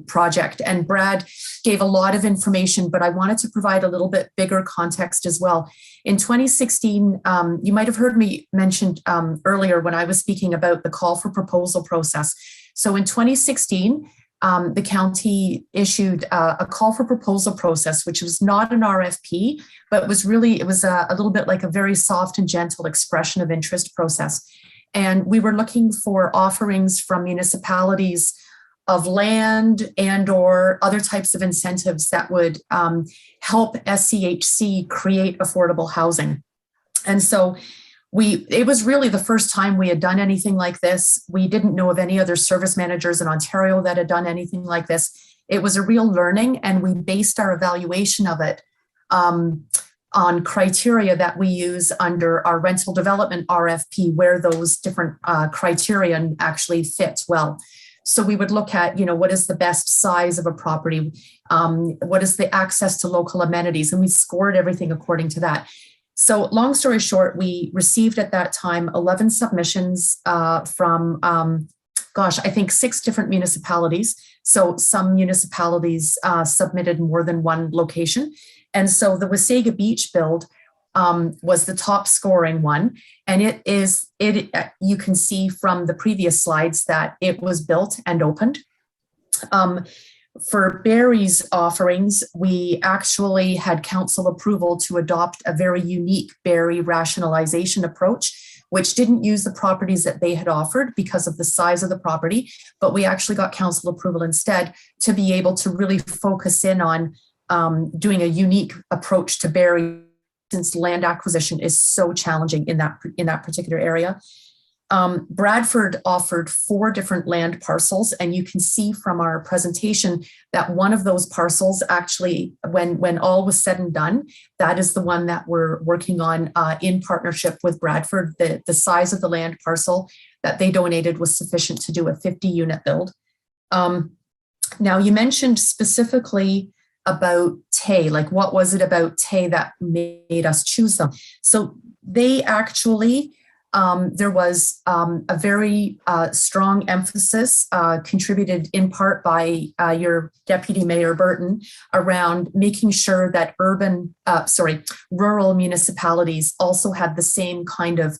project, and Brad gave a lot of information, but I wanted to provide a little bit bigger context as well. In 2016, you might have heard me mentioned earlier when I was speaking about the call for proposal process. So in 2016, the county issued a call for proposal process, which was not an RFP, but it was a little bit like a very soft and gentle expression of interest process. And we were looking for offerings from municipalities of land and or other types of incentives that would help SCHC create affordable housing. And so it was really the first time we had done anything like this. We didn't know of any other service managers in Ontario that had done anything like this. It was a real learning, and we based our evaluation of it on criteria that we use under our rental development RFP, where those different criteria actually fit well. So we would look at, what is the best size of a property? What is the access to local amenities? And we scored everything according to that. So long story short, we received at that time 11 submissions from, I think 6 different municipalities. So some municipalities submitted more than one location. And so the Wasaga Beach build was the top scoring one. And you can see from the previous slides that it was built and opened. For Barry's offerings, we actually had council approval to adopt a very unique Barry rationalization approach, which didn't use the properties that they had offered because of the size of the property, but we actually got council approval instead to be able to really focus in on doing a unique approach to Barry, since land acquisition is so challenging in that particular area. Bradford offered 4 different land parcels, and you can see from our presentation that one of those parcels actually, when all was said and done, that is the one that we're working on in partnership with Bradford. The size of the land parcel that they donated was sufficient to do a 50-unit build. Now, you mentioned specifically about Tay, like what was it about Tay that made us choose them? So they actually, there was a very strong emphasis contributed in part by your Deputy Mayor Burton around making sure that rural municipalities also had the same kind of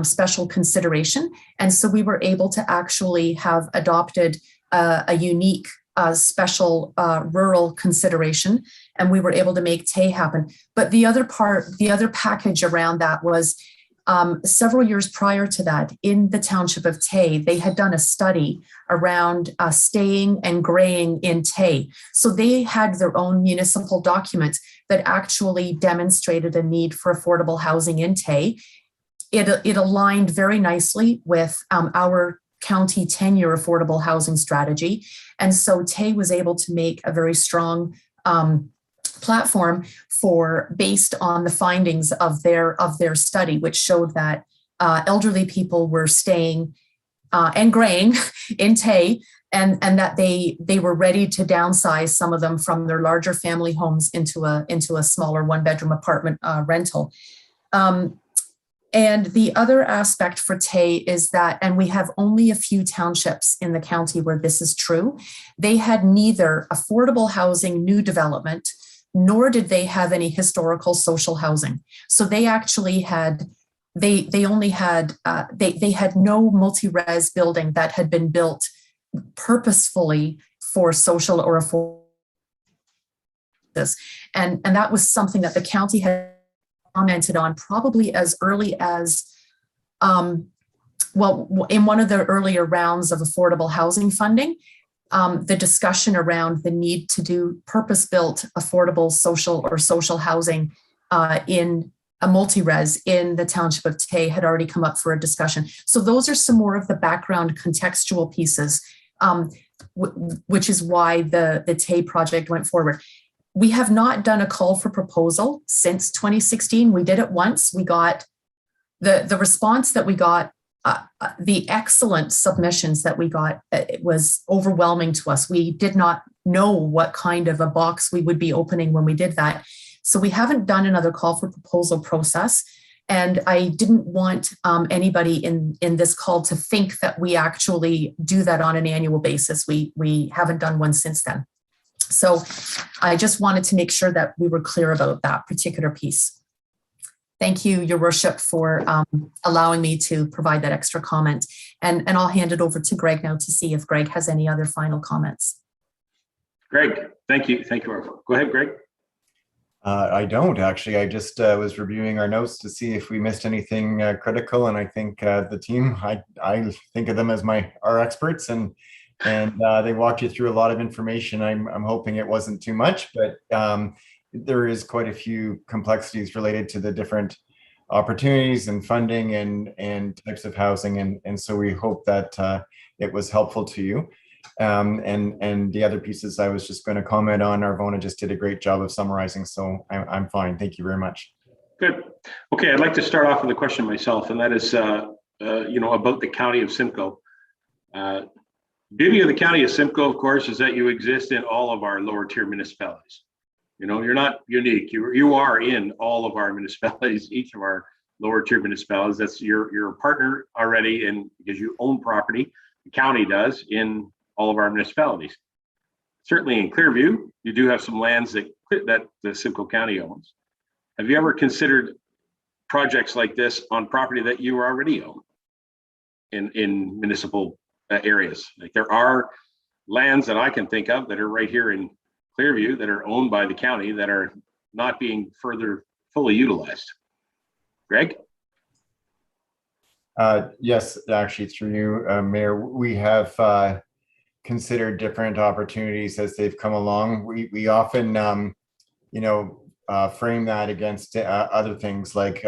special consideration. And so we were able to actually have adopted a unique special rural consideration, and we were able to make Tay happen. But the other package around that was several years prior to that, in the township of Tay, they had done a study around staying and graying in Tay. So they had their own municipal document that actually demonstrated a need for affordable housing in Tay. It aligned very nicely with our county 10-year affordable housing strategy. And so Tay was able to make a very strong platform based on the findings of their study, which showed that elderly people were staying and graying in Tay, and that they were ready to downsize some of them from their larger family homes into a smaller 1-bedroom apartment rental. And the other aspect for Tay is that, and we have only a few townships in the county where this is true, they had neither affordable housing new development, nor did they have any historical social housing. So they actually had, they had no multi-res building that had been built purposefully for social or affordable. And that was something that the county had commented on probably as early as, in one of the earlier rounds of affordable housing funding, the discussion around the need to do purpose-built affordable social housing in a multi-res in the township of Tay had already come up for a discussion. So those are some more of the background contextual pieces, which is why the Tay project went forward. We have not done a call for proposal since 2016. We did it once. We got the response that we got, the excellent submissions that we got, it was overwhelming to us. We did not know what kind of a box we would be opening when we did that. So we haven't done another call for proposal process. And I didn't want anybody in this call to think that we actually do that on an annual basis. We haven't done one since then. So I just wanted to make sure that we were clear about that particular piece. Thank you, Your Worship, for allowing me to provide that extra comment. And I'll hand it over to Greg now to see if Greg has any other final comments. Greg, thank you. Thank you. Go ahead, Greg. I don't actually. I just was reviewing our notes to see if we missed anything critical. And I think the team, I think of them as our experts, and they walked you through a lot of information. I'm hoping it wasn't too much, but there is quite a few complexities related to the different opportunities and funding and types of housing. And so we hope that it was helpful to you. And the other pieces I was just going to comment on, Arvona just did a great job of summarizing. So I'm fine. Thank you very much. Good. Okay, I'd like to start off with a question myself, and that is, about the county of Simcoe. Beauty of the county of Simcoe, of course, is that you exist in all of our lower tier municipalities. You're not unique. You are in all of our municipalities, each of our lower tier municipalities. That's you're a partner already, and because you own property, the county does in all of our municipalities. Certainly in Clearview, you do have some lands that the Simcoe County owns. Have you ever considered projects like this on property that you already own in municipal areas? Like there are lands that I can think of that are right here in Clearview that are owned by the county that are not being further fully utilized. Greg? Yes, actually through you, Mayor, we have considered different opportunities as they've come along. We often, frame that against other things like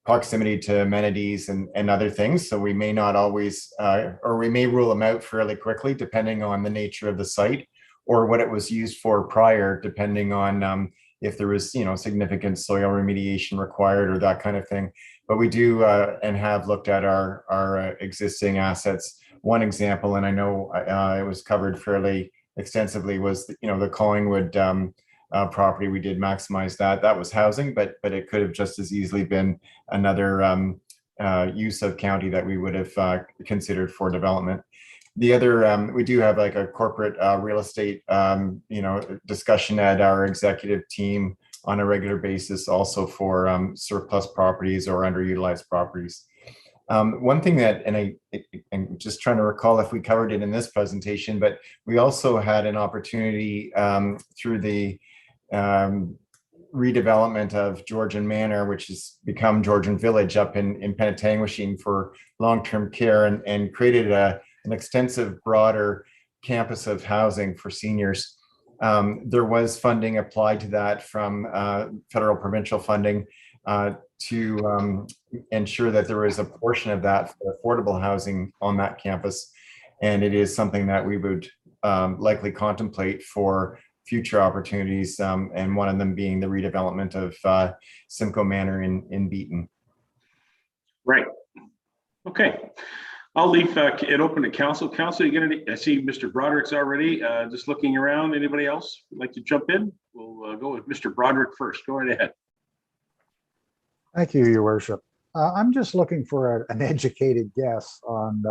proximity to amenities and other things. So we may not always, or we may rule them out fairly quickly, depending on the nature of the site or what it was used for prior, depending on if there was, significant soil remediation required or that kind of thing. But we do and have looked at our existing assets. One example, and I know it was covered fairly extensively, was the Collingwood property. We did maximize that. That was housing, but it could have just as easily been another use of county that we would have considered for development. The other, we do have like a corporate real estate, discussion at our executive team on a regular basis, also for surplus properties or underutilized properties. One thing that, and I'm just trying to recall if we covered it in this presentation, but we also had an opportunity through the redevelopment of Georgian Manor, which has become Georgian Village up in Penetanguishene for long-term care, and created an extensive, broader campus of housing for seniors. There was funding applied to that from federal provincial funding to ensure that there was a portion of that for affordable housing on that campus. And it is something that we would likely contemplate for future opportunities, and one of them being the redevelopment of Simcoe Manor in Beaton. Right. Okay. I'll leave it open to council. Council, I see Mr. Broderick's already just looking around. Anybody else would like to jump in? We'll go with Mr. Broderick first. Go right ahead. Thank you, Your Worship. I'm just looking for an educated guess on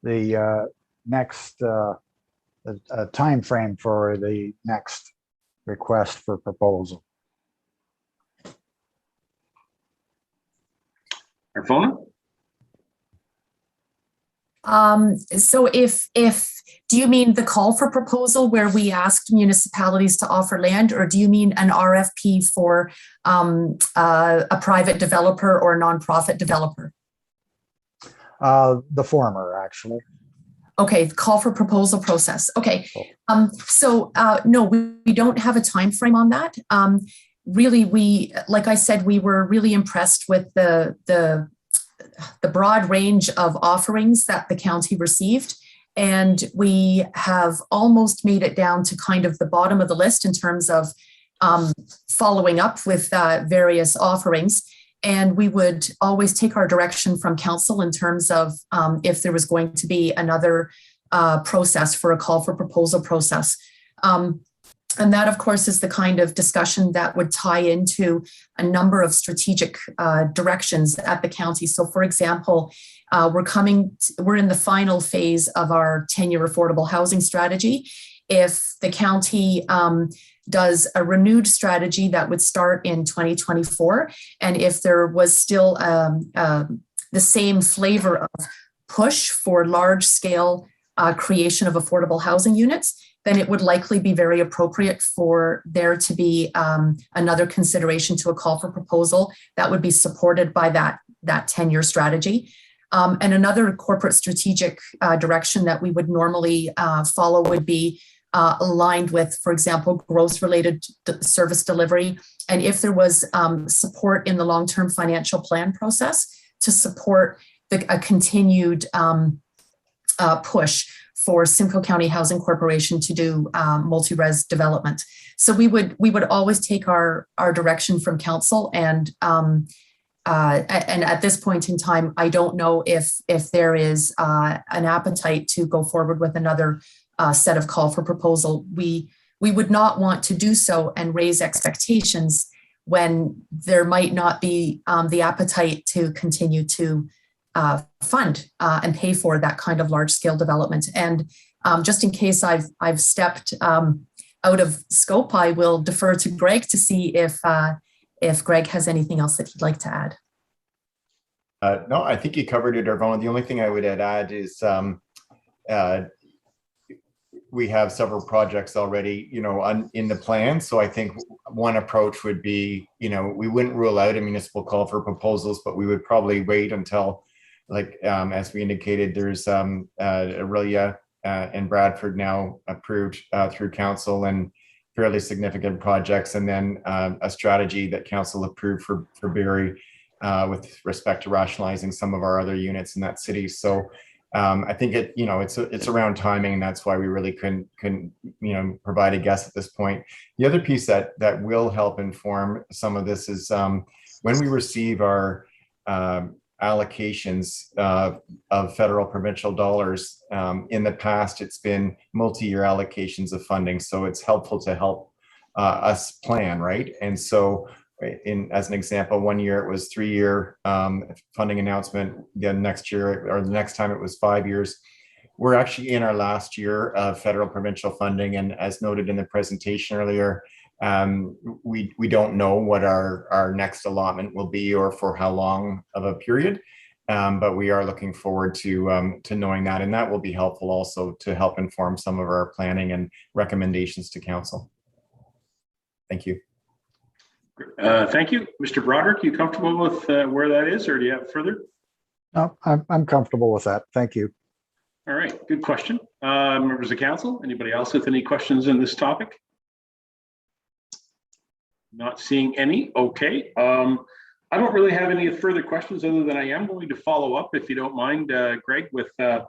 the next time frame for the next request for proposal. Arvona? So if do you mean the call for proposal where we asked municipalities to offer land, or do you mean an RFP for a private developer or a nonprofit developer? The former, actually. Okay, call for proposal process. Okay, no, we don't have a time frame on that. Really, like I said, we were really impressed with the broad range of offerings that the county received. And we have almost made it down to kind of the bottom of the list in terms of following up with various offerings. And we would always take our direction from council in terms of if there was going to be another process for a call for proposal process. And that, of course, is the kind of discussion that would tie into a number of strategic directions at the county. So, for example, we're in the final phase of our 10-year affordable housing strategy. If the county does a renewed strategy that would start in 2024, and if there was still the same flavor of push for large-scale creation of affordable housing units, then it would likely be very appropriate for there to be another consideration to a call for proposal that would be supported by that 10-year strategy. And another corporate strategic direction that we would normally follow would be aligned with, for example, growth-related service delivery and if there was support in the long-term financial plan process to support a continued push for Simcoe County Housing Corporation to do multi-res development. So we would always take our direction from council, and at this point in time, I don't know if there is an appetite to go forward with another set of call for proposal. We would not want to do so and raise expectations when there might not be the appetite to continue to fund and pay for that kind of large scale development. And just in case I've stepped out of scope, I will defer to Greg to see if Greg has anything else that he'd like to add. No, I think you covered it, Irvona. The only thing I would add is we have several projects already, in the plan. So I think one approach would be, we wouldn't rule out a municipal call for proposals, but we would probably wait until, as we indicated, there's Aurelia and Bradford now approved through council and fairly significant projects, and then a strategy that council approved for Barrie with respect to rationalizing some of our other units in that city. So I think it's around timing, and that's why we really couldn't provide a guess at this point. The other piece that will help inform some of this is when we receive our allocations of federal provincial dollars. In the past, it's been multi-year allocations of funding, so it's helpful to help us plan, right? And so as an example, one year it was 3-year funding announcement. The next year, or the next time, it was 5 years. We're actually in our last year of federal provincial funding, and as noted in the presentation earlier, we don't know what our next allotment will be or for how long of a period, but we are looking forward to knowing that, and that will be helpful also to help inform some of our planning and recommendations to council. Thank you. Thank you. Mr. Broderick, you comfortable with where that is, or do you have further? No, I'm comfortable with that. Thank you. All right, good question. Members of council, anybody else with any questions on this topic? Not seeing any. Okay. I don't really have any further questions other than I am going to follow up, if you don't mind, Greg, with a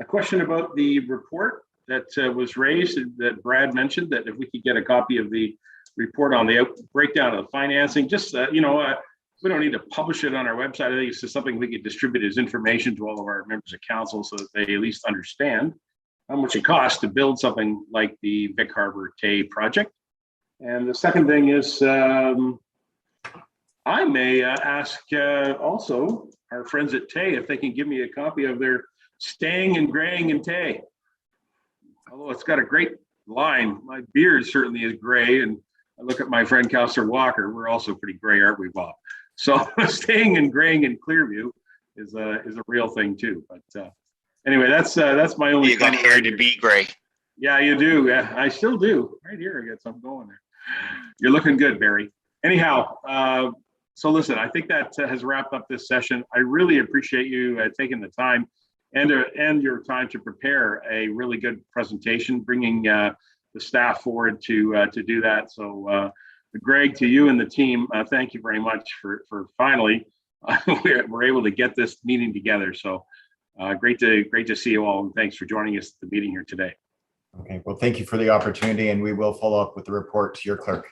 question about the report that was raised that Brad mentioned, that if we could get a copy of the report on the breakdown of the financing, just, we don't need to publish it on our website. I think it's just something we could distribute as information to all of our members of council so that they at least understand how much it costs to build something like the Vic Harbor Tay project. And the second thing is, I may ask also our friends at Tay if they can give me a copy of their Staying and Graying in Tay. Although it's got a great line, my beard certainly is gray, and I look at my friend Councillor Walker, we're also pretty gray, aren't we, Bob? So Staying and Graying in Clearview is a real thing too. But anyway, that's my only. You got hair to be gray. Yeah, you do. Yeah, I still do. Right here, I got something going there. You're looking good, Barry. Anyhow, so listen, I think that has wrapped up this session. I really appreciate you taking the time and your time to prepare a really good presentation, bringing the staff forward to do that. So, Greg, to you and the team, thank you very much for finally we're able to get this meeting together. So, great to see you all, and thanks for joining us at the meeting here today. Okay, well, thank you for the opportunity, and we will follow up with the report to your clerk.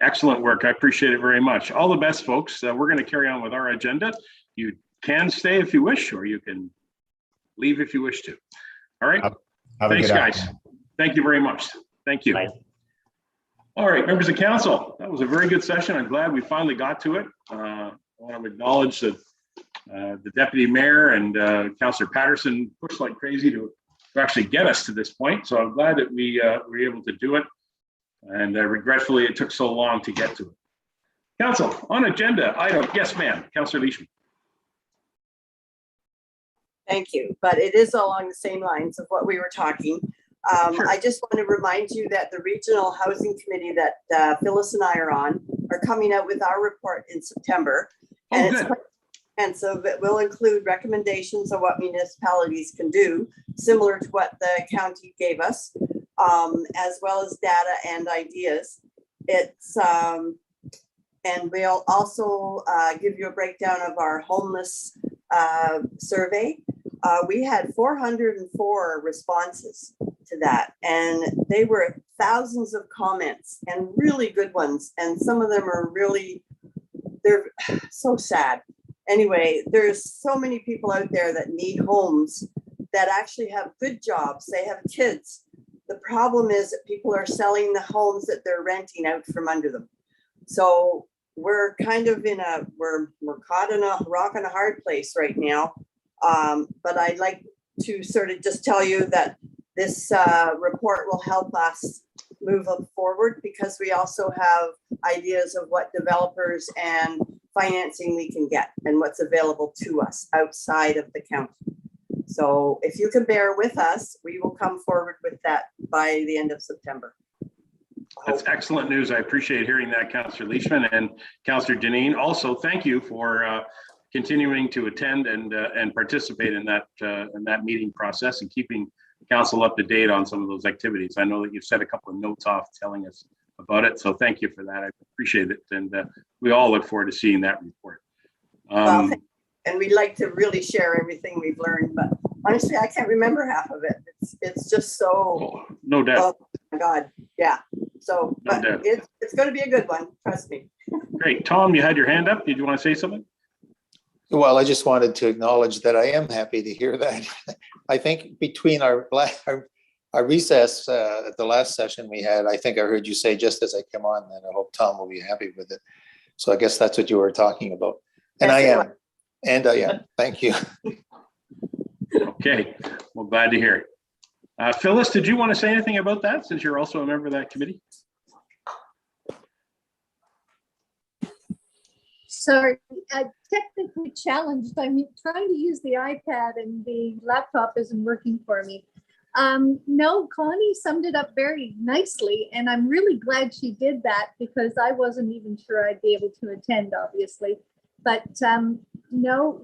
Excellent work. I appreciate it very much. All the best, folks. We're going to carry on with our agenda. You can stay if you wish, or you can leave if you wish to. All right. Thanks, guys. Thank you very much. Thank you. Bye. All right, members of council, that was a very good session. I'm glad we finally got to it. I want to acknowledge that the deputy mayor and Councillor Patterson pushed like crazy to actually get us to this point. So I'm glad that we were able to do it. And regretfully, it took so long to get to it. Council, on agenda item, yes, ma'am, Councillor Leishman. Thank you, but it is along the same lines of what we were talking. Sure. I just want to remind you that the Regional Housing Committee that Phyllis and I are on are coming out with our report in September. And it's quite extensive. It will include recommendations on what municipalities can do, similar to what the county gave us, as well as data and ideas. It's And we'll also give you a breakdown of our homeless survey. We had 404 responses to that, and they were thousands of comments and really good ones. And some of them are really, they're so sad. Anyway, there's so many people out there that need homes that actually have good jobs. They have kids. The problem is that people are selling the homes that they're renting out from under them. So we're kind of in a, we're caught in a rock and a hard place right now. But I'd like to sort of just tell you that this report will help us move forward, because we also have ideas of what developers and financing we can get and what's available to us outside of the county. So if you can bear with us, we will come forward with that by the end of September. That's excellent news. I appreciate hearing that, Councillor Leishman, and Councillor Janine. Also, thank you for continuing to attend and participate in that meeting process and keeping council up to date on some of those activities. I know that you've set a couple of notes off telling us about it, so thank you for that. I appreciate it, and we all look forward to seeing that report. And we'd like to really share everything we've learned, but honestly, I can't remember half of it. It's just so. No doubt. Oh my God, yeah. So, but it's going to be a good one. Trust me. Great, Tom, you had your hand up. Did you want to say something? Well, I just wanted to acknowledge that I am happy to hear that. I think between our recess at the last session we had, I think I heard you say just as I came on that I hope Tom will be happy with it. So I guess that's what you were talking about. And yes, I am. And I am. Thank you. Okay, well, glad to hear it. Phyllis, did you want to say anything about that, since you're also a member of that committee? Sorry, technically challenged. I'm trying to use the iPad and the laptop isn't working for me. No, Connie summed it up very nicely, and I'm really glad she did that, because I wasn't even sure I'd be able to attend, obviously. But no,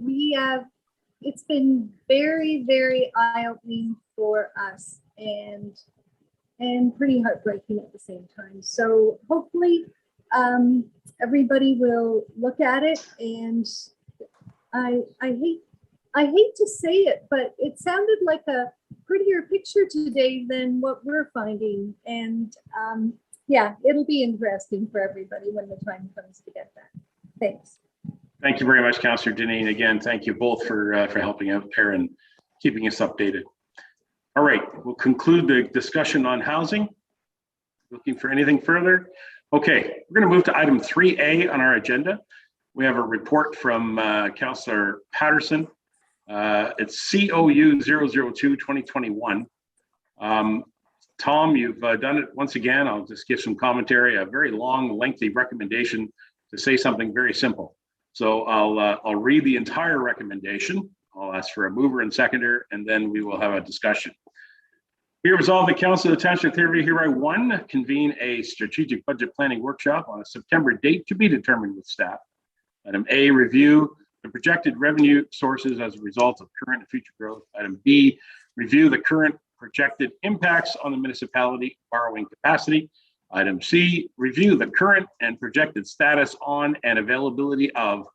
it's been very, very eye-opening for us, and pretty heartbreaking at the same time. So hopefully everybody will look at it, and I hate to say it, but it sounded like a prettier picture today than what we're finding. And yeah, it'll be interesting for everybody when the time comes to get that. Thanks. Thank you very much, Councillor Janine. Again, thank you both for helping out there and keeping us updated. All right, we'll conclude the discussion on housing. Looking for anything further? Okay, we're going to move to item 3A on our agenda. We have a report from Councillor Patterson. It's COU 002-2021. Tom, you've done it once again. I'll just give some commentary, a very long, lengthy recommendation to say something very simple. So I'll read the entire recommendation. I'll ask for a mover and seconder, and then we will have a discussion. Be resolved, the Council of the Township of Clearview hereby 1, convene a strategic budget planning workshop on a September date to be determined with staff. Item A, review the projected revenue sources as a result of current and future growth. Item B, review the current projected impacts on the municipality borrowing capacity. Item C, review the current and projected status on and availability of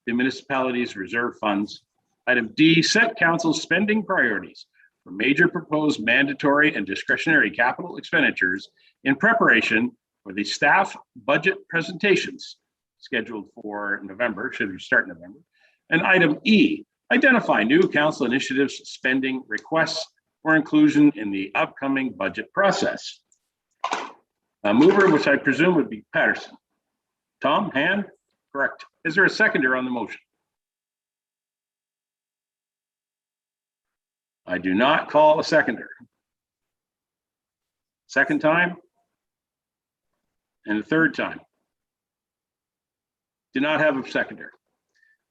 the municipality's reserve funds. Item D, set council's spending priorities for major proposed mandatory and discretionary capital expenditures in preparation for the staff budget presentations scheduled for November, should start in November. And item E, identify new council initiatives, spending requests for inclusion in the upcoming budget process. A mover, which I presume would be Patterson. Tom, hand? Correct. Is there a seconder on the motion? I do not call a seconder. Second time? And a third time? Do not have a seconder.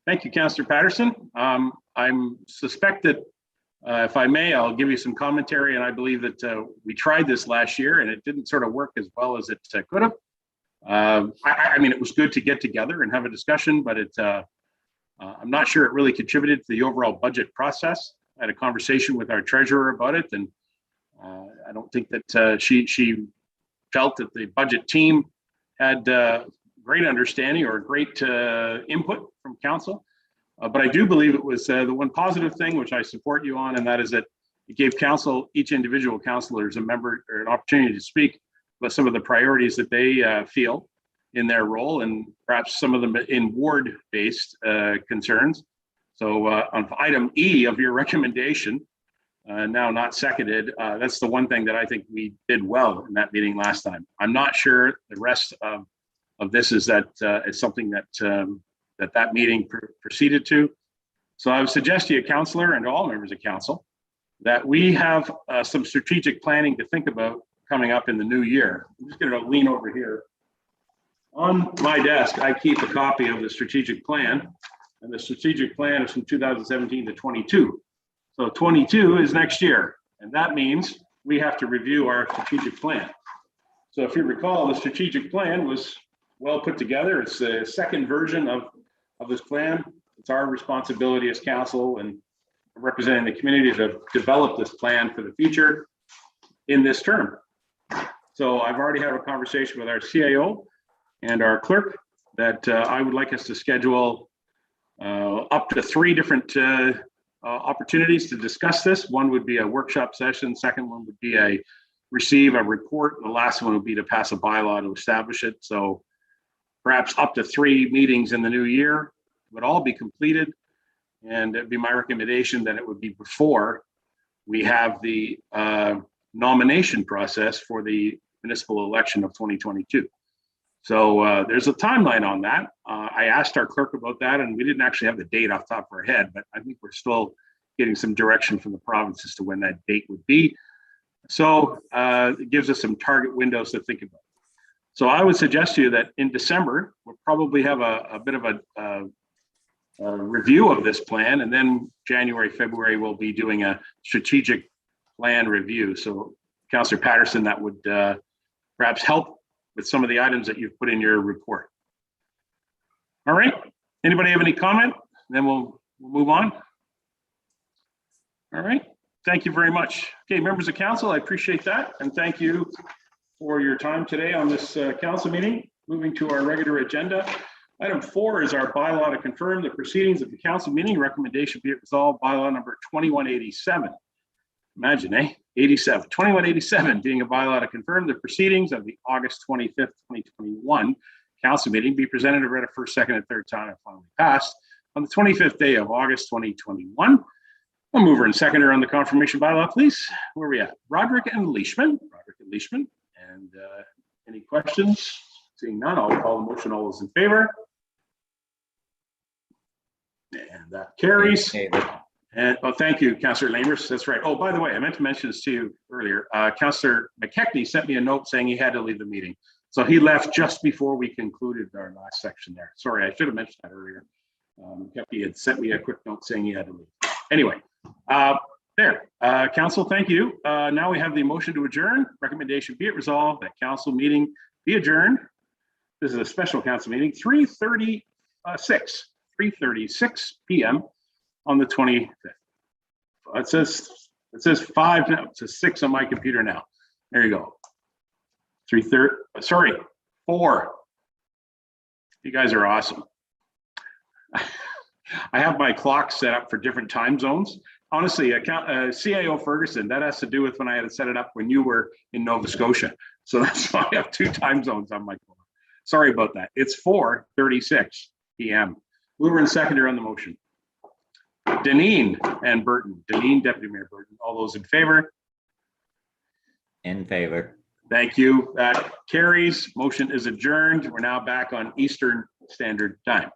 Thank you, Councillor Patterson. I'm suspect that if I may, I'll give you some commentary, and I believe that we tried this last year and it didn't sort of work as well as it could have. I mean, it was good to get together and have a discussion, but I'm not sure it really contributed to the overall budget process. I had a conversation with our treasurer about it, and I don't think that she felt that the budget team had great understanding or great input from council. But I do believe it was the one positive thing, which I support you on, and that is that it gave council, each individual councillors, a member or an opportunity to speak about some of the priorities that they feel in their role, and perhaps some of them in ward-based concerns. So on item E of your recommendation, now not seconded, that's the one thing that I think we did well in that meeting last time. I'm not sure the rest of this is that it's something that that meeting proceeded to. So I would suggest to you, councillor, and to all members of council, that we have some strategic planning to think about coming up in the new year. I'm just going to lean over here. On my desk, I keep a copy of the strategic plan, and the strategic plan is from 2017 to 22. So 22 is next year, and that means we have to review our strategic plan. So if you recall, the strategic plan was well put together. It's the second version of this plan. It's our responsibility as council and representing the community to develop this plan for the future in this term. So I've already had a conversation with our CAO and our clerk that I would like us to schedule up to 3 different opportunities to discuss this. One would be a workshop session. Second one would be receive a report. The last one would be to pass a bylaw to establish it. So perhaps up to 3 meetings in the new year would all be completed. And it'd be my recommendation that it would be before we have the nomination process for the municipal election of 2022. So there's a timeline on that. I asked our clerk about that, and we didn't actually have the date off the top of our head, but I think we're still getting some direction from the province as to when that date would be. So it gives us some target windows to think about. So I would suggest to you that in December, we'll probably have a bit of a review of this plan, and then January, February, we'll be doing a strategic plan review. So Councillor Patterson, that would perhaps help with some of the items that you've put in your report. All right, anybody have any comment? Then we'll move on. All right, thank you very much. Okay, members of council, I appreciate that. And thank you for your time today on this council meeting. Moving to our regular agenda. Item 4 is our bylaw to confirm the proceedings of the council meeting. Recommendation be it resolved, bylaw number 2187. Imagine, 87, 2187 being a bylaw to confirm the proceedings of the August 25th, 2021 council meeting be presented and read a first, second, and third time and finally passed on the 25th day of August, 2021. A mover and seconder on the confirmation bylaw, please. Where are we at? Roderick and Leishman. Roderick and Leishman. And any questions? Seeing none, I'll call the motion. All those in favor? And that carries. And thank you, Councillor Lamers. That's right. Oh, by the way, I meant to mention this to you earlier. Councillor McKechnie sent me a note saying he had to leave the meeting. So he left just before we concluded our last section there. Sorry, I should have mentioned that earlier. McKechnie had sent me a quick note saying he had to leave. Anyway, there. Council, thank you. Now we have the motion to adjourn. Recommendation be it resolved that council meeting be adjourned. This is a special council meeting, 3:36 p.m. on the 25th. It says 5 now. It says 6 on my computer now. There you go. 3:30. Sorry, 4. You guys are awesome. I have my clock set up for different time zones. Honestly, CAO Ferguson, that has to do with when I had to set it up when you were in Nova Scotia. So that's why I have 2 time zones on my clock. Sorry about that. It's 4:36 p.m. Mover and seconder on the motion. Deneen and Burton. Deneen, Deputy Mayor Burton. All those in favor? In favor. Thank you. That carries. Motion is adjourned. We're now back on Eastern Standard Time.